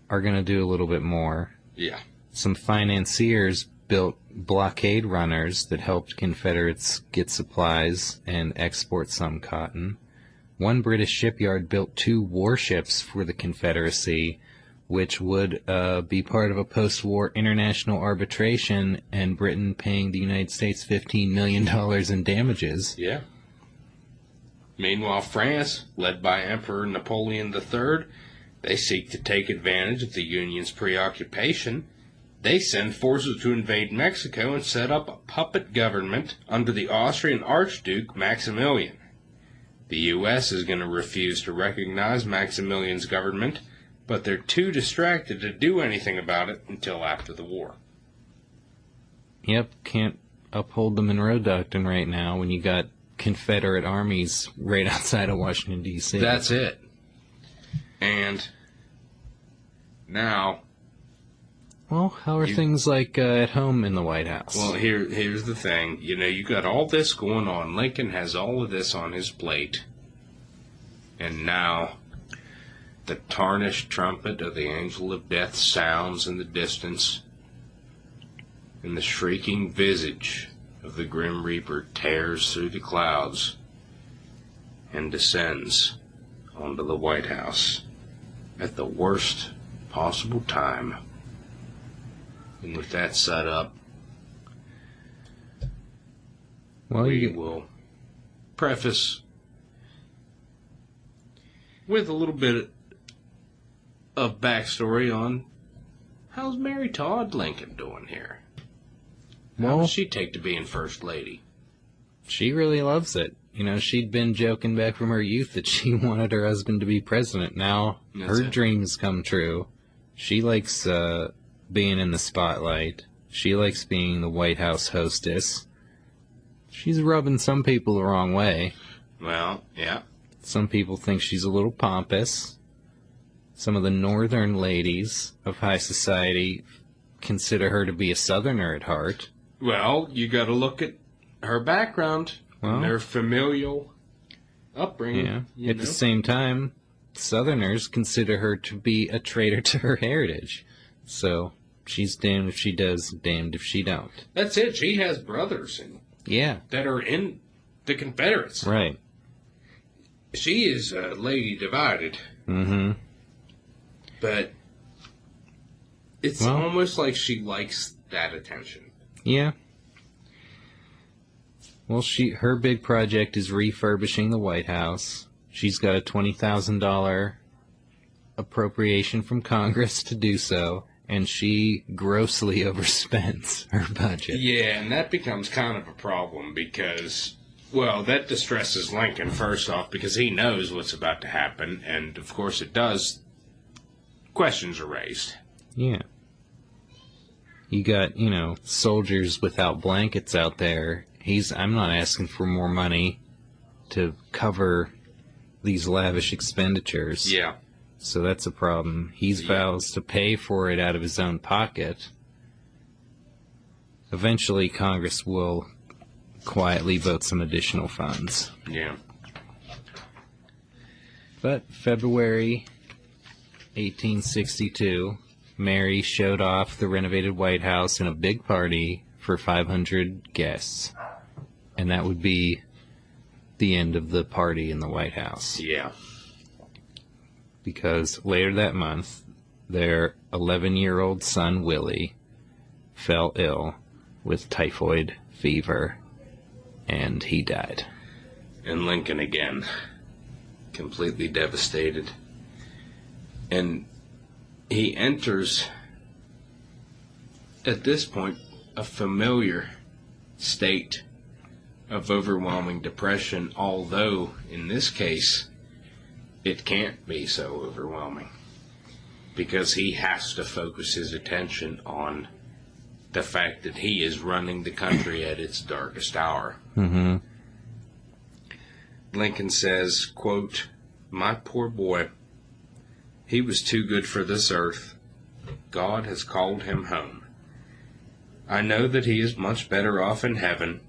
are going to do a little bit more. Yeah. Some financiers built blockade runners that helped Confederates get supplies and export some cotton. One British shipyard built 2 warships for the Confederacy, which would be part of a post-war international arbitration, and Britain paying the United States $15 million in damages. Yeah. Meanwhile, France, led by Emperor Napoleon III, they seek to take advantage of the Union's preoccupation. They send forces to invade Mexico and set up a puppet government under the Austrian Archduke Maximilian. The U.S. is going to refuse to recognize Maximilian's government, but they're too distracted to do anything about it until after the war. Yep, can't uphold the Monroe Doctrine right now when you got Confederate armies right outside of Washington, D.C. That's it. And now... Well, how are things like at home in the White House? Well, here's the thing. You know, you got all this going on. Lincoln has all of this on his plate. And now the tarnished trumpet of the angel of death sounds in the distance, and the shrieking visage of the grim reaper tears through the clouds and descends onto the White House at the worst possible time. And with that set up, we will preface with a little bit of backstory on how's Mary Todd Lincoln doing here? How does she take to being First Lady? She really loves it. You know, she'd been joking back from her youth that she wanted her husband to be president. Now her dreams come true. She likes being in the spotlight. She likes being the White House hostess. She's rubbing some people the wrong way. Well, yeah. Some people think she's a little pompous. Some of the northern ladies of high society consider her to be a southerner at heart. Well, you got to look at her background and their familial upbringing. Yeah. At the same time, southerners consider her to be a traitor to her heritage. So she's damned if she does, damned if she don't. That's it. She has brothers that are in the Confederates. Right. She is a lady divided. Mm-hmm. But it's almost like she likes that attention. Yeah. Well, her big project is refurbishing the White House. She's got a $20,000 appropriation from Congress to do so, and she grossly overspends her budget. Yeah, and that becomes kind of a problem because, well, that distresses Lincoln, first off, because he knows what's about to happen, and of course it does. Questions are raised. Yeah. You got, soldiers without blankets out there. I'm not asking for more money to cover these lavish expenditures. Yeah. So that's a problem. He vows to pay for it out of his own pocket. Eventually, Congress will quietly vote some additional funds. Yeah. But February 1862, Mary showed off the renovated White House in a big party for 500 guests. And that would be the end of the party in the White House. Yeah. Because later that month, their 11-year-old son, Willie, fell ill with typhoid fever, and he died. And Lincoln again, completely devastated. And he enters, at this point, a familiar state of overwhelming depression, although in this case it can't be so overwhelming because he has to focus his attention on the fact that he is running the country at its darkest hour. Mm-hmm. Lincoln says, quote, "My poor boy, he was too good for this earth. God has called him home. I know that he is much better off in heaven,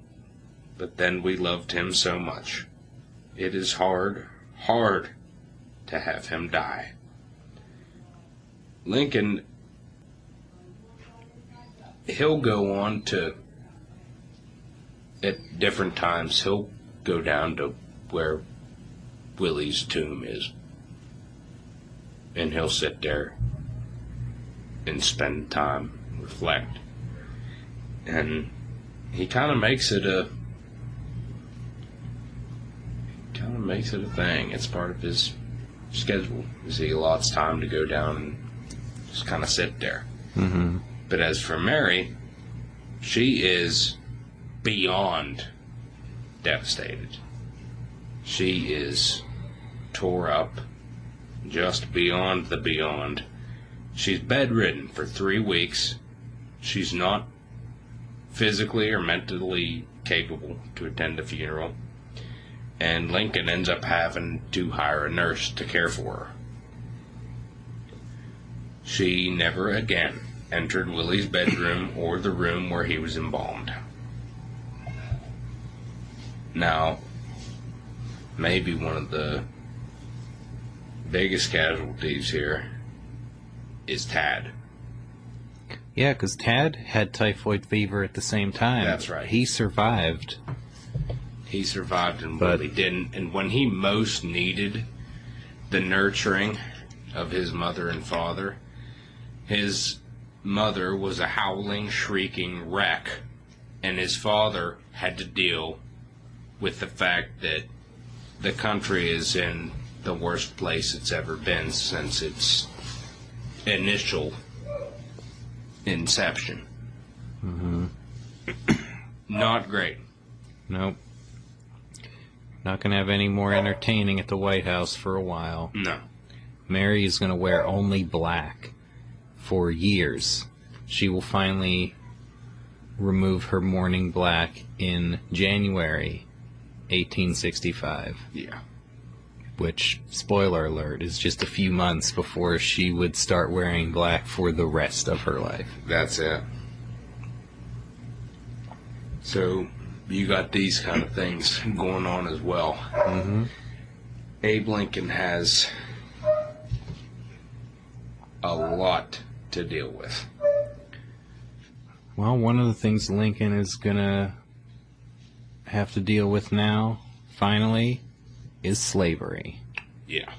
but then we loved him so much. It is hard, hard to have him die." Lincoln, he'll go on to, at different times, he'll go down to where Willie's tomb is. And he'll sit there and spend time, reflect. And he kind of makes it a thing. It's part of his schedule. He allots time to go down and just kind of sit there. Mm-hmm. But as for Mary, she is beyond devastated. She is tore up, just beyond the beyond. She's bedridden for 3 weeks. She's not physically or mentally capable to attend a funeral. And Lincoln ends up having to hire a nurse to care for her. She never again entered Willie's bedroom or the room where he was embalmed. Now, maybe one of the biggest casualties here is Tad. Yeah, because Tad had typhoid fever at the same time. That's right. He survived. He survived and Willie didn't. And when he most needed the nurturing of his mother and father, his mother was a howling, shrieking wreck, and his father had to deal with the fact that the country is in the worst place it's ever been since its initial inception. Mm-hmm. Not great. Nope. Not going to have any more entertaining at the White House for a while. No. Mary is going to wear only black for years. She will finally remove her mourning black in January 1865. Yeah. Which, spoiler alert, is just a few months before she would start wearing black for the rest of her life. That's it. So, you got these kind of things going on as well. Mm-hmm. Abe Lincoln has a lot to deal with. Well, one of the things Lincoln is going to have to deal with now, finally, is slavery. Yeah.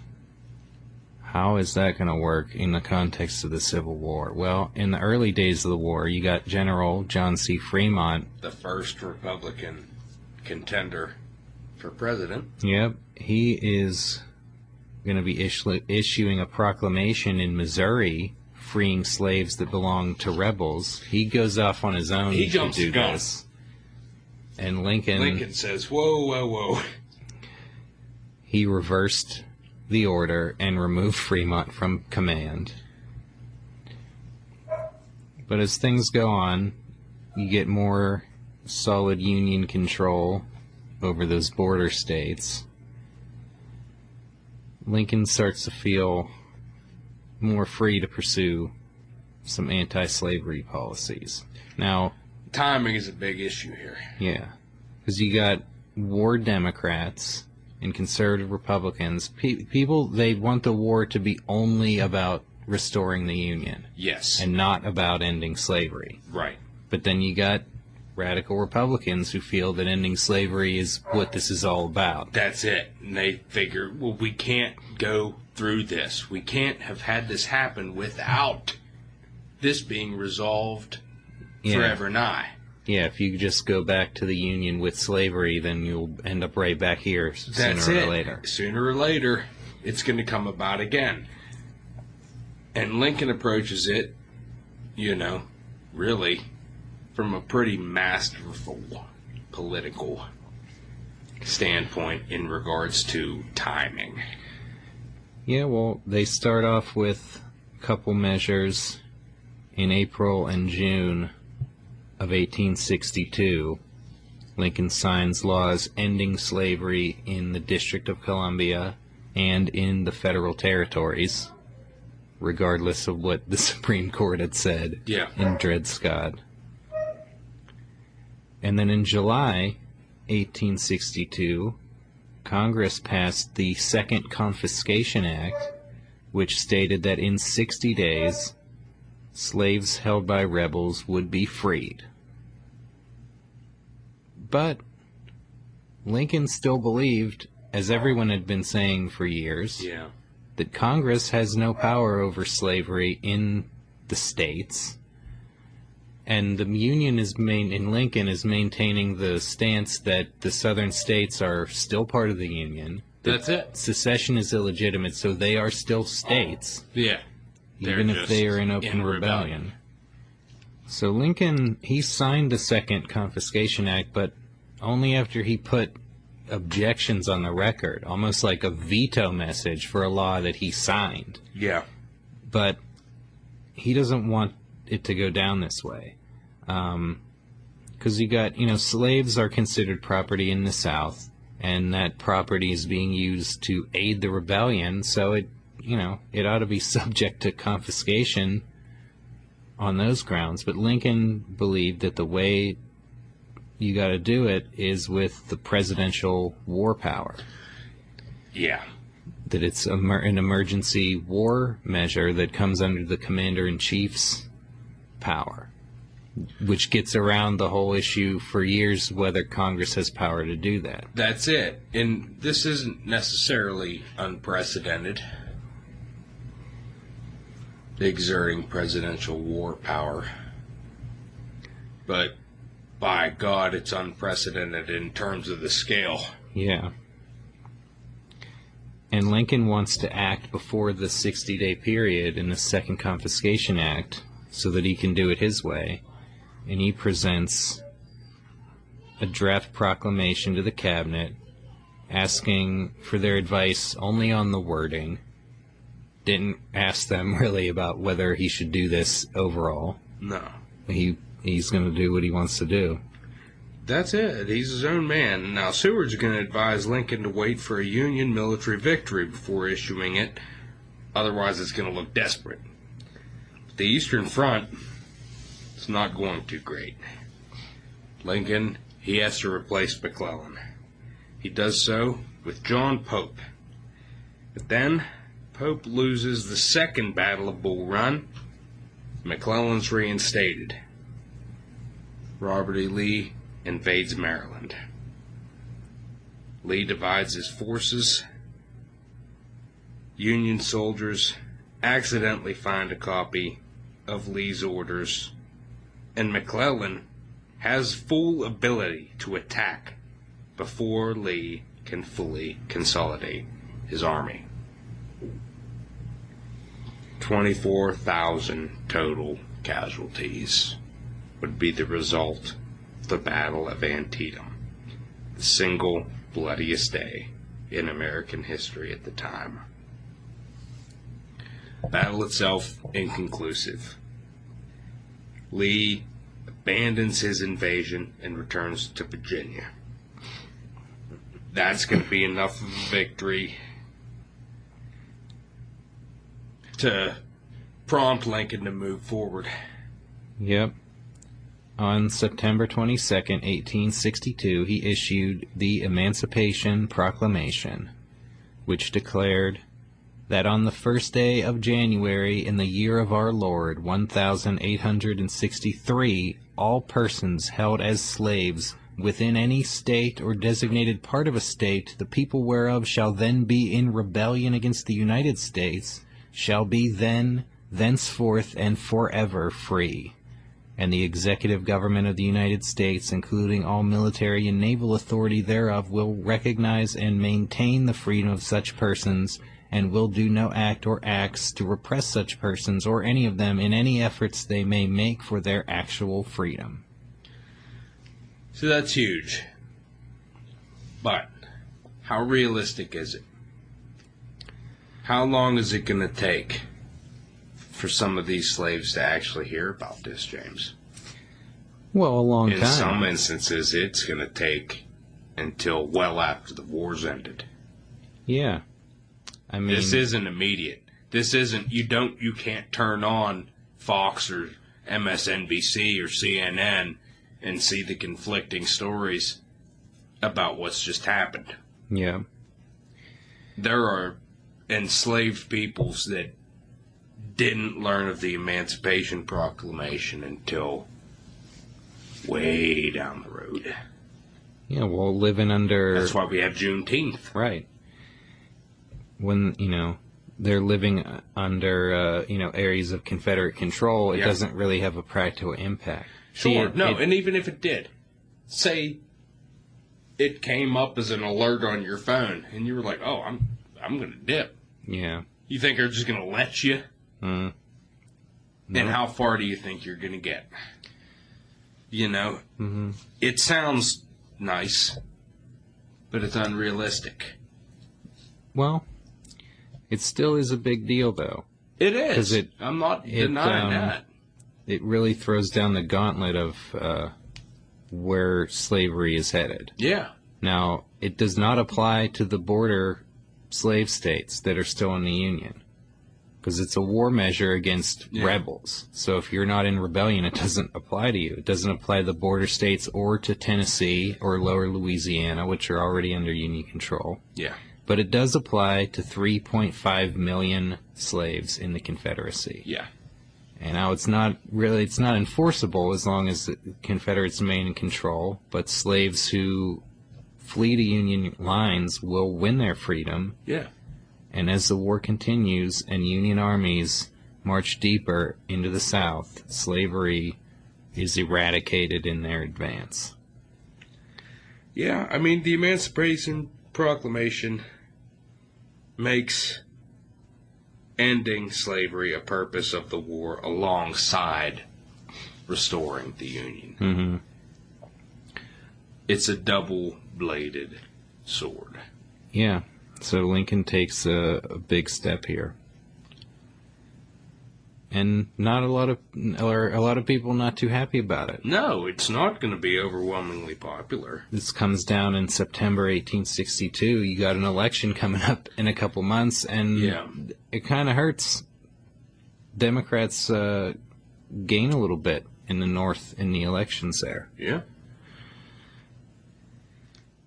How is that going to work in the context of the Civil War? Well, in the early days of the war, you got General John C. Fremont. The first Republican contender for president. Yep. He is going to be issuing a proclamation in Missouri freeing slaves that belong to rebels. He goes off on his own to do this. And Lincoln says, whoa, whoa, whoa. He reversed the order and removed Fremont from command. But as things go on, you get more solid Union control over those border states. Lincoln starts to feel more free to pursue some anti-slavery policies. Now, timing is a big issue here. Yeah, because you got war Democrats and conservative Republicans. People, they want the war to be only about restoring the Union. Yes. And not about ending slavery. Right. But then you got radical Republicans who feel that ending slavery is what this is all about. That's it. And they figure, well, we can't go through this. We can't have had this happen without this being resolved forever nigh. Yeah, if you just go back to the Union with slavery, then you'll end up right back here sooner or later. Sooner or later, it's going to come about again. And Lincoln approaches it, really from a pretty masterful political standpoint in regards to timing. Yeah, well, they start off with a couple measures in April and June of 1862. Lincoln signs laws ending slavery in the District of Columbia and in the federal territories, regardless of what the Supreme Court had said in Dred Scott. And then in July 1862, Congress passed the Second Confiscation Act, which stated that in 60 days, slaves held by rebels would be freed. But Lincoln still believed, as everyone had been saying for years, that Congress has no power over slavery in the states. And the Union in Lincoln is maintaining the stance that the southern states are still part of the Union. That's it. Secession is illegitimate, so they are still states. Yeah. Even if they are in open rebellion. So Lincoln, he signed the Second Confiscation Act, but only after he put objections on the record, almost like a veto message for a law that he signed. Yeah. But he doesn't want it to go down this way. Because you got, slaves are considered property in the South, and that property is being used to aid the rebellion, so it ought to be subject to confiscation on those grounds. But Lincoln believed that the way you got to do it is with the presidential war power. Yeah. That it's an emergency war measure that comes under the commander-in-chief's power, which gets around the whole issue for years whether Congress has power to do that. That's it. And this isn't necessarily unprecedented, exerting presidential war power. But by God, it's unprecedented in terms of the scale. Yeah. And Lincoln wants to act before the 60-day period in the Second Confiscation Act so that he can do it his way. And he presents a draft proclamation to the cabinet asking for their advice only on the wording. Didn't ask them really about whether he should do this overall. No. He's going to do what he wants to do. That's it. He's his own man. Now, Seward's going to advise Lincoln to wait for a Union military victory before issuing it. Otherwise, it's going to look desperate. But the Eastern Front is not going too great. Lincoln, he has to replace McClellan. He does so with John Pope. But then, Pope loses the Second Battle of Bull Run. McClellan's reinstated. Robert E. Lee invades Maryland. Lee divides his forces. Union soldiers accidentally find a copy of Lee's orders, and McClellan has full ability to attack before Lee can fully consolidate his army. 24,000 total casualties would be the result of the Battle of Antietam, the single bloodiest day in American history at the time. Battle itself inconclusive. Lee abandons his invasion and returns to Virginia. That's going to be enough of a victory to prompt Lincoln to move forward. Yep. On September 22nd, 1862, he issued the Emancipation Proclamation, which declared that on the first day of January in the year of our Lord, 1863, all persons held as slaves within any state or designated part of a state, the people whereof shall then be in rebellion against the United States, shall be then, thenceforth, and forever free. And the executive government of the United States, including all military and naval authority thereof, will recognize and maintain the freedom of such persons, and will do no act or acts to repress such persons or any of them in any efforts they may make for their actual freedom. So that's huge. But how realistic is it? How long is it going to take for some of these slaves to actually hear about this, James? Well, a long In time. some instances, it's going to take until well after the war's ended. Yeah. I mean, This isn't immediate. This isn't, you can't turn on Fox or MSNBC or CNN and see the conflicting stories about what's just happened. yeah. There are enslaved peoples that didn't learn of the Emancipation Proclamation until way down the road. Yeah, well, living under... That's why we have Juneteenth. Right. When, they're living under, areas of Confederate control, it doesn't really have a practical impact. Sure, and even if it did, say it came up as an alert on your phone, and you were like, oh, I'm going to dip. Yeah. You think they're just going to let you? No. And how far do you think you're going to get? Mm-hmm. It sounds nice, but it's unrealistic. Well, it still is a big deal, though. It is. I'm not denying that. It really throws down the gauntlet of where slavery is headed. Yeah. Now, it does not apply to the border slave states that are still in the Union, because it's a war measure against rebels. So if you're not in rebellion, it doesn't apply to you. It doesn't apply to the border states or to Tennessee or lower Louisiana, which are already under Union control. Yeah. But it does apply to 3.5 million slaves in the Confederacy. Yeah. And now it's not enforceable as long as the Confederates remain in control, but slaves who flee to Union lines will win their freedom. Yeah. And as the war continues and Union armies march deeper into the South, slavery is eradicated in their advance. Yeah, I mean, the Emancipation Proclamation makes ending slavery a purpose of the war alongside restoring the Union. Mm-hmm. It's a double-bladed sword. Yeah, so Lincoln takes a big step here. And not a lot of people not too happy about it. No, it's not going to be overwhelmingly popular. This comes down in September 1862. You got an election coming up in a couple months, and it kind of hurts. Democrats gain a little bit in the North in the elections there. Yeah.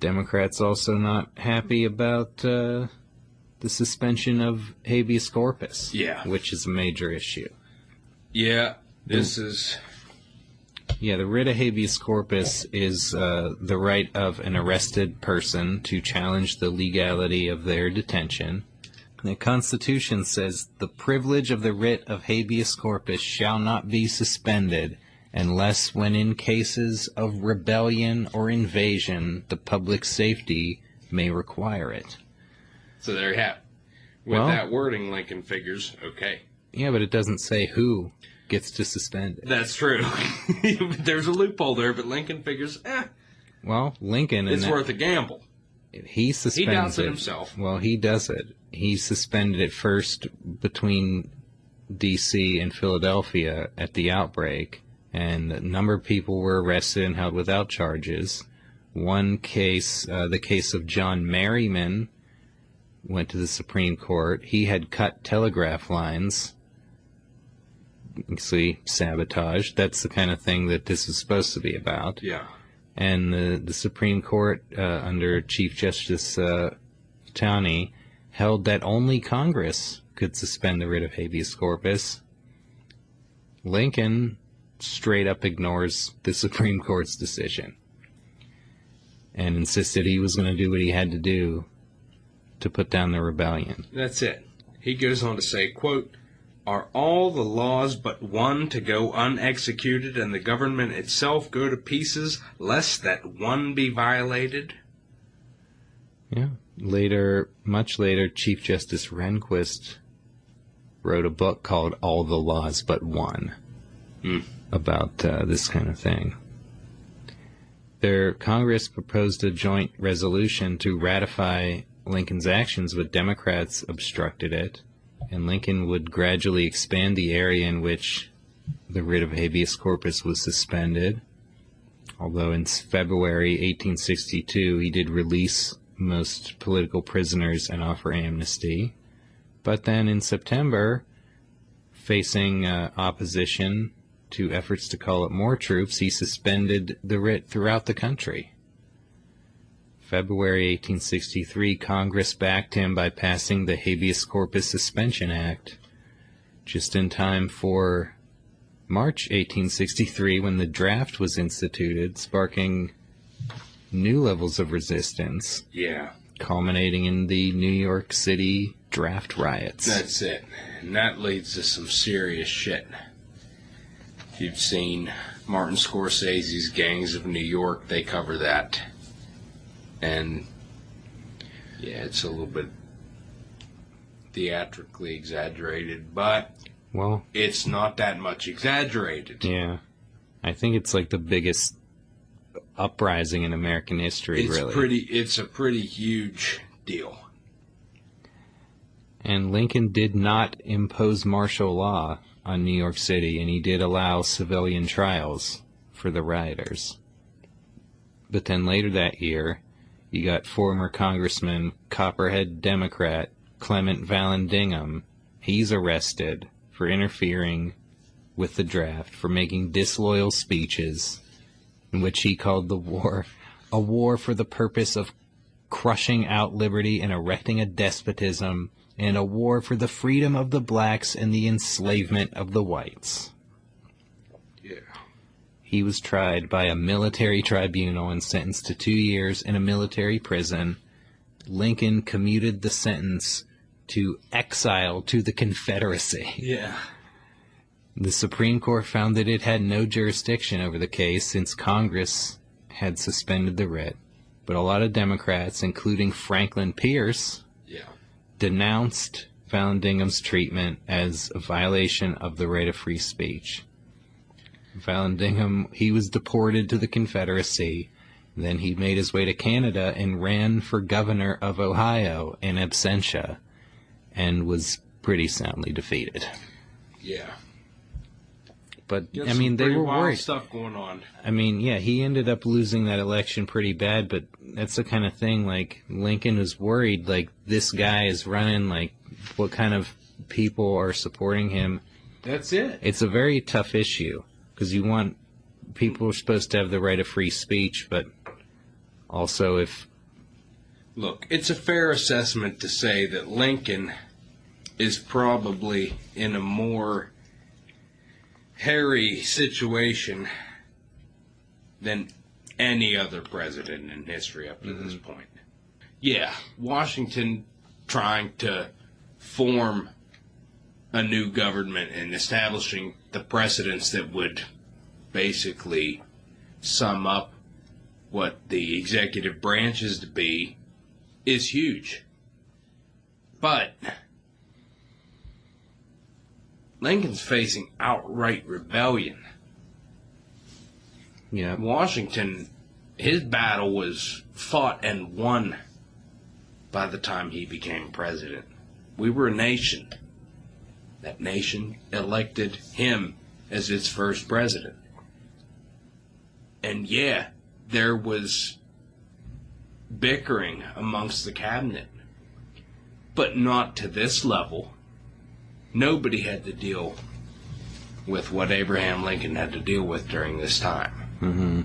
Democrats also not happy about the suspension of habeas corpus, which is a major issue. Yeah, the writ of habeas corpus is the right of an arrested person to challenge the legality of their detention. The Constitution says the privilege of the writ of habeas corpus shall not be suspended unless when in cases of rebellion or invasion the public safety may require it. So there you have it. With that wording, Lincoln figures, okay. Yeah, but it doesn't say who gets to suspend it. That's true. There's a loophole there, but Lincoln figures, Well, Lincoln... it's worth a gamble. He suspends it. He doubts it himself. Well, he does it. He suspended it first between D.C. and Philadelphia at the outbreak, and a number of people were arrested and held without charges. One case, the case of John Merriman, went to the Supreme Court. He had cut telegraph lines. You see, sabotage. That's the kind of thing that this is supposed to be about. Yeah. And the Supreme Court, under Chief Justice Taney, held that only Congress could suspend the writ of habeas corpus. Lincoln straight up ignores the Supreme Court's decision and insisted he was going to do what he had to do to put down the rebellion. That's it. He goes on to say, quote, "Are all the laws but one to go unexecuted and the government itself go to pieces lest that one be violated?" Yeah. Later, much later, Chief Justice Rehnquist wrote a book called All the Laws But One about this kind of thing. Their Congress proposed a joint resolution to ratify Lincoln's actions, but Democrats obstructed it, and Lincoln would gradually expand the area in which the writ of habeas corpus was suspended, although in February 1862 he did release most political prisoners and offer amnesty. But then in September, facing opposition to efforts to call up more troops, he suspended the writ throughout the country. February 1863, Congress backed him by passing the Habeas Corpus Suspension Act, just in time for March 1863, when the draft was instituted, sparking new levels of resistance. Yeah. Culminating in the New York City draft riots. That's it. And that leads to some serious shit. If you've seen Martin Scorsese's Gangs of New York, they cover that. And, yeah, it's a little bit theatrically exaggerated, but well, it's not that much exaggerated. Yeah. I think it's like the biggest uprising in American history, really. It's a pretty huge deal. And Lincoln did not impose martial law on New York City, and he did allow civilian trials for the rioters. But then later that year, you got former Congressman, Copperhead Democrat, Clement Vallandigham. He's arrested for interfering with the draft, for making disloyal speeches, in which he called the war a war for the purpose of crushing out liberty and erecting a despotism, and a war for the freedom of the blacks and the enslavement of the whites. Yeah. He was tried by a military tribunal and sentenced to 2 years in a military prison. Lincoln commuted the sentence to exile to the Confederacy. Yeah. The Supreme Court found that it had no jurisdiction over the case since Congress had suspended the writ. But a lot of Democrats, including Franklin Pierce, denounced Vallandigham's treatment as a violation of the right of free speech. Vallandigham, he was deported to the Confederacy. Then he made his way to Canada and ran for governor of Ohio in absentia, and was pretty soundly defeated. Yeah. But, I mean, they were worried. Stuff going on. I mean, yeah, he ended up losing that election pretty bad, but that's the kind of thing, like, Lincoln was worried, like, this guy is running, like, what kind of people are supporting him? That's it. It's a very tough issue, because you want, people are supposed to have the right of free speech, but also if... Look, it's a fair assessment to say that Lincoln is probably in a more hairy situation than any other president in history up to this point. Yeah, Washington trying to form a new government and establishing the precedents that would basically sum up what the executive branch is to be is huge. But Lincoln's facing outright rebellion. Yeah. Washington, his battle was fought and won by the time he became president. We were a nation. That nation elected him as its first president. And yeah, there was bickering amongst the cabinet, but not to this level. Nobody had to deal with what Abraham Lincoln had to deal with during this time. Mm-hmm.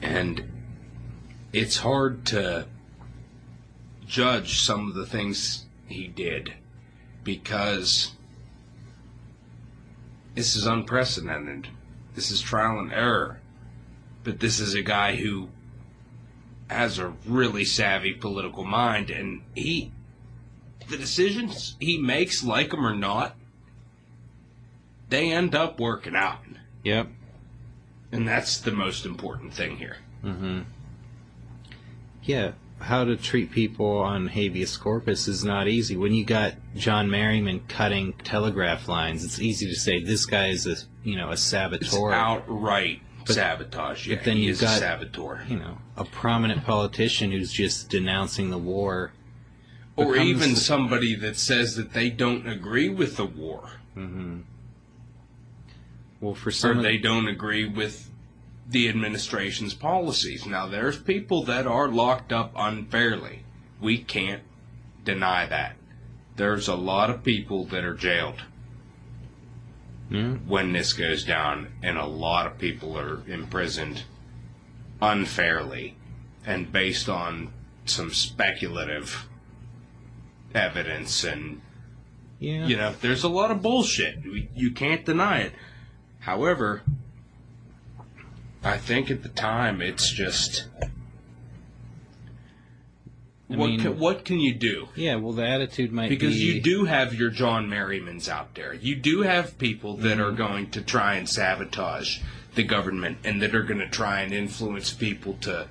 And it's hard to judge some of the things he did because this is unprecedented. This is trial and error. But this is a guy who has a really savvy political mind, and the decisions he makes, like them or not, they end up working out. Yep. And that's the most important thing here. Mm-hmm. Yeah, how to treat people on habeas corpus is not easy. When you got John Merriman cutting telegraph lines, it's easy to say this guy is a saboteur. It's outright sabotage. Yeah, but then he you've is got, a saboteur. A prominent politician who's just denouncing the war. Or even somebody that says that they don't agree with the war. Mm-hmm. Well, or they don't agree with the administration's policies. Now, there's people that are locked up unfairly. We can't deny that. There's a lot of people that are jailed when this goes down, and a lot of people are imprisoned unfairly and based on some speculative evidence. And, there's a lot of bullshit. You can't deny it. However, I think at the time it's just... What can you do? Yeah, well, the attitude might be... Because you do have your John Merrimans out there. You do have people that are going to try and sabotage the government and that are going to try and influence people to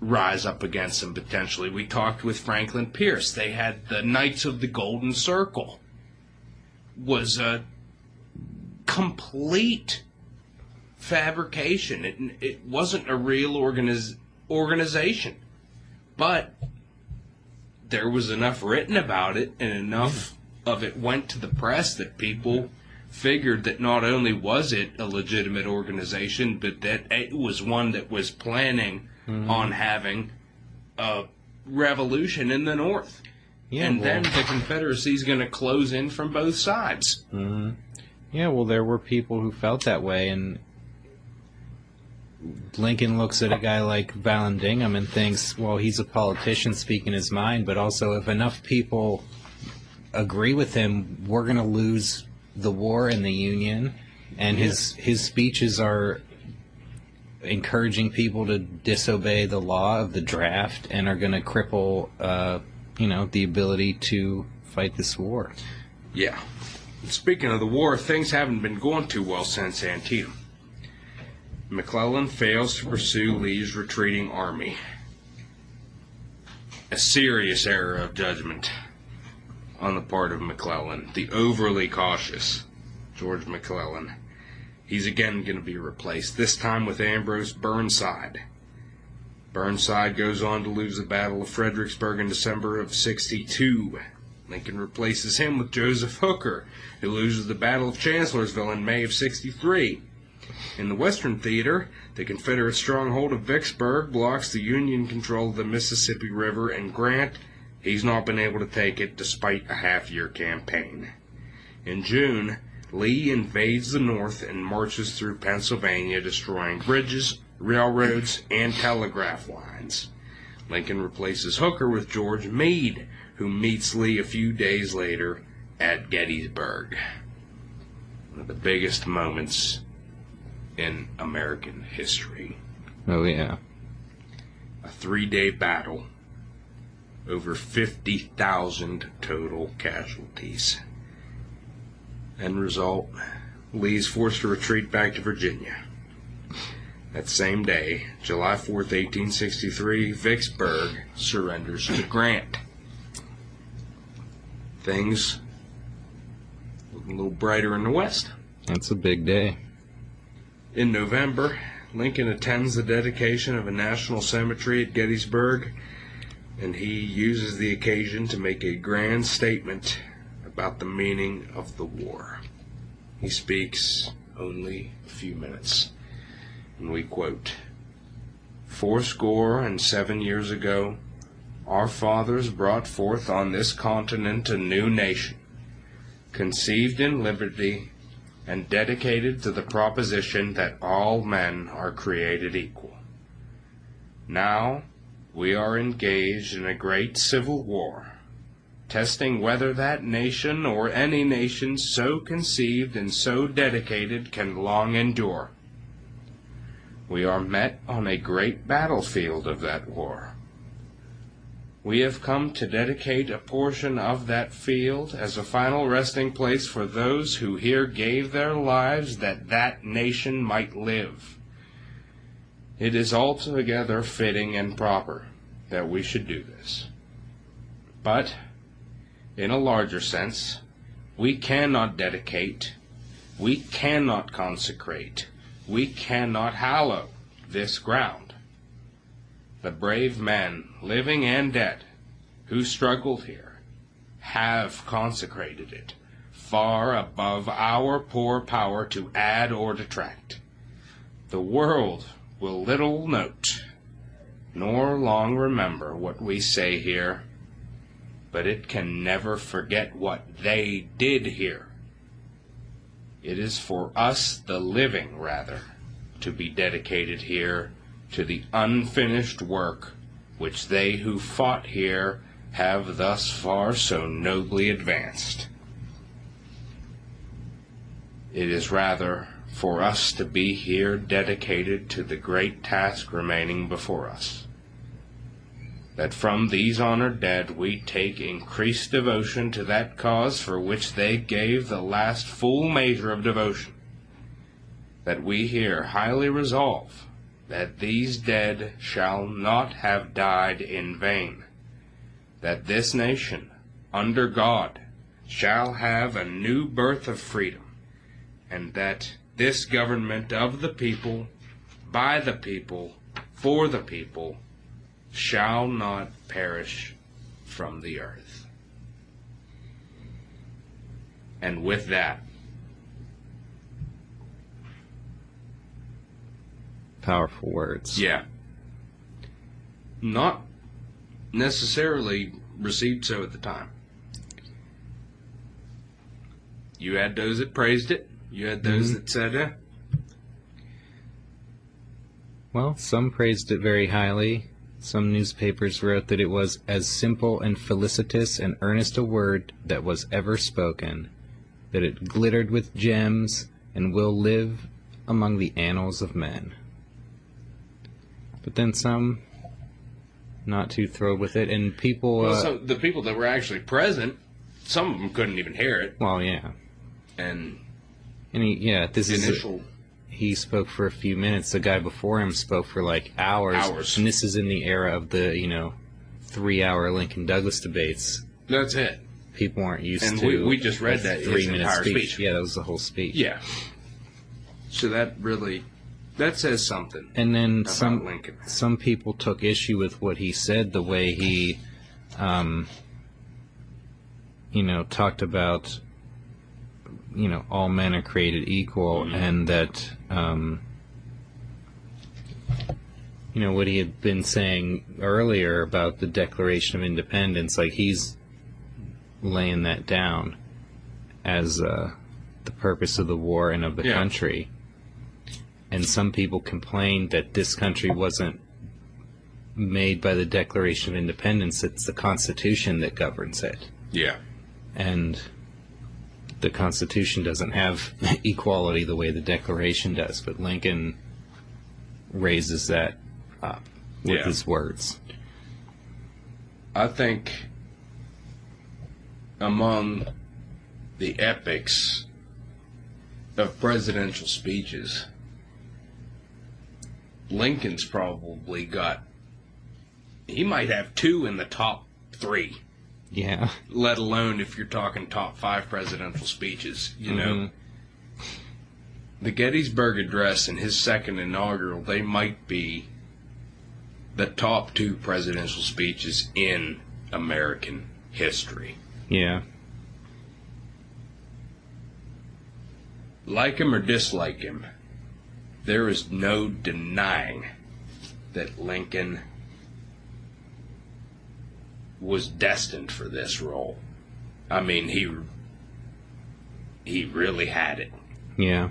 rise up against them potentially. We talked with Franklin Pierce. They had the Knights of the Golden Circle. Was a complete fabrication. It wasn't a real organization. But there was enough written about it, and enough of it went to the press that people figured that not only was it a legitimate organization, but that it was one that was planning on having a revolution in the North. Yeah, and then the Confederacy's going to close in from both sides. Mm-hmm. Yeah, well, there were people who felt that way, and Lincoln looks at a guy like Vallandigham and thinks, well, he's a politician speaking his mind, but also if enough people agree with him, we're going to lose the war in the Union. And his speeches are encouraging people to disobey the law of the draft and are going to cripple, the ability to fight this war. Yeah. Speaking of the war, things haven't been going too well since Antietam. McClellan fails to pursue Lee's retreating army. A serious error of judgment on the part of McClellan, the overly cautious George McClellan. He's again going to be replaced, this time with Ambrose Burnside. Burnside goes on to lose the Battle of Fredericksburg in December of '62. Lincoln replaces him with Joseph Hooker, who loses the Battle of Chancellorsville in May of '63. In the Western Theater, the Confederate stronghold of Vicksburg blocks the Union control of the Mississippi River, and Grant, he's not been able to take it despite a half-year campaign. In June, Lee invades the North and marches through Pennsylvania, destroying bridges, railroads, and telegraph lines. Lincoln replaces Hooker with George Meade, who meets Lee a few days later at Gettysburg. One of the biggest moments in American history. Oh, yeah. A 3-day battle. Over 50,000 total casualties. End result, Lee's forced to retreat back to Virginia. That same day, July 4th, 1863, Vicksburg surrenders to Grant. Things look a little brighter in the West. That's a big day. In November, Lincoln attends the dedication of a national cemetery at Gettysburg, and he uses the occasion to make a grand statement about the meaning of the war. He speaks only a few minutes, and we quote, "407 years ago, our fathers brought forth on this continent a new nation, conceived in liberty and dedicated to the proposition that all men are created equal. Now we are engaged in a great civil war, testing whether that nation or any nation so conceived and so dedicated can long endure. We are met on a great battlefield of that war. We have come to dedicate a portion of that field as a final resting place for those who here gave their lives that that nation might live. It is altogether fitting and proper that we should do this. But, in a larger sense, we cannot dedicate, we cannot consecrate, we cannot hallow this ground. The brave men, living and dead, who struggled here, have consecrated it, far above our poor power to add or detract. The world will little note, nor long remember what we say here, but it can never forget what they did here. It is for us, the living, rather, to be dedicated here to the unfinished work which they who fought here have thus far so nobly advanced. It is rather for us to be here dedicated to the great task remaining before us, that from these honored dead we take increased devotion to that cause for which they gave the last full measure of devotion, that we here highly resolve that these dead shall not have died in vain, that this nation, under God, shall have a new birth of freedom, and that this government of the people, by the people, for the people, shall not perish from the earth. And with that, powerful words. yeah, not necessarily received so at the time. You had those that praised it. You had those that said, Well, some praised it very highly. Some newspapers wrote that it was as simple and felicitous and earnest a word that was ever spoken, that it glittered with gems and will live among the annals of men. But then some not too thrilled with it, and people... well, so the people that were actually present, some of them couldn't even hear it. Well, yeah. And this is... initial... He spoke for a few minutes. The guy before him spoke for like hours. And this is in the era of the, 3-hour Lincoln Douglas debates. That's it. People aren't used and to... we just read that 3-minute speech. Yeah, that was the whole speech. Yeah. So that really... that says something. And then about Lincoln. Some people took issue with what he said, the way he, talked about, all men are created equal, and that, what he had been saying earlier about the Declaration of Independence, like he's laying that down as the purpose of the war and of the country. And some people complained that this country wasn't made by the Declaration of Independence. It's the Constitution that governs it. Yeah. And the Constitution doesn't have equality the way the Declaration does, but Lincoln raises that up with his words. I think among the epics of presidential speeches, Lincoln's probably got... he might have 2 in the top 3. Yeah. Let alone if you're talking top 5 presidential speeches, you know. The Gettysburg Address and his second inaugural, they might be the top 2 presidential speeches in American history. Yeah. Like him or dislike him, there is no denying that Lincoln was destined for this role. I mean, he really had it. Yeah.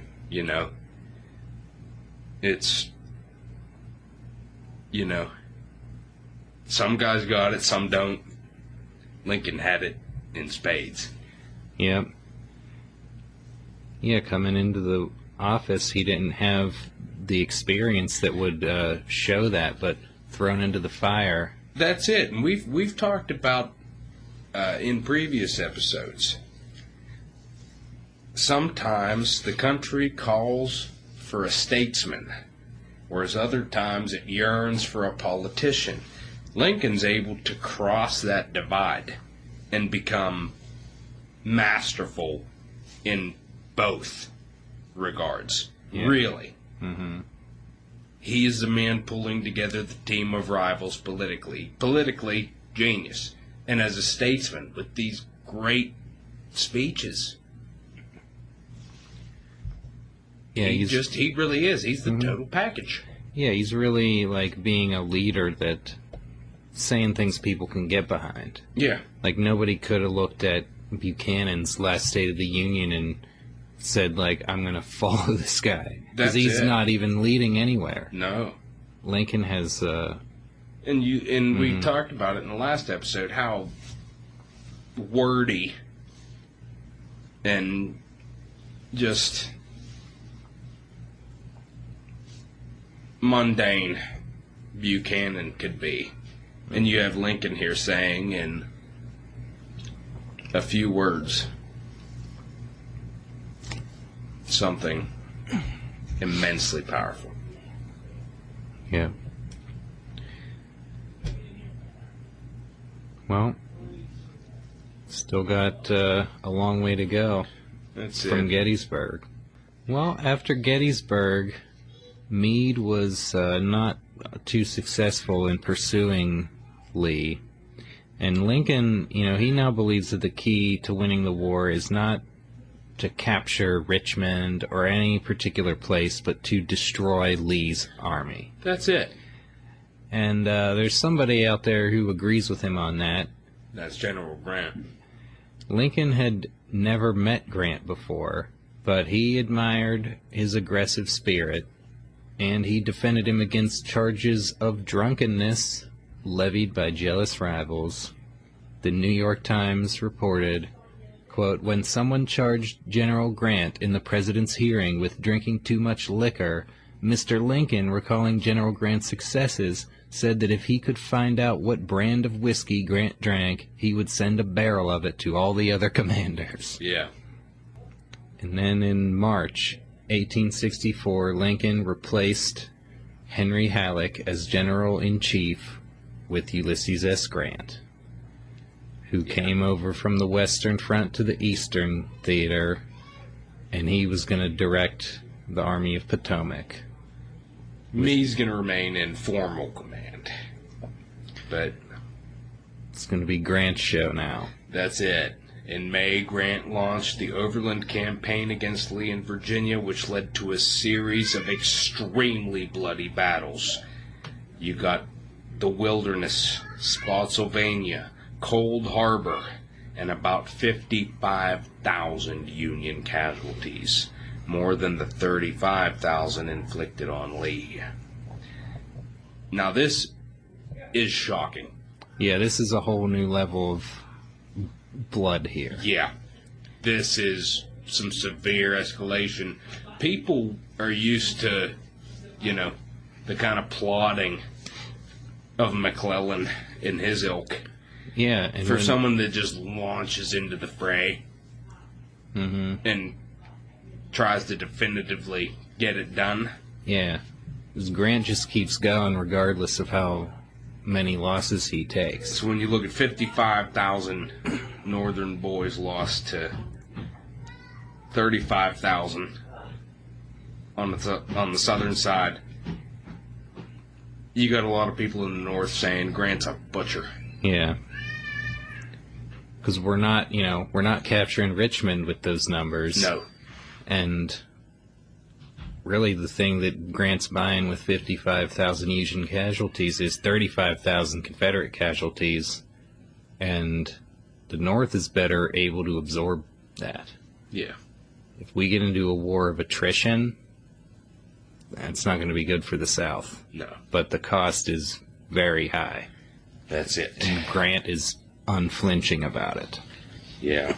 It's, some guys got it, some don't. Lincoln had it in spades. Yep. Yeah, coming into the office, he didn't have the experience that would show that, but thrown into the fire. That's it, and we've talked about in previous episodes. Sometimes the country calls for a statesman, whereas other times it yearns for a politician. Lincoln's able to cross that divide and become masterful in both regards. Yeah. Really. Mm-hmm. He is the man pulling together the team of rivals politically. Politically, genius. And as a statesman, with these great speeches. Yeah, he really is. He's the mm-hmm. total package. Yeah, he's really, like, being a leader that saying things people can get behind. Yeah. Like, nobody could have looked at Buchanan's last State of the Union and said, like, I'm going to follow this guy. Because he's not even leading anywhere. No. Lincoln has... And we talked about it in the last episode, how wordy and just mundane Buchanan could be. And you have Lincoln here saying in a few words something immensely powerful. Yeah. Well, still got a long way to go from Gettysburg. Well, after Gettysburg, Meade was not too successful in pursuing Lee. And Lincoln, he now believes that the key to winning the war is not to capture Richmond or any particular place, but to destroy Lee's army. That's it. And there's somebody out there who agrees with him on that. That's General Grant. Lincoln had never met Grant before, but he admired his aggressive spirit, and he defended him against charges of drunkenness levied by jealous rivals. The New York Times reported, quote, when someone charged General Grant in the president's hearing with drinking too much liquor, Mr. Lincoln, recalling General Grant's successes, said that if he could find out what brand of whiskey Grant drank, he would send a barrel of it to all the other commanders. Yeah. And then in March 1864, Lincoln replaced Henry Halleck as General-in-Chief with Ulysses S. Grant, who came over from the Western Front to the Eastern Theater, and he was going to direct the Army of Potomac. Meade's going to remain in formal command. But it's going to be Grant's show now. That's it. In May, Grant launched the Overland Campaign against Lee in Virginia, which led to a series of extremely bloody battles. You got the Wilderness, Spotsylvania, Cold Harbor, and about 55,000 Union casualties, more than the 35,000 inflicted on Lee. Now this is shocking. Yeah, this is a whole new level of blood here. Yeah. This is some severe escalation. People are used to, the kind of plotting of McClellan and his ilk. Yeah. And for someone that just launches into the fray and tries to definitively get it done. Yeah. Because Grant just keeps going regardless of how many losses he takes. So when you look at 55,000 northern boys lost to 35,000 on the southern side, you got a lot of people in the north saying Grant's a butcher. Yeah. Because we're not capturing Richmond with those numbers. No. And really the thing that Grant's buying with 55,000 Union casualties is 35,000 Confederate casualties, and the North is better able to absorb that. Yeah. If we get into a war of attrition, that's not going to be good for the South. No. But the cost is very high. That's it. And Grant is unflinching about it. Yeah.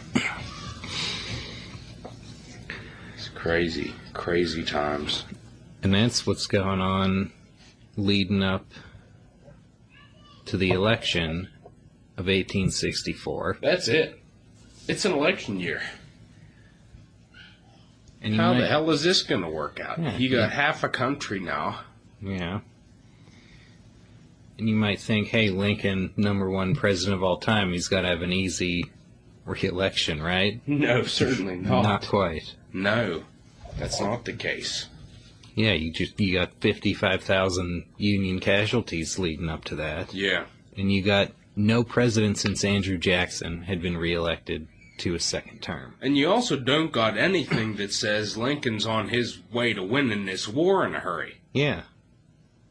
It's crazy, crazy times. And that's what's going on leading up to the election of 1864. That's it. It's an election year. And how the hell is this going to work out? Yeah, you got half a country now. Yeah. And you might think, hey, Lincoln, #1 president of all time, he's got to have an easy re-election, right? No, certainly not. Not quite. No, that's not the case. Yeah, you got 55,000 Union casualties leading up to that. Yeah. And you got no president since Andrew Jackson had been reelected to a second term. And you also don't got anything that says Lincoln's on his way to winning this war in a hurry. Yeah.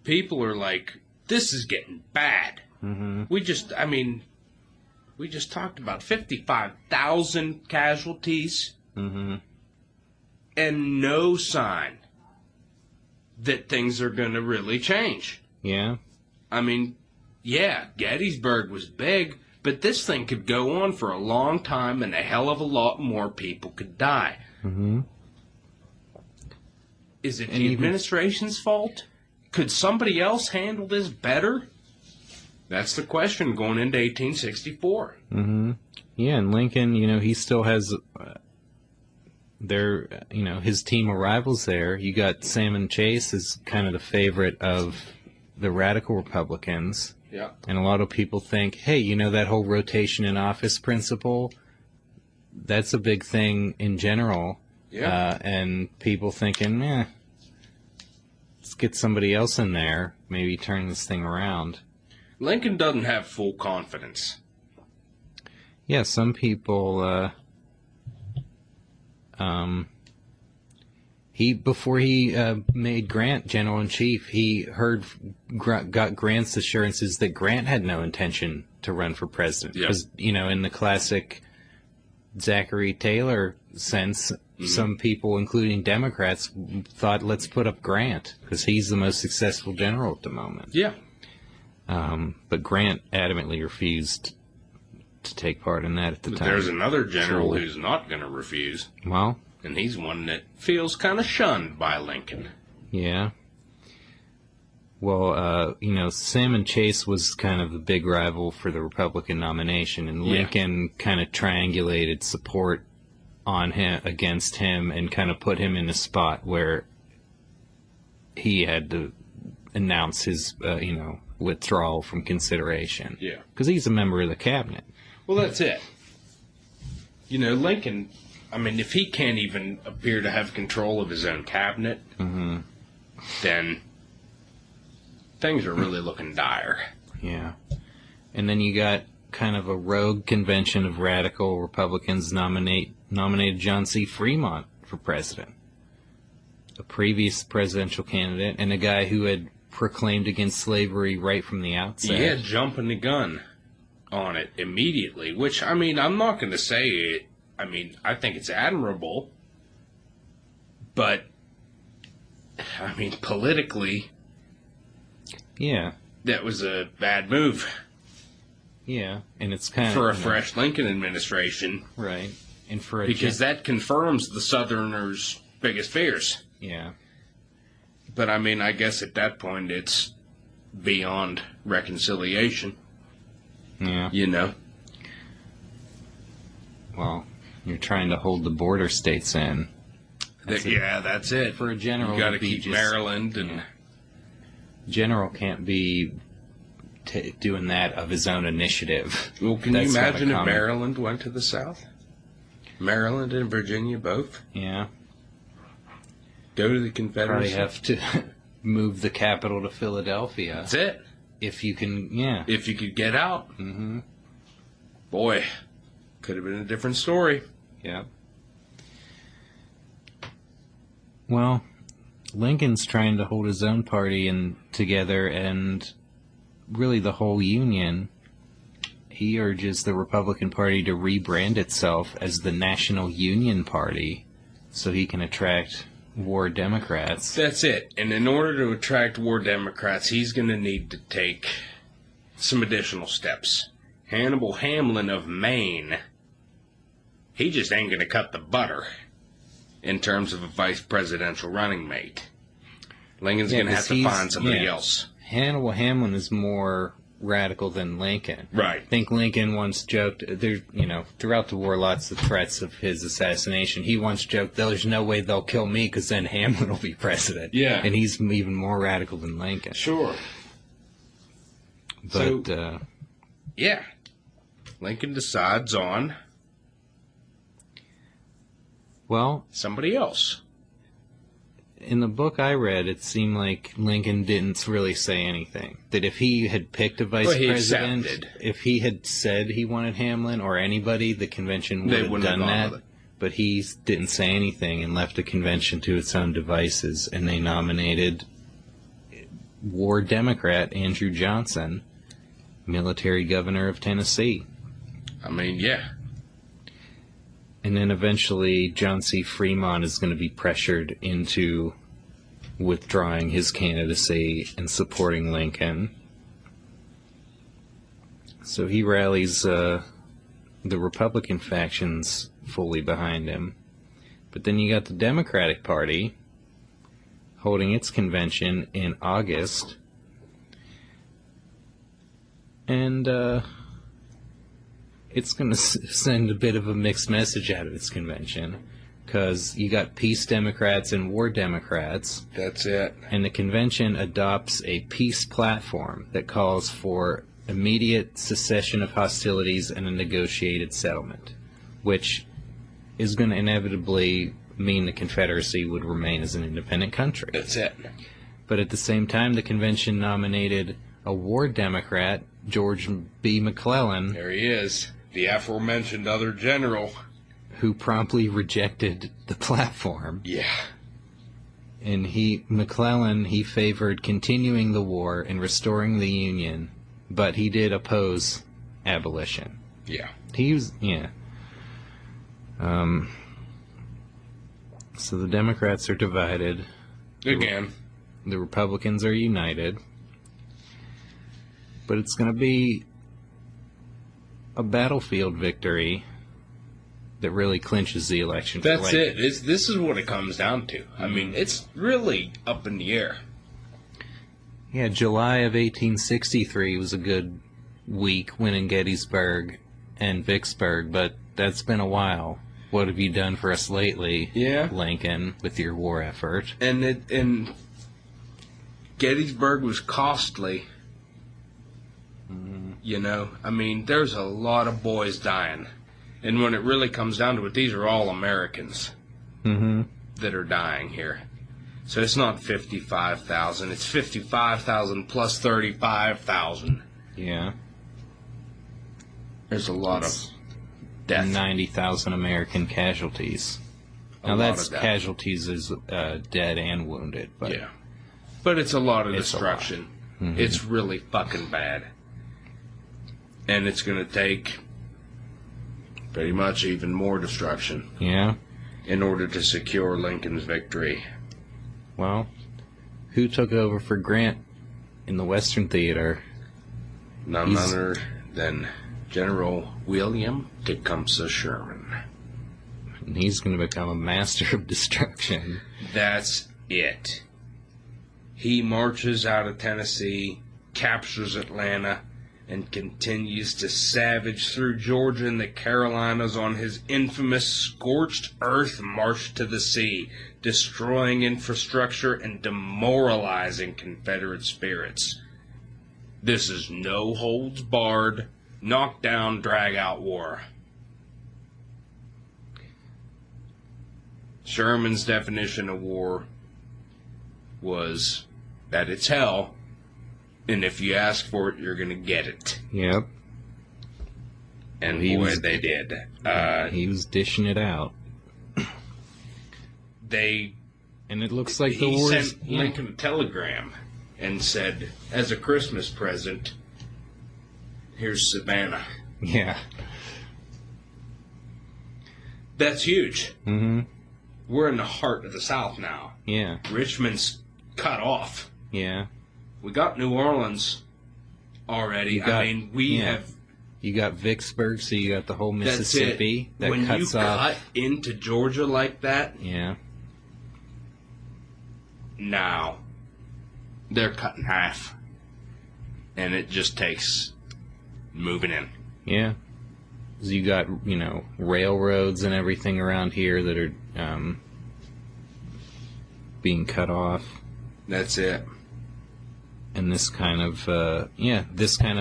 People are like, this is getting bad. Mm-hmm. We just talked about 55,000 casualties. Mm-hmm. And no sign that things are going to really change. Yeah. I mean, yeah, Gettysburg was big, but this thing could go on for a long time and a hell of a lot more people could die. Mm-hmm. Is it the administration's fault? Could somebody else handle this better? That's the question going into 1864. Mm-hmm. Yeah, and Lincoln, he still has... his team of rivals there. You got Salmon Chase as kind of the favorite of the radical Republicans. Yeah. And a lot of people think, hey, that whole rotation in office principle, that's a big thing in general. Yeah. And people thinking, let's get somebody else in there, maybe turn this thing around. Lincoln doesn't have full confidence. Yeah, some people... before he made Grant general-in-chief, he got Grant's assurances that Grant had no intention to run for president. Because, in the classic Zachary Taylor sense, some people, including Democrats, thought, let's put up Grant, because he's the most successful general at the moment. Yeah. But Grant adamantly refused to take part in that at the time. There's another general who's not going to refuse. Well... And he's one that feels kind of shunned by Lincoln. Yeah. Well, Salmon Chase was kind of the big rival for the Republican nomination, and Lincoln kind of triangulated support on him against him and kind of put him in a spot where he had to announce his, withdrawal from consideration. Yeah. Because he's a member of the cabinet. Well, that's it. Lincoln... I mean, if he can't even appear to have control of his own cabinet, then things are really looking dire. Yeah. And then you got kind of a rogue convention of radical Republicans nominated John C. Fremont for president, a previous presidential candidate, and a guy who had proclaimed against slavery right from the outset. Yeah, jumping the gun on it immediately, which, I mean, I'm not going to say it. I mean, I think it's admirable, but, I mean, politically, yeah, that was a bad move. Yeah, and it's kind of... For a fresh Lincoln administration. Right, and for a... Because that confirms the Southerners' biggest fears. Yeah. But, I mean, I guess at that point, it's beyond reconciliation. Yeah. Well... You're trying to hold the border states in. That's it. For a general, you got to keep Maryland and. Yeah. General can't be doing that of his own initiative. Well, can you imagine if Maryland went to the South? Maryland and Virginia both. Yeah. Go to the Confederacy. Probably have to move the capital to Philadelphia. That's it. If you can, yeah. If you could get out. Mm-hmm. Boy, could have been a different story. Yeah. Well, Lincoln's trying to hold his own party together, and really the whole Union. He urges the Republican Party to rebrand itself as the National Union Party so he can attract war Democrats. That's it. And in order to attract war Democrats, he's going to need to take some additional steps. Hannibal Hamlin of Maine, he just ain't going to cut the butter in terms of a vice presidential running mate. Lincoln's going to have to find somebody else. Hannibal Hamlin is more radical than Lincoln. Right. I think Lincoln once joked, throughout the war, lots of threats of his assassination. He once joked, there's no way they'll kill me because then Hamlin will be president. Yeah. And he's even more radical than Lincoln. Sure. But, yeah. Lincoln decides on... Well... somebody else. in the book I read, it seemed like Lincoln didn't really say anything. That if he had picked a vice president, if he had said he wanted Hamlin or anybody, the convention would have done that. But he didn't say anything and left the convention to its own devices, and they nominated war Democrat Andrew Johnson, military governor of Tennessee. I mean, yeah. And then eventually John C. Fremont is going to be pressured into withdrawing his candidacy and supporting Lincoln. So he rallies the Republican factions fully behind him. But then you got the Democratic Party holding its convention in August. And it's going to send a bit of a mixed message out of its convention, because you got peace Democrats and war Democrats. That's it. And the convention adopts a peace platform that calls for immediate cessation of hostilities and a negotiated settlement, which is going to inevitably mean the Confederacy would remain as an independent country. That's it. But at the same time, the convention nominated a war Democrat, George B. McClellan. There he is, the aforementioned other general. Who promptly rejected the platform. Yeah. And McClellan favored continuing the war and restoring the Union, but he did oppose abolition. Yeah. So the Democrats are divided. Again. The Republicans are united. But it's going to be a battlefield victory that really clinches the election. That's it. This is what it comes down to. I mean, it's really up in the air. Yeah, July of 1863 was a good week winning Gettysburg and Vicksburg, but that's been a while. What have you done for us lately, Lincoln, with your war effort? And Gettysburg was costly. You know, I mean, there's a lot of boys dying. And when it really comes down to it, these are all Americans that are dying here. So it's not 55,000. It's 55,000 plus 35,000. Yeah. There's a lot of death. 90,000 American casualties. Now that's casualties as dead and wounded. But yeah. But it's a lot of destruction. It's really fucking bad. And it's going to take pretty much even more destruction. Yeah. In order to secure Lincoln's victory. Well, who took over for Grant in the Western Theater? None other than General William Tecumseh Sherman. And he's going to become a master of destruction. That's it. He marches out of Tennessee, captures Atlanta, and continues to savage through Georgia and the Carolinas on his infamous scorched earth march to the sea, destroying infrastructure and demoralizing Confederate spirits. This is no holds barred, knockdown, drag-out war. Sherman's definition of war was that it's hell, and if you ask for it, you're going to get it. Yep. And they did. He was dishing it out. And it looks like the war. He sent Lincoln a telegram and said, as a Christmas present, here's Savannah. Yeah. That's huge. We're in the heart of the South now. Yeah. Richmond's cut off. Yeah. We got New Orleans already. You got Vicksburg, so you got the whole Mississippi. That when cuts you cut into Georgia like that, now they're cut in half, and it just takes moving in. Yeah, so you got railroads and everything around here that are being cut off. That's it. And this kind of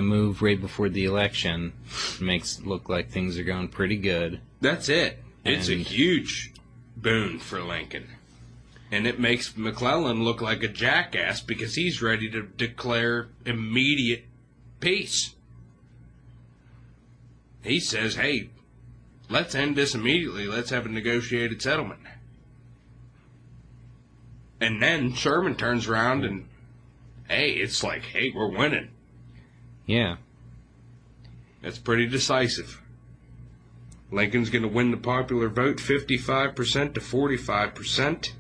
move right before the election makes it look like things are going pretty good. That's it. It's a huge boon for Lincoln. And it makes McClellan look like a jackass because he's ready to declare immediate peace. He says, hey, let's end this immediately. Let's have a negotiated settlement. And then Sherman turns around and, hey, it's like, hey, we're winning. Yeah. That's pretty decisive. Lincoln's going to win the popular vote 55% to 45%.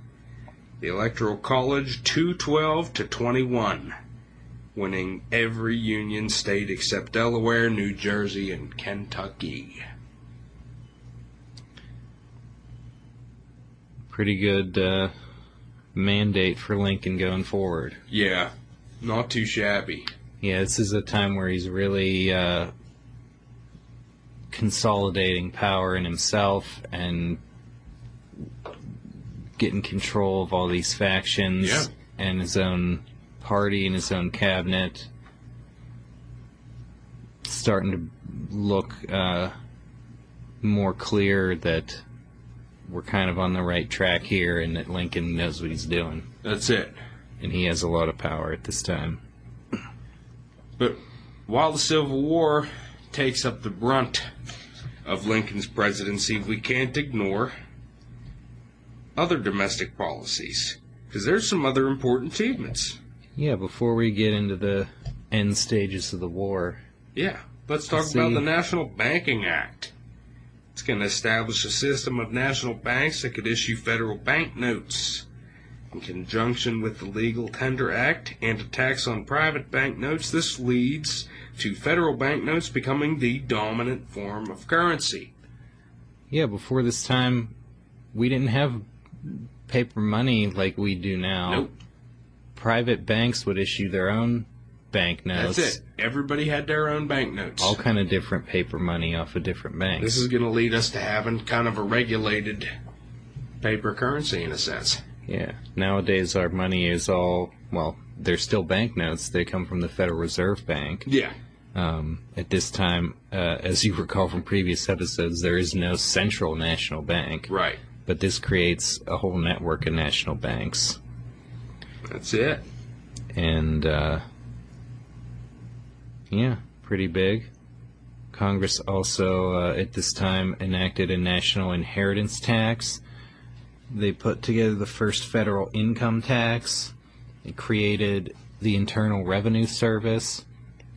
The Electoral College 212 to 21. Winning every Union state except Delaware, New Jersey, and Kentucky. Pretty good mandate for Lincoln going forward. Yeah, not too shabby. Yeah, this is a time where he's really consolidating power in himself and getting control of all these factions and his own party and his own cabinet. Starting to look more clear that we're kind of on the right track here and that Lincoln knows what he's doing. That's it. And he has a lot of power at this time. But while the Civil War takes up the brunt of Lincoln's presidency, we can't ignore other domestic policies, because there's some other important achievements. Yeah, before we get into the end stages of the war. Yeah, let's talk about the National Banking Act. It's going to establish a system of national banks that could issue federal banknotes. In conjunction with the Legal Tender Act and a tax on private banknotes, this leads to federal banknotes becoming the dominant form of currency. Yeah, before this time, we didn't have paper money like we do now. Nope. Private banks would issue their own banknotes. That's it. Everybody had their own banknotes. All kind of different paper money off of different banks. This is going to lead us to having kind of a regulated paper currency in a sense. Yeah. Nowadays our money is all, well, they're still banknotes. They come from the Federal Reserve Bank. Yeah. At this time, as you recall from previous episodes, there is no central national bank. Right. But this creates a whole network of national banks. That's it. And, yeah, pretty big. Congress also, at this time, enacted a national inheritance tax. They put together the first federal income tax. It created the Internal Revenue Service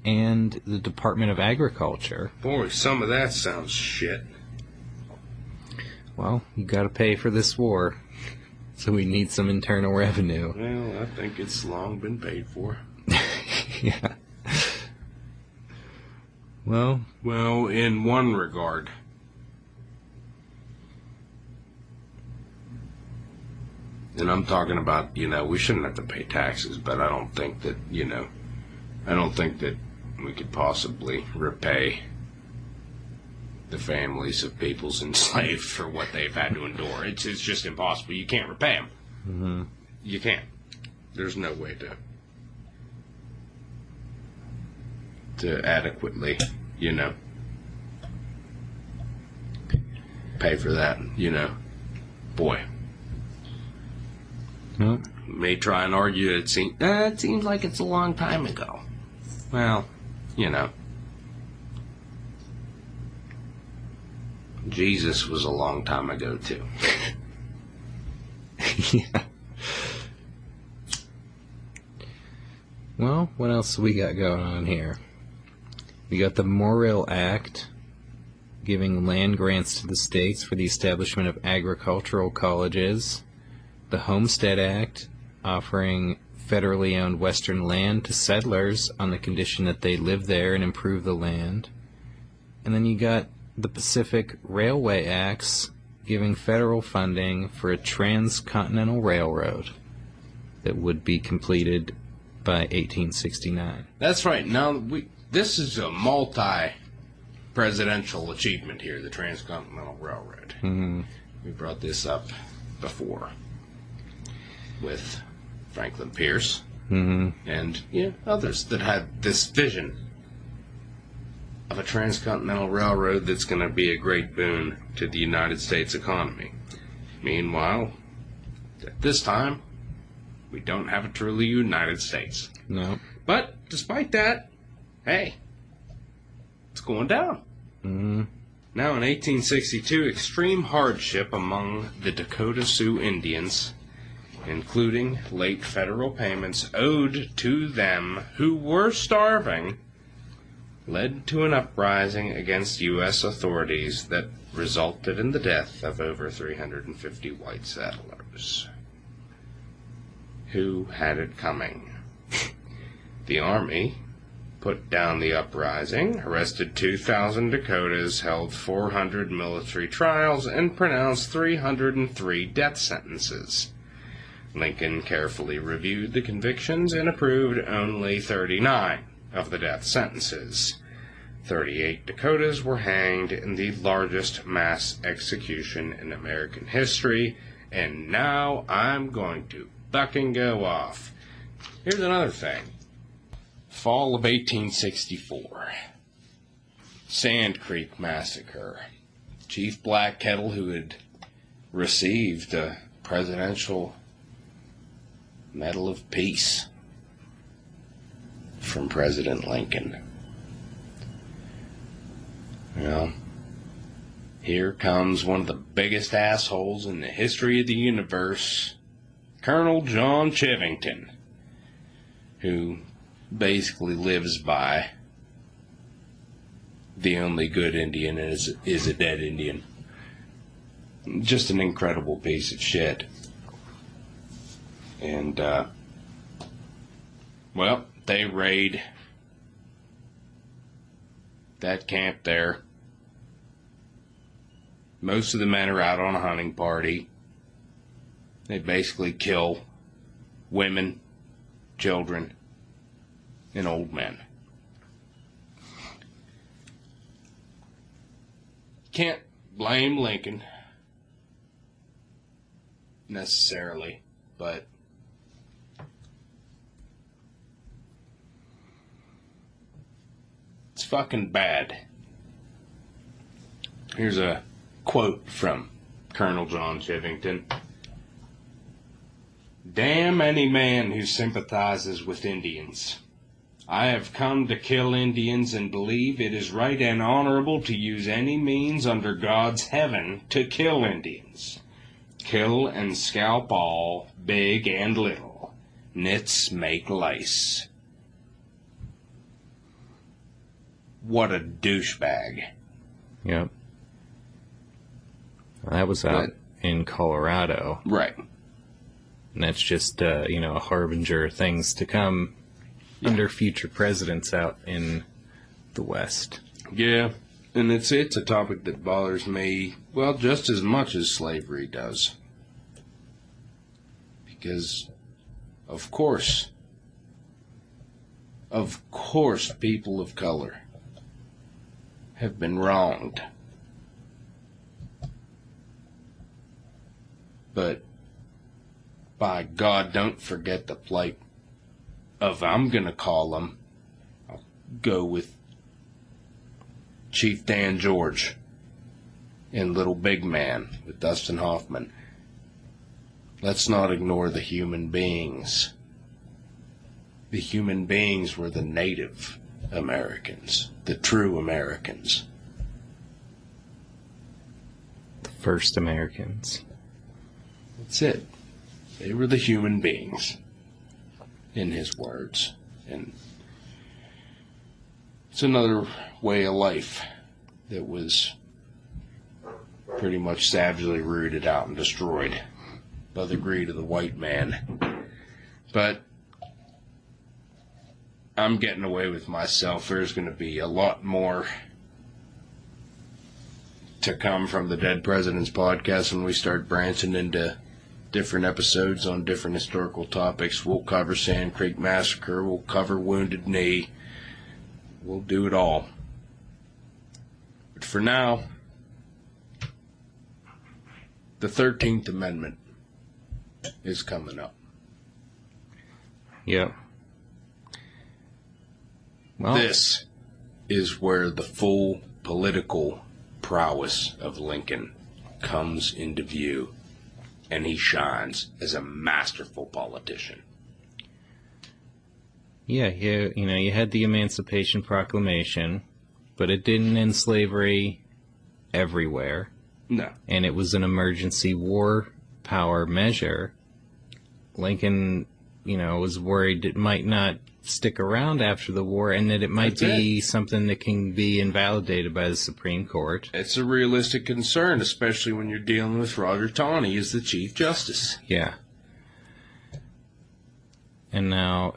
and the Department of Agriculture. Boy, some of that sounds shit. Well, you got to pay for this war, so we need some internal revenue. Well, I think it's long been paid for. Yeah. Well, in one regard. And I'm talking about, we shouldn't have to pay taxes, but I don't think that we could possibly repay the families of peoples enslaved for what they've had to endure. It's just impossible. You can't repay them. mm-hmm. You can't. There's no way to adequately, pay for that, Boy. Nope. May try and argue it seems like it's a long time ago. Well, Jesus was a long time ago, too. Yeah. Well, what else we got going on here? We got the Morrill Act, giving land grants to the states for the establishment of agricultural colleges. The Homestead Act, offering federally owned western land to settlers on the condition that they live there and improve the land. And then you got the Pacific Railway Acts, giving federal funding for a transcontinental railroad that would be completed by 1869. That's right. Now, this is a multi-presidential achievement here, the Transcontinental Railroad. Mm-hmm. We brought this up before with Franklin Pierce and others that had this vision of a transcontinental railroad that's going to be a great boon to the United States economy. Meanwhile, At this time, we don't have a truly united States. No. But despite that, hey, it's going down. Mm-hmm. Now in 1862, extreme hardship among the Dakota Sioux Indians, including late federal payments owed to them who were starving, led to an uprising against U.S. authorities that resulted in the death of over 350 white settlers who had it coming. The Army put down the uprising, arrested 2,000 Dakotas, held 400 military trials, and pronounced 303 death sentences. Lincoln carefully reviewed the convictions and approved only 39 of the death sentences. 38 Dakotas were hanged in the largest mass execution in American history, and now I'm going to fucking go off. Here's another thing. Fall of 1864. Sand Creek Massacre. Chief Black Kettle, who had received a Presidential Medal of Peace from President Lincoln. Well, here comes one of the biggest assholes in the history of the universe, Colonel John Chivington, who basically lives by the only good Indian is a dead Indian. Just an incredible piece of shit. And, well, they raid that camp there. Most of the men are out on a hunting party. They basically kill women, children, and old men. Can't blame Lincoln necessarily, but it's fucking bad. Here's a quote from Colonel John Chivington. Damn any man who sympathizes with Indians. I have come to kill Indians and believe it is right and honorable to use any means under God's heaven to kill Indians. Kill and scalp all, big and little. Nits make lice. What a douchebag. Yep. That was out in Colorado. Right. And that's just, a harbinger of things to come under future presidents out in the West. Yeah, and it's a topic that bothers me, well, just as much as slavery does. Because, of course, people of color have been wronged. But, by God, don't forget the plight of, I'm going to call them, I'll go with Chief Dan George and Little Big Man with Dustin Hoffman. Let's not ignore the human beings. The human beings were the Native Americans, the true Americans. The first Americans. That's it. They were the human beings, in his words. And it's another way of life that was pretty much savagely rooted out and destroyed by the greed of the white man. But I'm getting away with myself. There's going to be a lot more to come from the Dead Presidents podcast when we start branching into different episodes on different historical topics. We'll cover Sand Creek Massacre. We'll cover Wounded Knee. We'll do it all. But for now, the 13th Amendment is coming up. Yep. Well, this is where the full political prowess of Lincoln comes into view. and he shines as a masterful politician. Yeah, you had the Emancipation Proclamation, but it didn't end slavery everywhere. No. And it was an emergency war power measure. Lincoln, was worried it might not stick around after the war and that it might be something that can be invalidated by the Supreme Court. It's a realistic concern, especially when you're dealing with Roger Taney as the Chief Justice. Yeah. And now,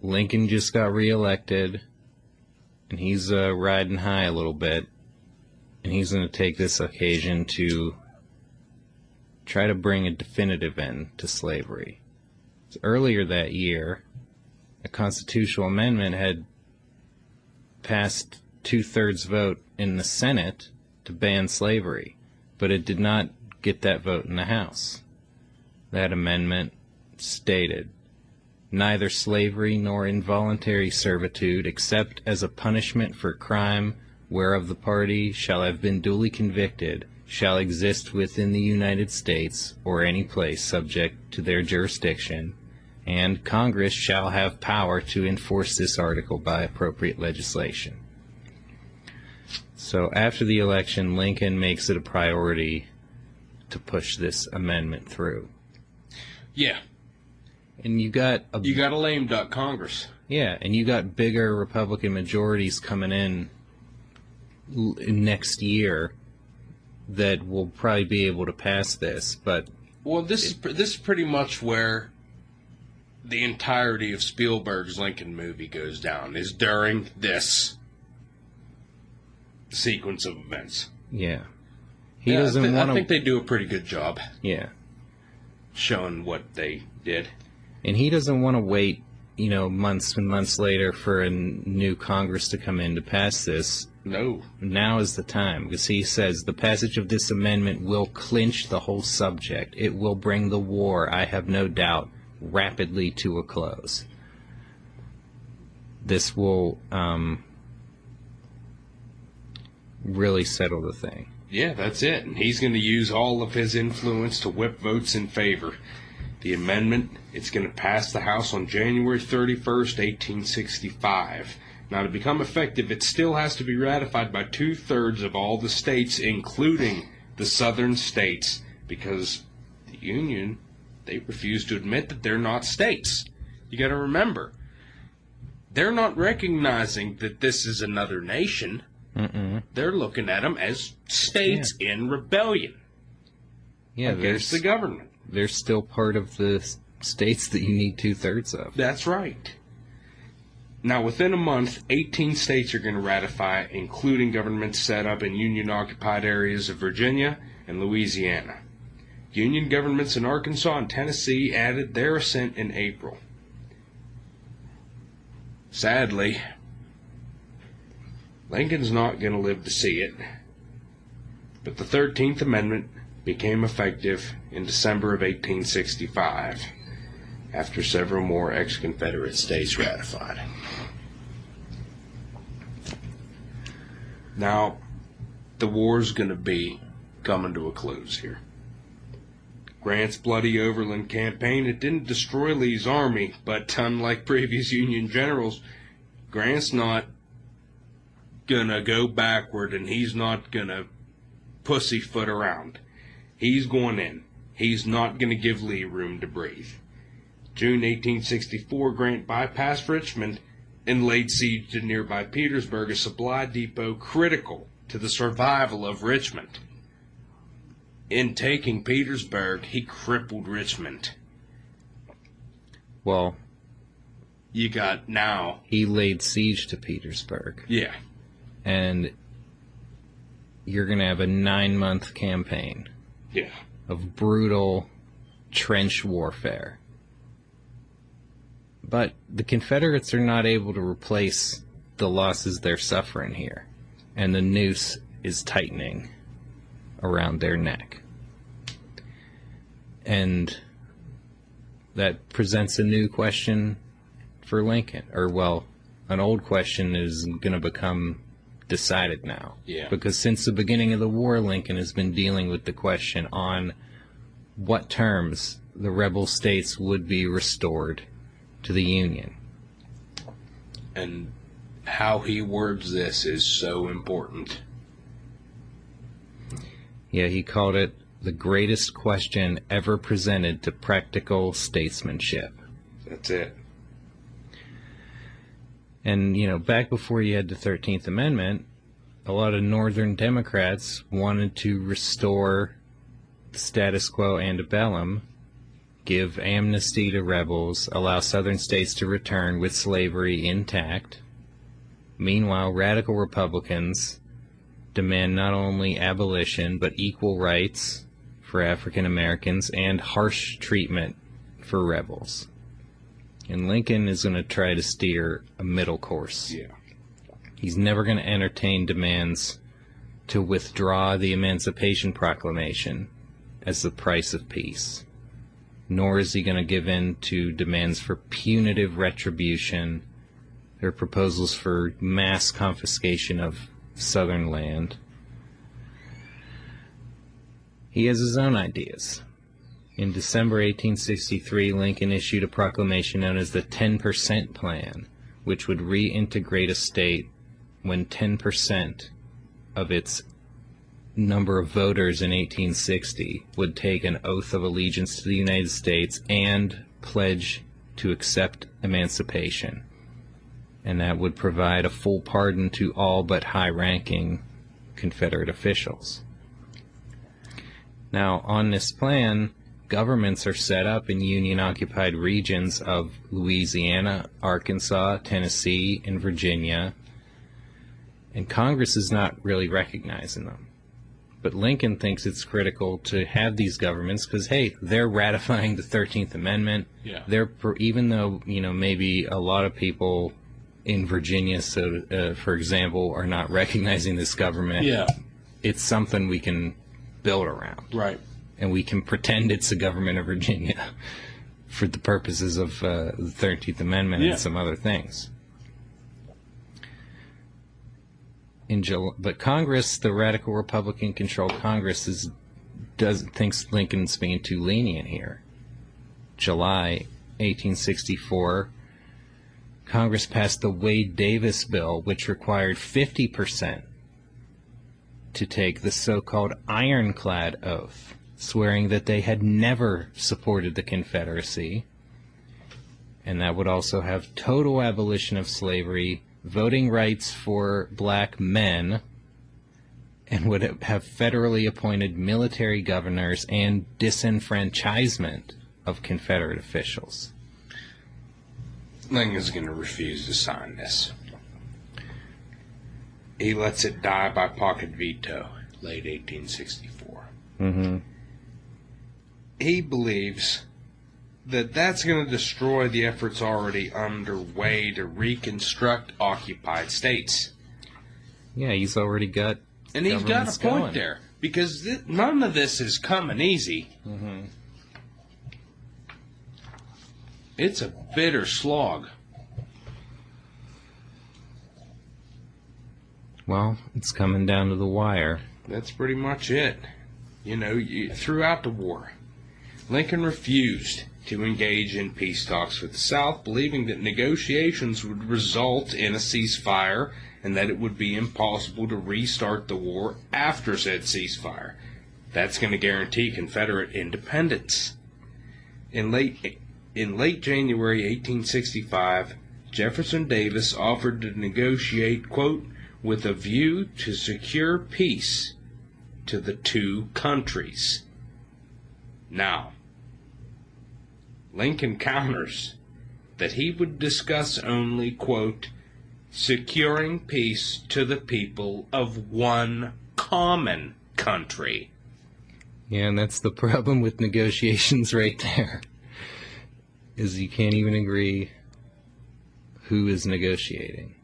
Lincoln just got reelected, and he's riding high a little bit, and he's going to take this occasion to try to bring a definitive end to slavery. So earlier that year, a constitutional amendment had passed 2/3 vote in the Senate to ban slavery, but it did not get that vote in the House. That amendment stated, "Neither slavery nor involuntary servitude, except as a punishment for crime whereof the party shall have been duly convicted, shall exist within the United States or any place subject to their jurisdiction, and Congress shall have power to enforce this article by appropriate legislation." So after the election, Lincoln makes it a priority to push this amendment through. Yeah. And you got a lame duck Congress. Yeah, and you got bigger Republican majorities coming in next year that will probably be able to pass this. But this is pretty much where the entirety of Spielberg's Lincoln movie goes down, is during this sequence of events. Yeah, he doesn't want to. I think they do a pretty good job. Yeah, showing what they did. And he doesn't want to wait, months and months later for a new Congress to come in to pass this. No. Now is the time, because he says the passage of this amendment will clinch the whole subject. It will bring the war, I have no doubt, rapidly to a close. This will really settle the thing. Yeah, that's it. And he's going to use all of his influence to whip votes in favor. The amendment, it's going to pass the House on January 31st, 1865. Now, to become effective, it still has to be ratified by 2/3 of all the states, including the southern states, because the Union, they refuse to admit that they're not states. You got to remember, they're not recognizing that this is another nation. They're looking at them as states in rebellion against the government. They're still part of the states that you need 2/3 of. That's right. Now, within a month, 18 states are going to ratify, including governments set up in Union-occupied areas of Virginia and Louisiana. Union governments in Arkansas and Tennessee added their assent in April. Sadly, Lincoln's not going to live to see it, but the 13th Amendment became effective in December of 1865, after several more ex-Confederate states ratified. Now, the war's going to be coming to a close here. Grant's bloody Overland campaign, it didn't destroy Lee's army, but unlike previous Union generals, Grant's not gonna go backward, and he's not gonna pussyfoot around. He's going in. He's not gonna give Lee room to breathe. June 1864, Grant bypassed Richmond and laid siege to nearby Petersburg, a supply depot critical to the survival of Richmond. In taking Petersburg, he crippled Richmond. Well, you got now. He laid siege to Petersburg. Yeah. And you're going to have a 9-month campaign. Yeah. Of brutal trench warfare. But the Confederates are not able to replace the losses they're suffering here. And the noose is tightening around their neck. And that presents a new question for Lincoln. Or, well, an old question is going to become decided now. Yeah. Because since the beginning of the war, Lincoln has been dealing with the question on what terms the rebel states would be restored to the Union. And how he words this is so important. Yeah, he called it the greatest question ever presented to practical statesmanship. That's it. And, back before you had the 13th Amendment, a lot of Northern Democrats wanted to restore the status quo antebellum, give amnesty to rebels, allow Southern states to return with slavery intact. Meanwhile, radical Republicans demand not only abolition, but equal rights for African Americans and harsh treatment for rebels. And Lincoln is going to try to steer a middle course. Yeah. He's never going to entertain demands to withdraw the Emancipation Proclamation as the price of peace. Nor is he going to give in to demands for punitive retribution or proposals for mass confiscation of Southern land. He has his own ideas. In December 1863, Lincoln issued a proclamation known as the 10% Plan, which would reintegrate a state when 10% of its number of voters in 1860 would take an oath of allegiance to the United States and pledge to accept emancipation. And that would provide a full pardon to all but high-ranking Confederate officials. Now, on this plan, governments are set up in Union-occupied regions of Louisiana, Arkansas, Tennessee, and Virginia, and Congress is not really recognizing them. But Lincoln thinks it's critical to have these governments because, hey, they're ratifying the 13th Amendment. Yeah. Even though, maybe a lot of people in Virginia, for example, are not recognizing this government, Yeah. it's something we can build around. Right. And we can pretend it's the government of Virginia for the purposes of the 13th Amendment and some other things. But Congress, the radical Republican-controlled Congress, thinks Lincoln's being too lenient here. July 1864, Congress passed the Wade-Davis bill, which required 50% to take the so-called ironclad oath, swearing that they had never supported the Confederacy, and that would also have total abolition of slavery, voting rights for black men, and would have federally appointed military governors and disenfranchisement of Confederate officials. Lincoln's going to refuse to sign this. He lets it die by pocket veto, late 1864. Mm-hmm. He believes that that's going to destroy the efforts already underway to reconstruct occupied states. Yeah, he's already got And he's got a point going. there, because none of this is coming easy. Mm-hmm. It's a bitter slog. Well, it's coming down to the wire. That's pretty much it. Throughout the war, Lincoln refused to engage in peace talks with the South, believing that negotiations would result in a ceasefire and that it would be impossible to restart the war after said ceasefire. That's going to guarantee Confederate independence. In late January 1865, Jefferson Davis offered to negotiate, quote, with a view to secure peace to the two countries. Now, Lincoln counters that he would discuss only, quote, securing peace to the people of one common country. Yeah, and that's the problem with negotiations right there, is you can't even agree who is negotiating.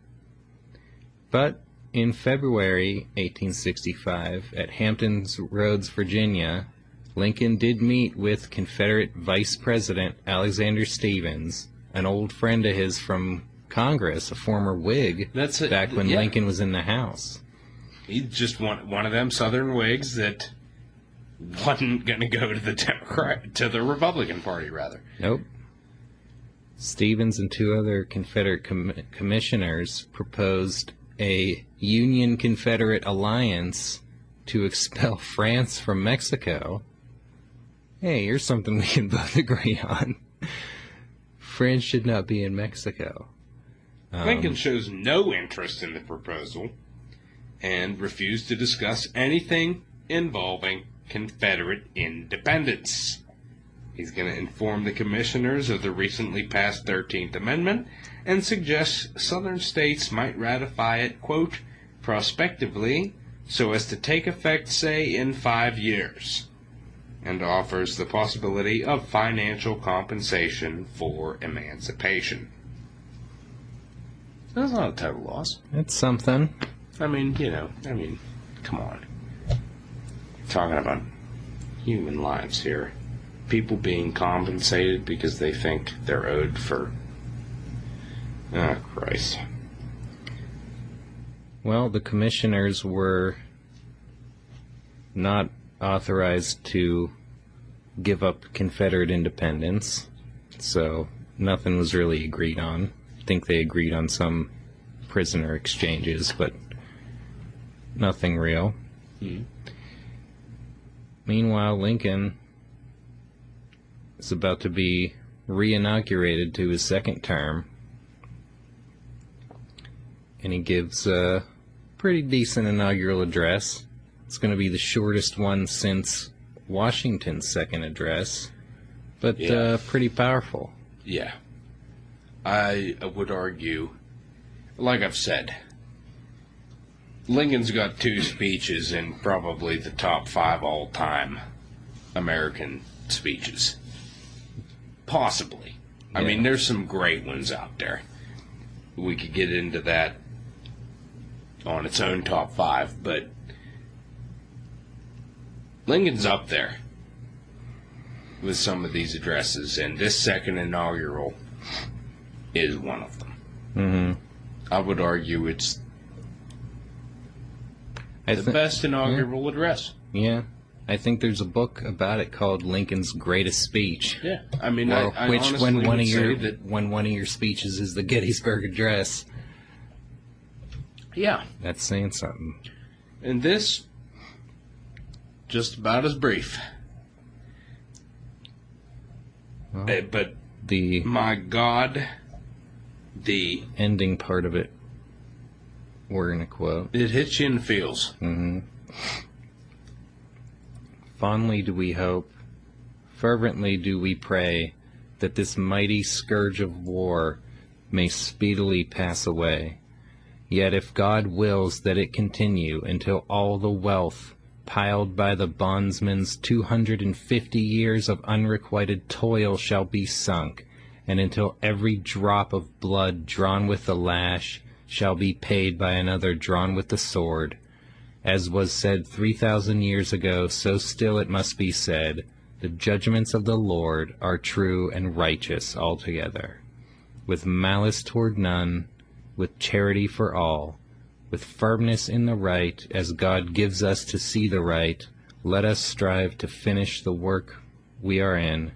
But in February 1865, at Hampton Roads, Virginia, Lincoln did meet with Confederate Vice President Alexander Stephens, an old friend of his from Congress, a former Whig, back when Lincoln was in the House. He's just one of them Southern Whigs that wasn't going to go to the Democrats. To the Republican Party, rather. Nope. Stevens and two other Confederate commissioners proposed a Union-Confederate alliance to expel France from Mexico. Hey, here's something we can both agree on. France should not be in Mexico. Lincoln shows no interest in the proposal and refused to discuss anything involving Confederate independence. He's going to inform the commissioners of the recently passed 13th Amendment and suggests Southern states might ratify it, quote, prospectively, so as to take effect, say, in 5 years, and offers the possibility of financial compensation for emancipation. That's not a total loss. It's something. I mean, come on. Talking about human lives here. People being compensated because they think they're owed for... Oh, Christ. Well, the commissioners were not authorized to give up Confederate independence, so nothing was really agreed on. I think they agreed on some prisoner exchanges, but nothing real. Meanwhile, Lincoln is about to be re-inaugurated to his second term, and he gives a pretty decent inaugural address. It's going to be the shortest one since Washington's second address, but pretty powerful. Yeah. I would argue, like I've said, Lincoln's got 2 speeches in probably the top 5 all-time American speeches. Possibly. I mean, there's some great ones out there. We could get into that on its own top 5, but Lincoln's up there with some of these addresses, and this second inaugural is one of them. Mm-hmm. I would argue it's the best inaugural address. Yeah. I think there's a book about it called Lincoln's Greatest Speech. Yeah, I mean, when one of your speeches is the Gettysburg Address. Yeah, that's saying something. And this, just about as brief. Well, but the my God, the ending part of it, we're gonna quote. It hits you in the feels. Mm-hmm. Fondly do we hope, fervently do we pray, that this mighty scourge of war may speedily pass away. Yet if God wills that it continue until all the wealth piled by the bondsman's 250 years of unrequited toil shall be sunk, and until every drop of blood drawn with the lash shall be paid by another drawn with the sword, as was said 3,000 years ago, so still it must be said, the judgments of the Lord are true and righteous altogether, with malice toward none, with charity for all, with firmness in the right, as God gives us to see the right. Let us strive to finish the work we are in,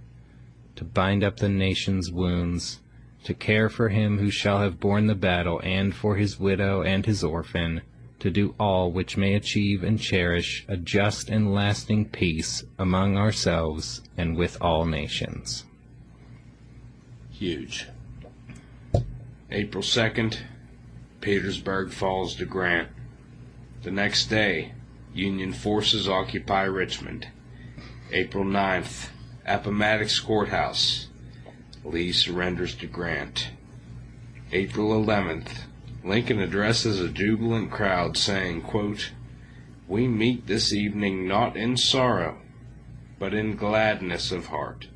to bind up the nation's wounds, to care for him who shall have borne the battle, and for his widow and his orphan, to do all which may achieve and cherish a just and lasting peace among ourselves and with all nations. Huge. April 2nd, Petersburg falls to Grant. The next day, Union forces occupy Richmond. April 9th, Appomattox Courthouse. Lee surrenders to Grant. April 11th, Lincoln addresses a jubilant crowd saying, quote, "We meet this evening not in sorrow, but in gladness of heart."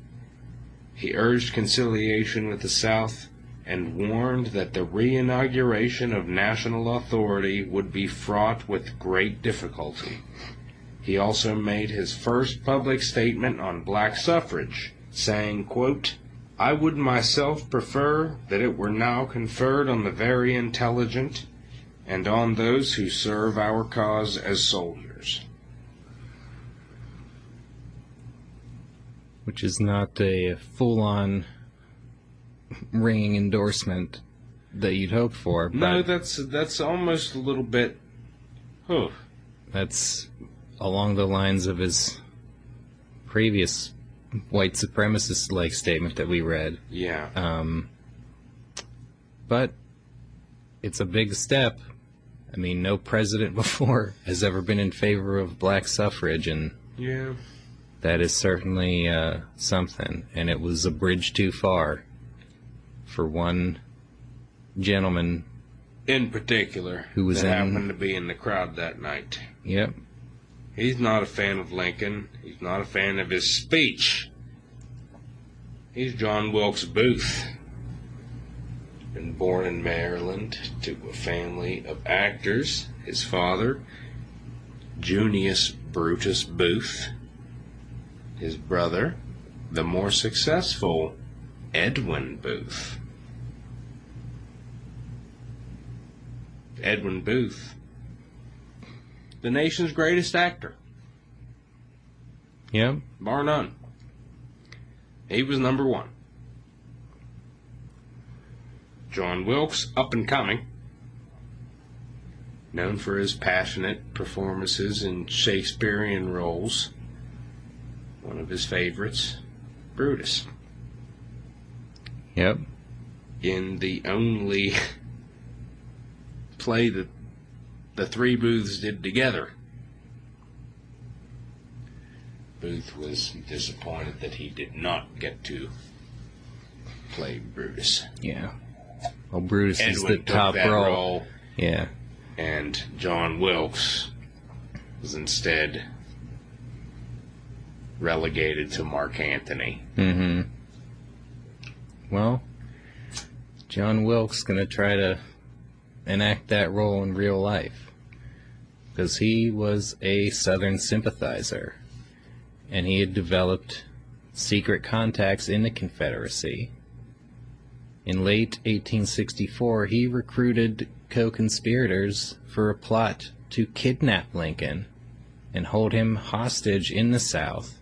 He urged conciliation with the South and warned that the re-inauguration of national authority would be fraught with great difficulty. He also made his first public statement on black suffrage, saying, quote, "I would myself prefer that it were now conferred on the very intelligent and on those who serve our cause as soldiers." which is not a full-on ringing endorsement that you'd hope for. No, but that's almost a little bit... Huh. That's along the lines of his previous white supremacist-like statement that we read. Yeah. But it's a big step. I mean, no president before has ever been in favor of black suffrage, and yeah, that is certainly something. And it was a bridge too far for one gentleman in particular who was happened to be in the crowd that night. Yep. He's not a fan of Lincoln. He's not a fan of his speech. He's John Wilkes Booth. Been born in Maryland to a family of actors. His father, Junius Brutus Booth. His brother, the more successful Edwin Booth. Edwin Booth, the nation's greatest actor. Yep. Bar none. He was number one. John Wilkes, up and coming, known for his passionate performances in Shakespearean roles. One of his favorites, Brutus. Yep. In the only play that the three Booths did together. Booth was disappointed that he did not get to play Brutus. Yeah. Well, Brutus is the Edwin took top that role. Yeah. And John Wilkes was instead relegated to Mark Antony. Mm-hmm. Well, John Wilkes going to try to enact that role in real life, because he was a Southern sympathizer, and he had developed secret contacts in the Confederacy. In late 1864, he recruited co-conspirators for a plot to kidnap Lincoln and hold him hostage in the South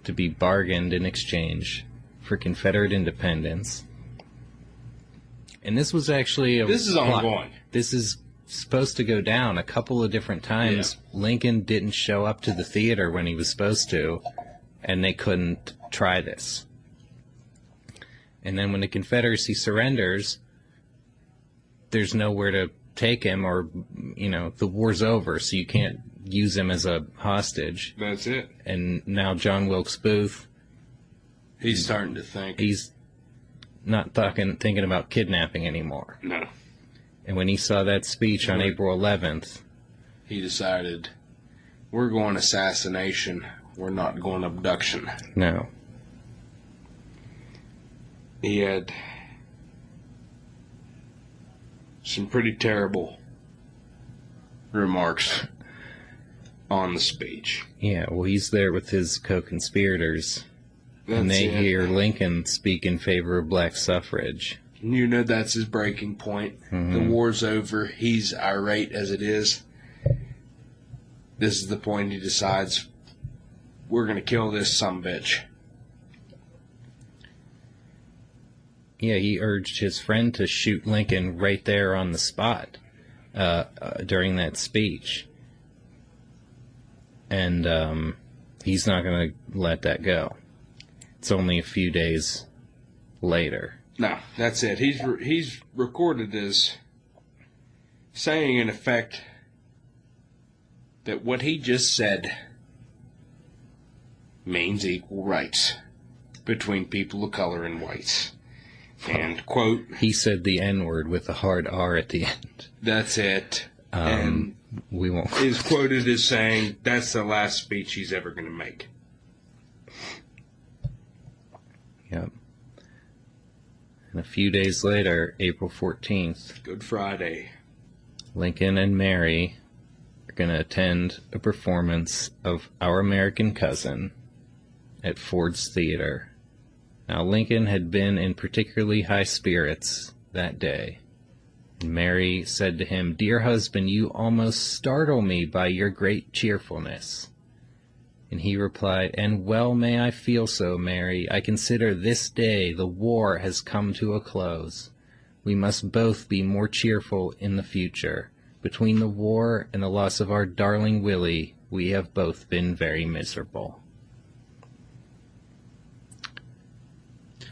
to be bargained in exchange for Confederate independence. And this was actually a This is plot. ongoing. This is supposed to go down a couple of different times. Yeah. Lincoln didn't show up to the theater when he was supposed to, and they couldn't try this. And then when the Confederacy surrenders, there's nowhere to take him, or, you know, the war's over, so you can't use him as a hostage. That's it. And now John Wilkes Booth, He's starting to think. he's not thinking about kidnapping anymore. No. And when he saw that speech on April 11th, He decided, we're going assassination. We're not going abduction. no. He had some pretty terrible remarks on the speech. Yeah, well, he's there with his co-conspirators, and That's they it. hear Lincoln speak in favor of black suffrage. You know that's his breaking point. Mhm. The war's over. He's irate as it is. This is the point he decides, we're going to kill this sumbitch. Yeah, he urged his friend to shoot Lincoln right there on the spot during that speech. And he's not going to let that go. It's only a few days later. No, that's it. He's recorded as saying, in effect, that what he just said means equal rights between people of color and whites. And, quote, He said the N-word with a hard R at the end. that's it. And We won't. is quoted as saying that's the last speech he's ever going to make. Yep. And a few days later, April 14th, Good Friday. Lincoln and Mary are going to attend a performance of Our American Cousin at Ford's Theater. Now, Lincoln had been in particularly high spirits that day. And Mary said to him, "Dear husband, you almost startle me by your great cheerfulness." And he replied, "And well may I feel so, Mary. I consider this day the war has come to a close. We must both be more cheerful in the future. Between the war and the loss of our darling Willie, we have both been very miserable."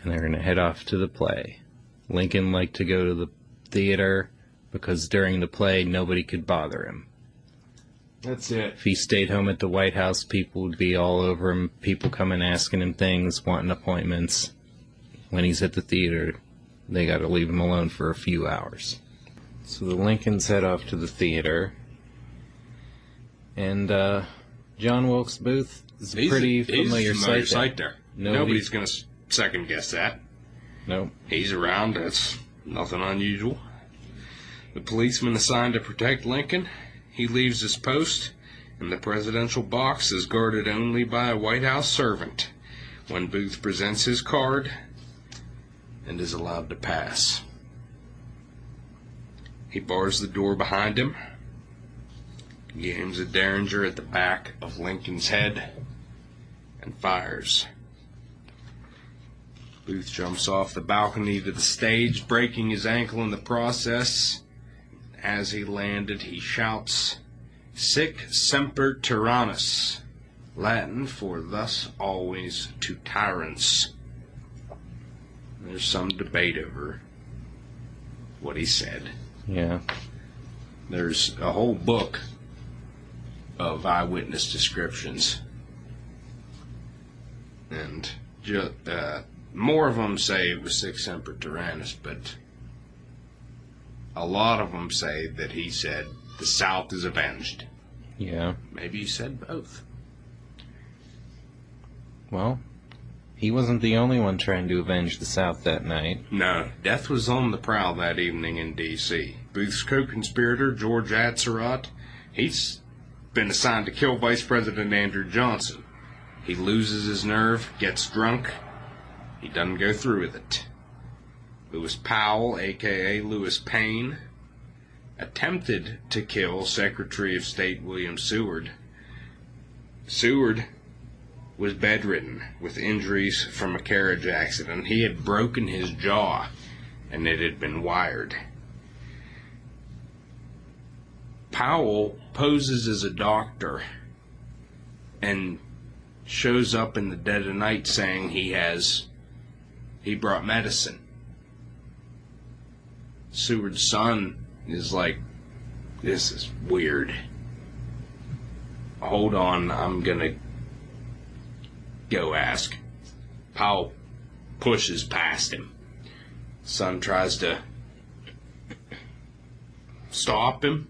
And they're going to head off to the play. Lincoln liked to go to the theater because during the play nobody could bother him. That's it. If he stayed home at the White House, people would be all over him, people coming asking him things, wanting appointments. When he's at the theater, they got to leave him alone for a few hours. So the Lincolns head off to the theater, and John Wilkes Booth is a pretty familiar sight there. Nobody's going to second guess that. Nope. He's around. That's nothing unusual. The policeman assigned to protect Lincoln, he leaves his post, and the presidential box is guarded only by a White House servant when Booth presents his card and is allowed to pass. He bars the door behind him. He aims a derringer at the back of Lincoln's head and fires. Booth jumps off the balcony to the stage, breaking his ankle in the process. As he landed, he shouts, "Sic semper tyrannis," Latin for "thus always to tyrants." There's some debate over what he said. Yeah. There's a whole book of eyewitness descriptions, and more of them say it was "Sic semper tyrannis," but a lot of them say that he said the South is avenged. Yeah. Maybe he said both. Well, he wasn't the only one trying to avenge the South that night. No, death was on the prowl that evening in D.C. Booth's co-conspirator, George Atzerodt, he's been assigned to kill Vice President Andrew Johnson. He loses his nerve, gets drunk. He doesn't go through with it. Lewis Powell, a.k.a. Lewis Payne, attempted to kill Secretary of State William Seward. Seward was bedridden with injuries from a carriage accident. He had broken his jaw, and it had been wired. Powell poses as a doctor and shows up in the dead of night saying he brought medicine. Seward's son is like, "This is weird. Hold on, I'm gonna go ask." Powell pushes past him. Son tries to stop him.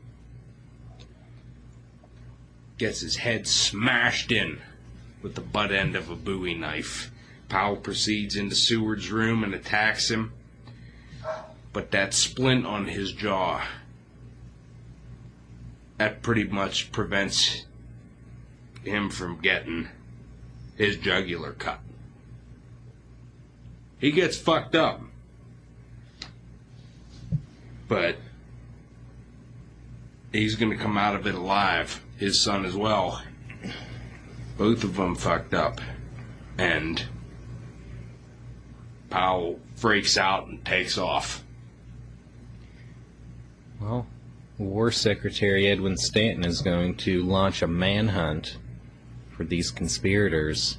Gets his head smashed in with the butt end of a Bowie knife. Powell proceeds into Seward's room and attacks him. But that splint on his jaw, that pretty much prevents him from getting his jugular cut. He gets fucked up. But he's going to come out of it alive. His son as well. Both of them fucked up. And Powell freaks out and takes off. Well, War Secretary Edwin Stanton is going to launch a manhunt for these conspirators.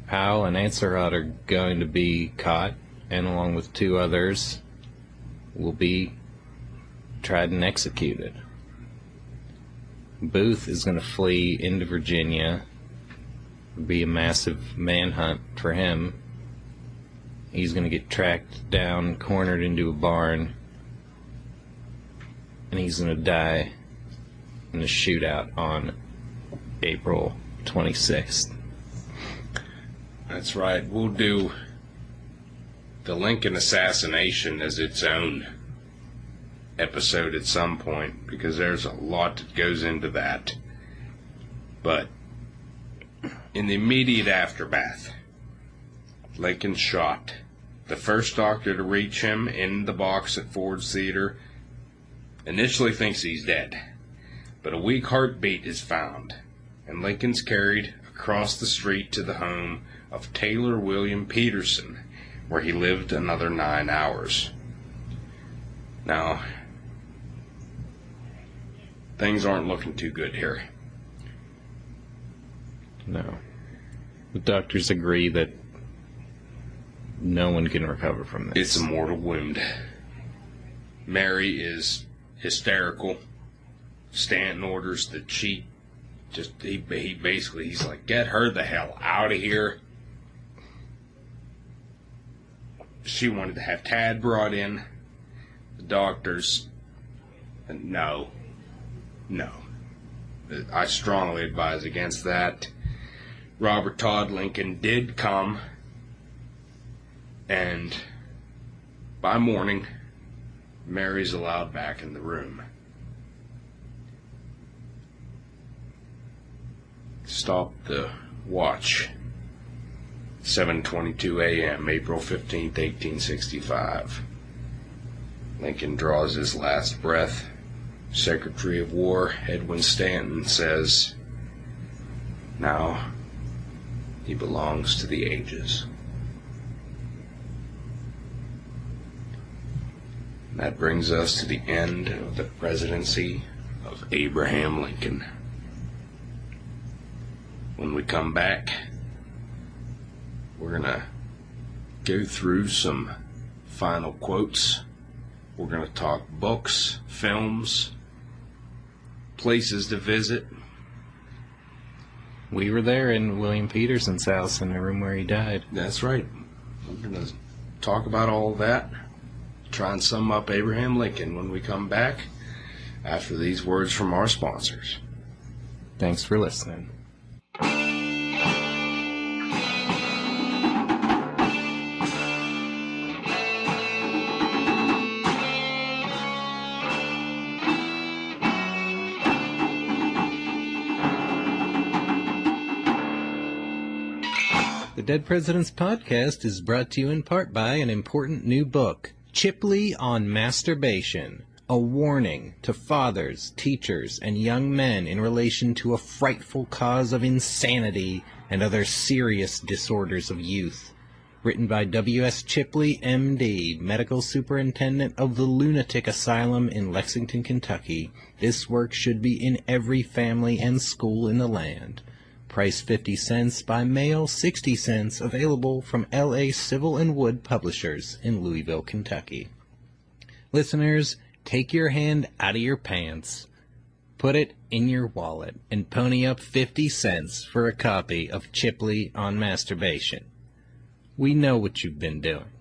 Powell and Atzerodt are going to be caught, and along with two others, will be tried and executed. Booth is going to flee into Virginia. It'll be a massive manhunt for him. He's going to get tracked down, cornered into a barn, and he's going to die in a shootout on April 26th. That's right. We'll do the Lincoln assassination as its own episode at some point, because there's a lot that goes into that. But in the immediate aftermath, Lincoln's shot. The first doctor to reach him in the box at Ford's Theater initially thinks he's dead, but a weak heartbeat is found, and Lincoln's carried across the street to the home of Taylor William Peterson, where he lived another 9 hours. Now, things aren't looking too good here. No. The doctors agree that no one can recover from this. It's a mortal wound. Mary is hysterical. Stanton orders that he basically, he's like, get her the hell out of here. She wanted to have Tad brought in. The doctors, no. I strongly advise against that. Robert Todd Lincoln did come, and by morning, Mary's allowed back in the room. Stop the watch. 7:22 a.m., April 15th, 1865. Lincoln draws his last breath. Secretary of War Edwin Stanton says, now he belongs to the ages. That brings us to the end of the presidency of Abraham Lincoln. When we come back, we're going to go through some final quotes. We're going to talk books, films, places to visit. We were there in William Peterson's house in the room where he died. That's right. We're going to talk about all of that. Try and sum up Abraham Lincoln when we come back after these words from our sponsors. Thanks for listening. The Dead Presidents Podcast is brought to you in part by an important new book, Chipley on Masturbation, a warning to fathers, teachers, and young men in relation to a frightful cause of insanity and other serious disorders of youth. Written by W.S. Chipley, M.D., Medical Superintendent of the Lunatic Asylum in Lexington, Kentucky, this work should be in every family and school in the land. Price 50 cents, by mail 60 cents, available from L.A. Civil and Wood Publishers in Louisville, Kentucky. Listeners, take your hand out of your pants, put it in your wallet, and pony up 50 cents for a copy of Chipley on Masturbation. We know what you've been doing,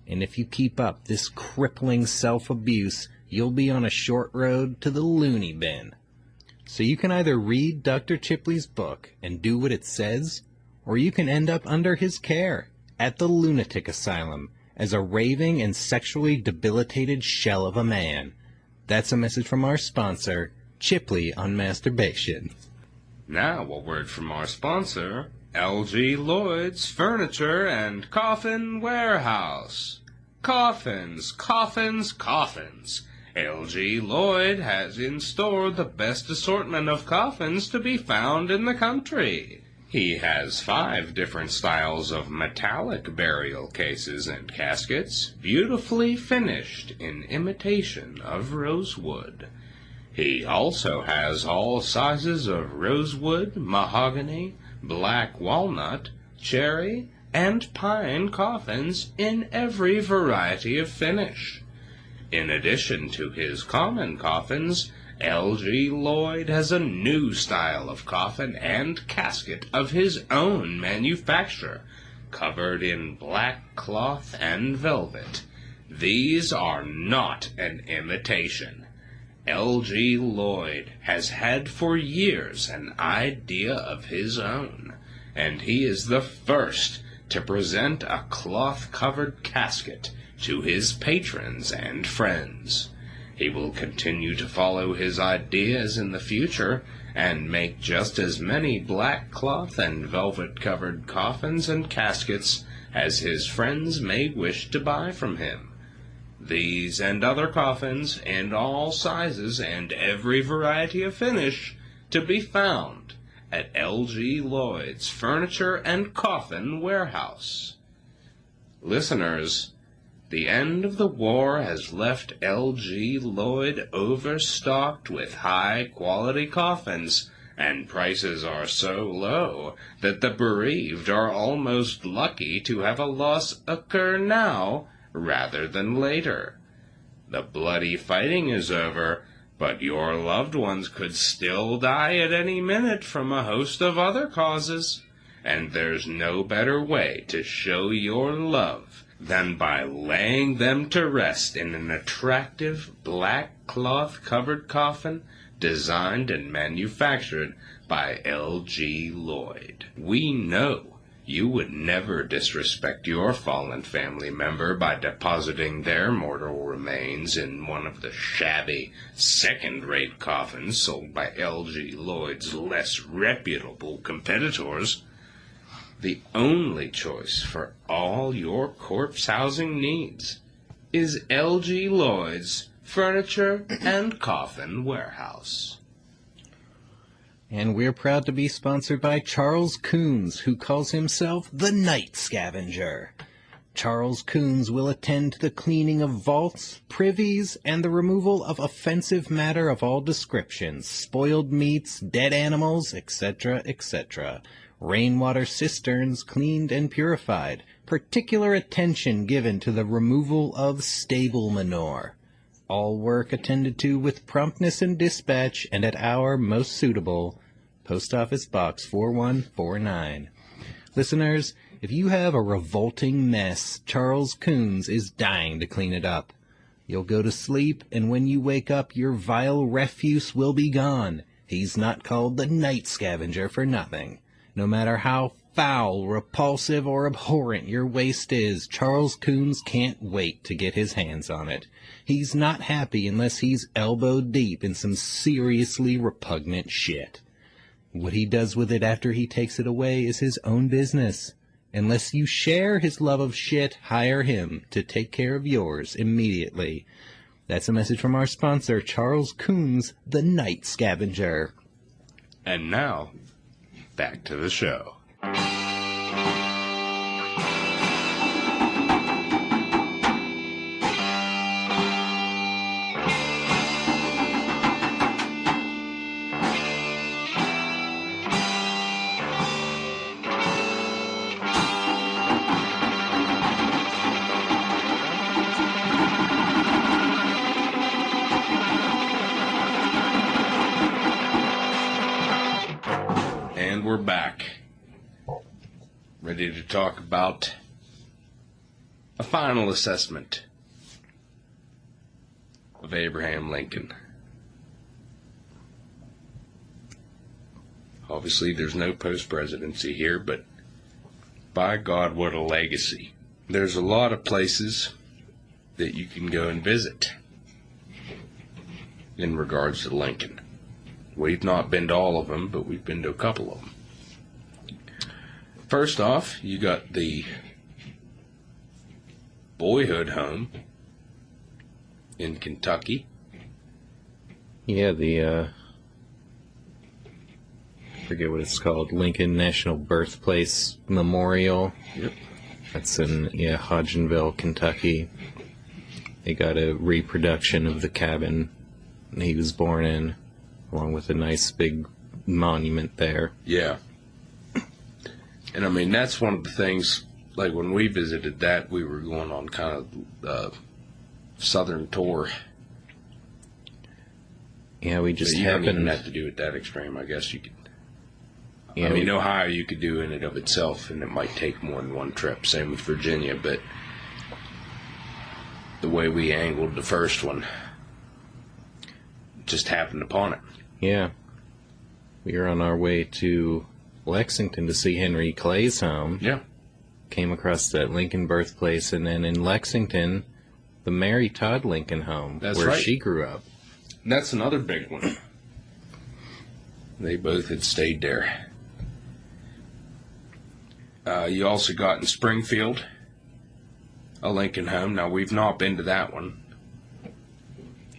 and if you keep up this crippling self-abuse, you'll be on a short road to the loony bin. So you can either read Dr. Chipley's book and do what it says, or you can end up under his care at the lunatic asylum as a raving and sexually debilitated shell of a man. That's a message from our sponsor, Chipley on Masturbation. Now a word from our sponsor, L.G. Lloyd's Furniture and Coffin Warehouse. Coffins, coffins, coffins. L.G. Lloyd has in store the best assortment of coffins to be found in the country. He has 5 different styles of metallic burial cases and caskets, beautifully finished in imitation of rosewood. He also has all sizes of rosewood, mahogany, black walnut, cherry, and pine coffins in every variety of finish. In addition to his common coffins, L.G. Lloyd has a new style of coffin and casket of his own manufacture, covered in black cloth and velvet. These are not an imitation. L.G. Lloyd has had for years an idea of his own, and he is the first to present a cloth-covered casket to his patrons and friends. He will continue to follow his ideas in the future and make just as many black cloth and velvet-covered coffins and caskets as his friends may wish to buy from him. These and other coffins in all sizes and every variety of finish to be found at L.G. Lloyd's Furniture and Coffin Warehouse. Listeners, the end of the war has left L.G. Lloyd overstocked with high-quality coffins, and prices are so low that the bereaved are almost lucky to have a loss occur now rather than later. The bloody fighting is over, but your loved ones could still die at any minute from a host of other causes, and there's no better way to show your love than by laying them to rest in an attractive black cloth-covered coffin designed and manufactured by L.G. Lloyd. We know you would never disrespect your fallen family member by depositing their mortal remains in one of the shabby, second-rate coffins sold by L.G. Lloyd's less reputable competitors. The only choice for all your corpse housing needs is L.G. Lloyd's Furniture and Coffin Warehouse. And we're proud to be sponsored by Charles Coons, who calls himself the Night Scavenger. Charles Coons will attend to the cleaning of vaults, privies, and the removal of offensive matter of all descriptions, spoiled meats, dead animals, etc., etc. Rainwater cisterns cleaned and purified. Particular attention given to the removal of stable manure. All work attended to with promptness and dispatch, and at our most suitable, Post Office Box 4149. Listeners, if you have a revolting mess, Charles Coons is dying to clean it up. You'll go to sleep, and when you wake up, your vile refuse will be gone. He's not called the Night Scavenger for nothing. No matter how foul, repulsive, or abhorrent your waste is, Charles Coons can't wait to get his hands on it. He's not happy unless he's elbow deep in some seriously repugnant shit. What he does with it after he takes it away is his own business. Unless you share his love of shit, hire him to take care of yours immediately. That's a message from our sponsor, Charles Coons, the Night Scavenger. And now, back to the show. And we're back, ready to talk about a final assessment of Abraham Lincoln. Obviously, there's no post-presidency here, but by God, what a legacy. There's a lot of places that you can go and visit in regards to Lincoln. We've not been to all of them, but we've been to a couple of them. First off, you got the boyhood home in Kentucky. Yeah, the, I forget what it's called, Lincoln National Birthplace Memorial. Yep. That's in, Hodgenville, Kentucky. They got a reproduction of the cabin he was born in, along with a nice big monument there. Yeah. And I mean, that's one of the things, like when we visited that, we were going on kind of southern tour. Yeah, we just you don't even happened... have to do it that extreme, I guess you could. Yeah, I mean, Ohio you could do in and of itself, and it might take more than one trip. Same with Virginia, but the way we angled the first one, just happened upon it. Yeah. We were on our way to Lexington to see Henry Clay's home. Yeah. Came across that Lincoln birthplace, and then in Lexington, the Mary Todd Lincoln home, where she grew up. That's another big one. They both had stayed there. You also got in Springfield a Lincoln home. Now, we've not been to that one.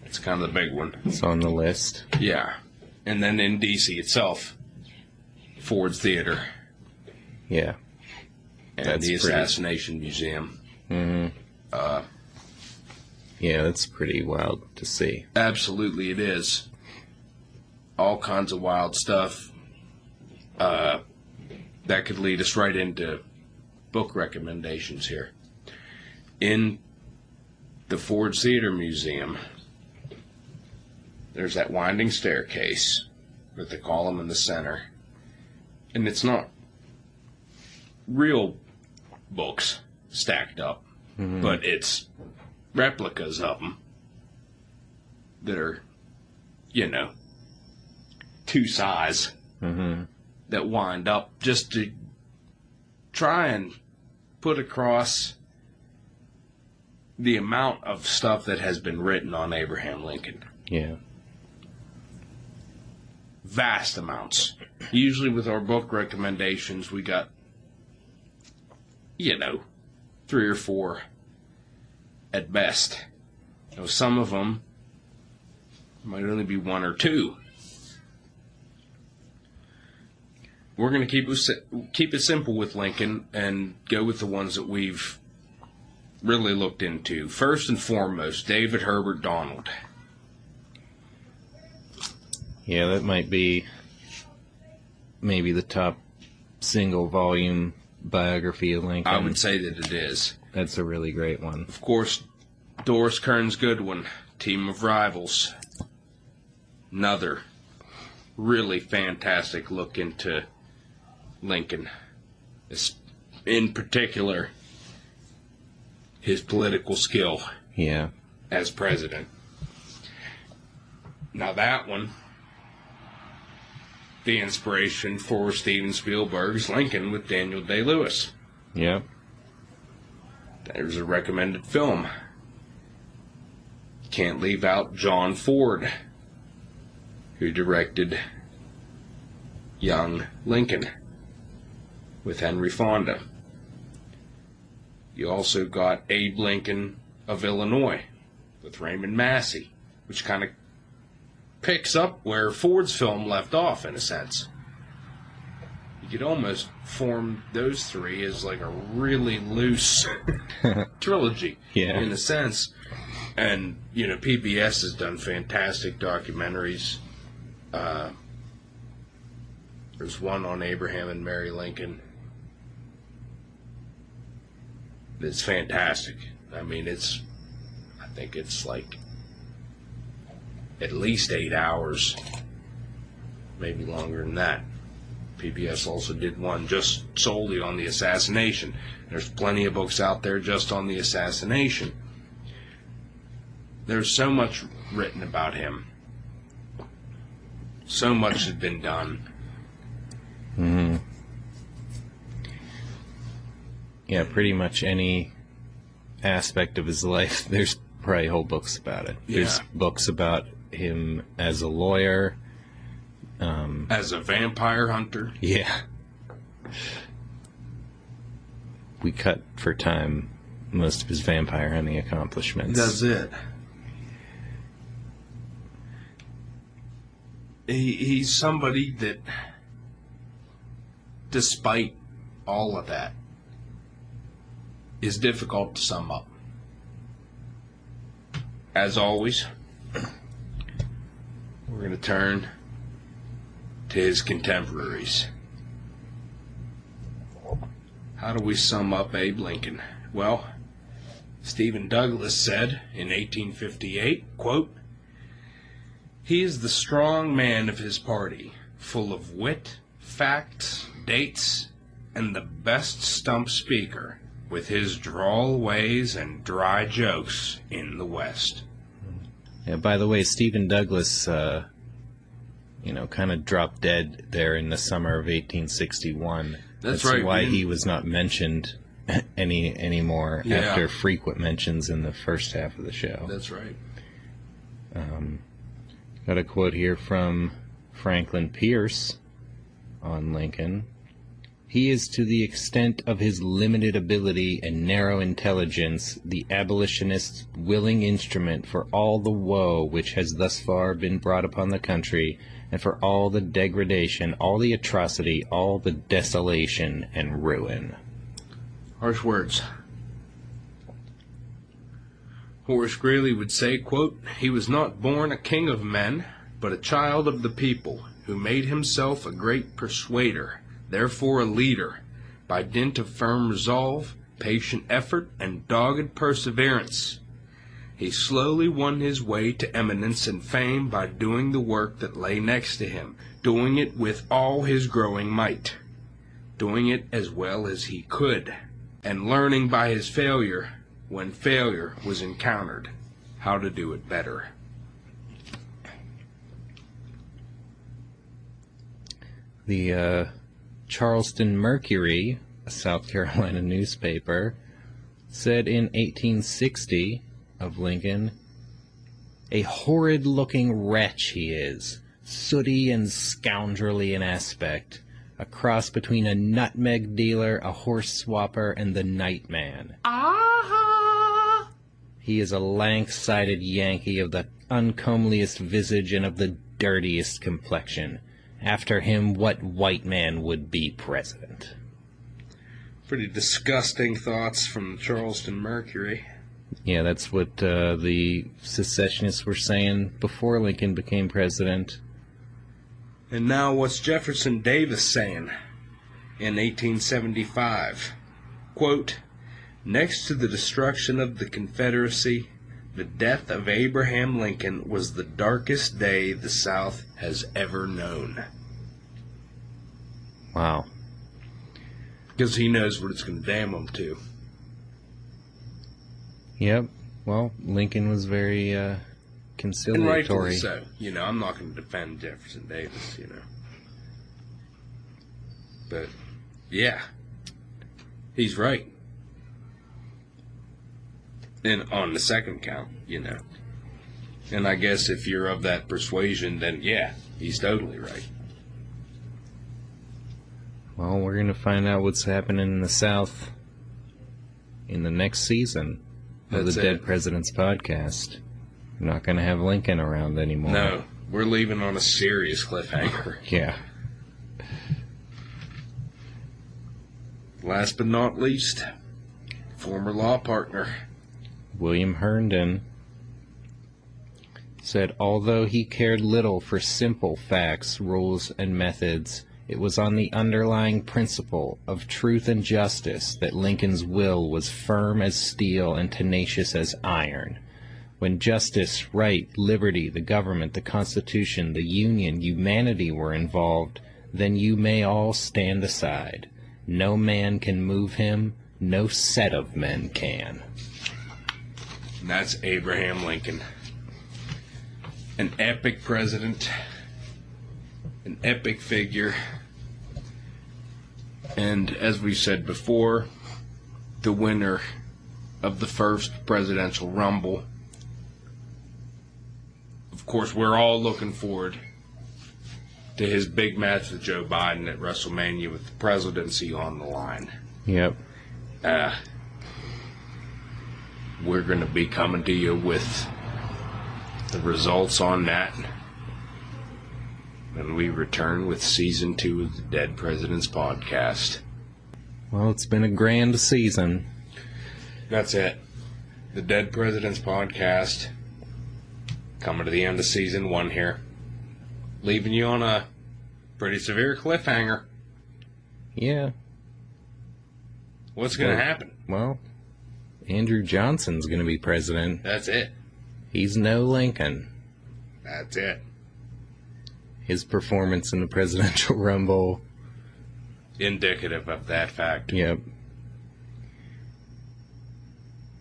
It's kind of the big one. It's on the list. Yeah. And then in D.C. itself, Ford's Theater. Yeah. And That's the pretty- Assassination Museum. Yeah, that's pretty wild to see. Absolutely it is. All kinds of wild stuff. That could lead us right into book recommendations here. In the Ford's Theater Museum, there's that winding staircase with the column in the center. And it's not real books stacked up, but it's replicas of them that are, two size that wind up just to try and put across the amount of stuff that has been written on Abraham Lincoln. Yeah. Vast amounts. Usually with our book recommendations, we got, 3 or 4 at best. Some of them might only be 1 or 2. We're going to keep it simple with Lincoln and go with the ones that we've really looked into. First and foremost, David Herbert Donald. Yeah, that might be maybe the top single volume biography of Lincoln. I would say that it is. That's a really great one. Of course, Doris Kearns Goodwin, Team of Rivals. Another really fantastic look into Lincoln. In particular, his political skill Yeah. as president. Now that one, the inspiration for Steven Spielberg's Lincoln with Daniel Day-Lewis. Yep. There's a recommended film. Can't leave out John Ford, who directed Young Lincoln with Henry Fonda. You also got Abe Lincoln of Illinois with Raymond Massey, which kind of picks up where Ford's film left off, in a sense. You could almost form those three as like a really loose trilogy, in a sense. And, PBS has done fantastic documentaries. There's one on Abraham and Mary Lincoln. It's fantastic. I think it's like at least 8 hours, maybe longer than that. PBS also did one just solely on the assassination. There's plenty of books out there just on the assassination. There's so much written about him. So much has been done. Mm-hmm. Yeah, pretty much any aspect of his life, there's probably whole books about it. There's books about him as a lawyer. As a vampire hunter. Yeah. We cut for time most of his vampire hunting accomplishments. That's it. He's somebody that, despite all of that, is difficult to sum up. As always, we're going to turn to his contemporaries. How do we sum up Abe Lincoln? Well, Stephen Douglas said in 1858, quote, "He is the strong man of his party, full of wit, facts, dates, and the best stump speaker, with his droll ways and dry jokes in the West." Yeah, by the way, Stephen Douglas, kind of dropped dead there in the summer of 1861. That's right. Why he was not mentioned anymore after frequent mentions in the first half of the show. That's right. Got a quote here from Franklin Pierce on Lincoln. "He is, to the extent of his limited ability and narrow intelligence, the abolitionist's willing instrument for all the woe which has thus far been brought upon the country, and for all the degradation, all the atrocity, all the desolation and ruin. Harsh words. Horace Greeley would say, quote, "He was not born a king of men, but a child of the people, who made himself a great persuader, therefore a leader, by dint of firm resolve, patient effort, and dogged perseverance. He slowly won his way to eminence and fame by doing the work that lay next to him, doing it with all his growing might, doing it as well as he could, and learning by his failure, when failure was encountered, how to do it better." The Charleston Mercury, a South Carolina newspaper, said in 1860 of Lincoln, "A horrid-looking wretch he is, sooty and scoundrelly in aspect, a cross between a nutmeg dealer, a horse swapper, and the night man. Ah! He is a lank-sided Yankee of the uncomeliest visage and of the dirtiest complexion. After him, what white man would be president?" Pretty disgusting thoughts from the Charleston Mercury. Yeah, that's what the secessionists were saying before Lincoln became president. And now what's Jefferson Davis saying in 1875? Quote, "Next to the destruction of the Confederacy, the death of Abraham Lincoln was the darkest day the South has ever known." Wow. Because he knows what it's going to damn him to. Yep. Well, Lincoln was very conciliatory. And rightfully so. I'm not going to defend Jefferson Davis, But, yeah. He's right. And on the second count, And I guess if you're of that persuasion, then yeah, he's totally right. Well, we're going to find out what's happening in the South in the next season of the Dead Presidents podcast. We're not going to have Lincoln around anymore. No, we're leaving on a serious cliffhanger. Yeah. Last but not least, former law partner William Herndon said, although he cared little for simple facts, rules, and methods, it was on the underlying principle of truth and justice that Lincoln's will was firm as steel and tenacious as iron. When justice, right, liberty, the government, the Constitution, the Union, humanity were involved, then you may all stand aside. No man can move him, no set of men can. And that's Abraham Lincoln. An epic president, an epic figure, and as we said before, the winner of the first presidential rumble. Of course, we're all looking forward to his big match with Joe Biden at WrestleMania with the presidency on the line. Yep. We're going to be coming to you with the results on that when we return with Season 2 of the Dead Presidents Podcast. Well, it's been a grand season. That's it. The Dead Presidents Podcast. Coming to the end of Season 1 here. Leaving you on a pretty severe cliffhanger. Yeah. What's going to happen? Well, Andrew Johnson's going to be president. That's it. He's no Lincoln. That's it. His performance in the presidential rumble. Indicative of that fact. Yep.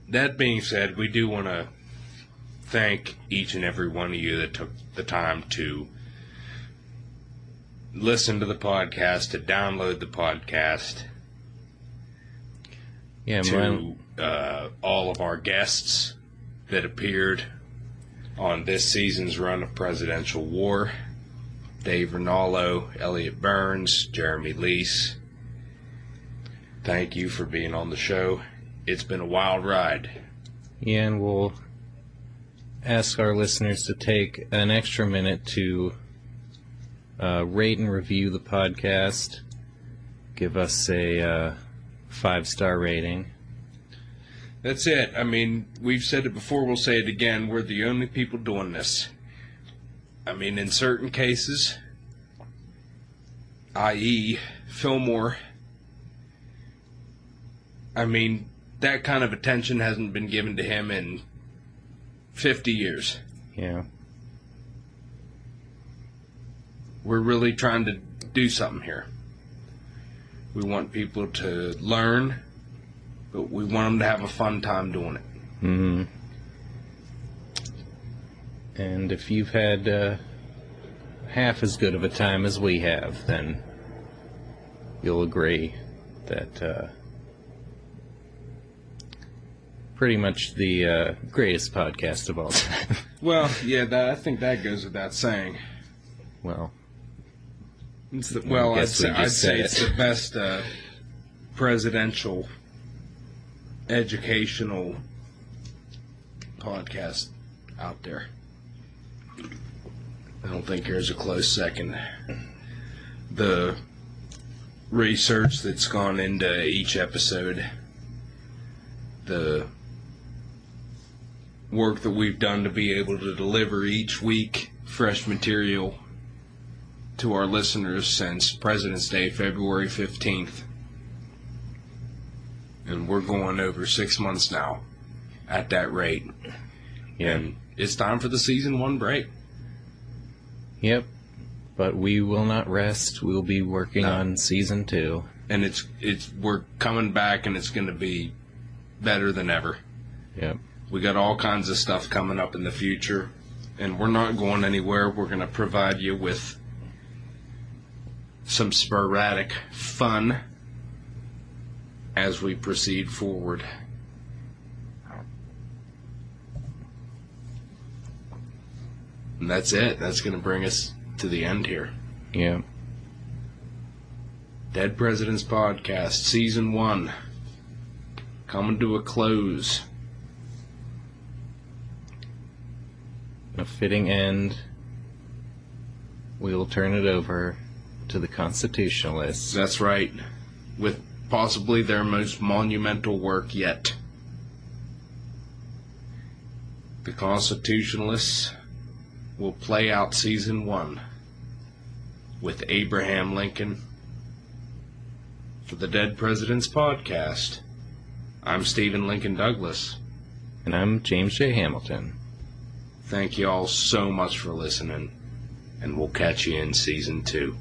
That being said, we do want to thank each and every one of you that took the time to listen to the podcast, to download the podcast, to all of our guests that appeared on this season's run of Presidential War. Dave Rinaldo, Elliot Burns, Jeremy Lease. Thank you for being on the show. It's been a wild ride. Yeah, and we'll ask our listeners to take an extra minute to rate and review the podcast. Give us a 5-star rating. That's it. I mean, we've said it before, we'll say it again. We're the only people doing this. I mean, in certain cases, i.e., Fillmore, I mean, that kind of attention hasn't been given to him in 50 years. Yeah. We're really trying to do something here. We want people to learn, but we want them to have a fun time doing it. Mm-hmm. And if you've had half as good of a time as we have, then you'll agree that pretty much the greatest podcast of all time. Well, yeah, I think that goes without saying. Well, I'd say it's the best presidential educational podcast out there. I don't think there's a close second. The research that's gone into each episode, the work that we've done to be able to deliver each week fresh material to our listeners since President's Day, February 15th. And we're going over 6 months now at that rate. Yeah. And it's time for the season 1 break. Yep. But we will not rest. We'll be working on season 2. And we're coming back, and it's going to be better than ever. Yep. We got all kinds of stuff coming up in the future, and we're not going anywhere. We're going to provide you with some sporadic fun as we proceed forward. And that's it. That's going to bring us to the end here. Yeah. Dead Presidents Podcast, Season 1, coming to a close. A fitting end. We'll turn it over to the Constitutionalists. That's right. With possibly their most monumental work yet. The Constitutionalists will play out Season 1 with Abraham Lincoln. For the Dead Presidents Podcast, I'm Stephen Lincoln Douglas. And I'm James J. Hamilton. Thank you all so much for listening, and we'll catch you in Season 2.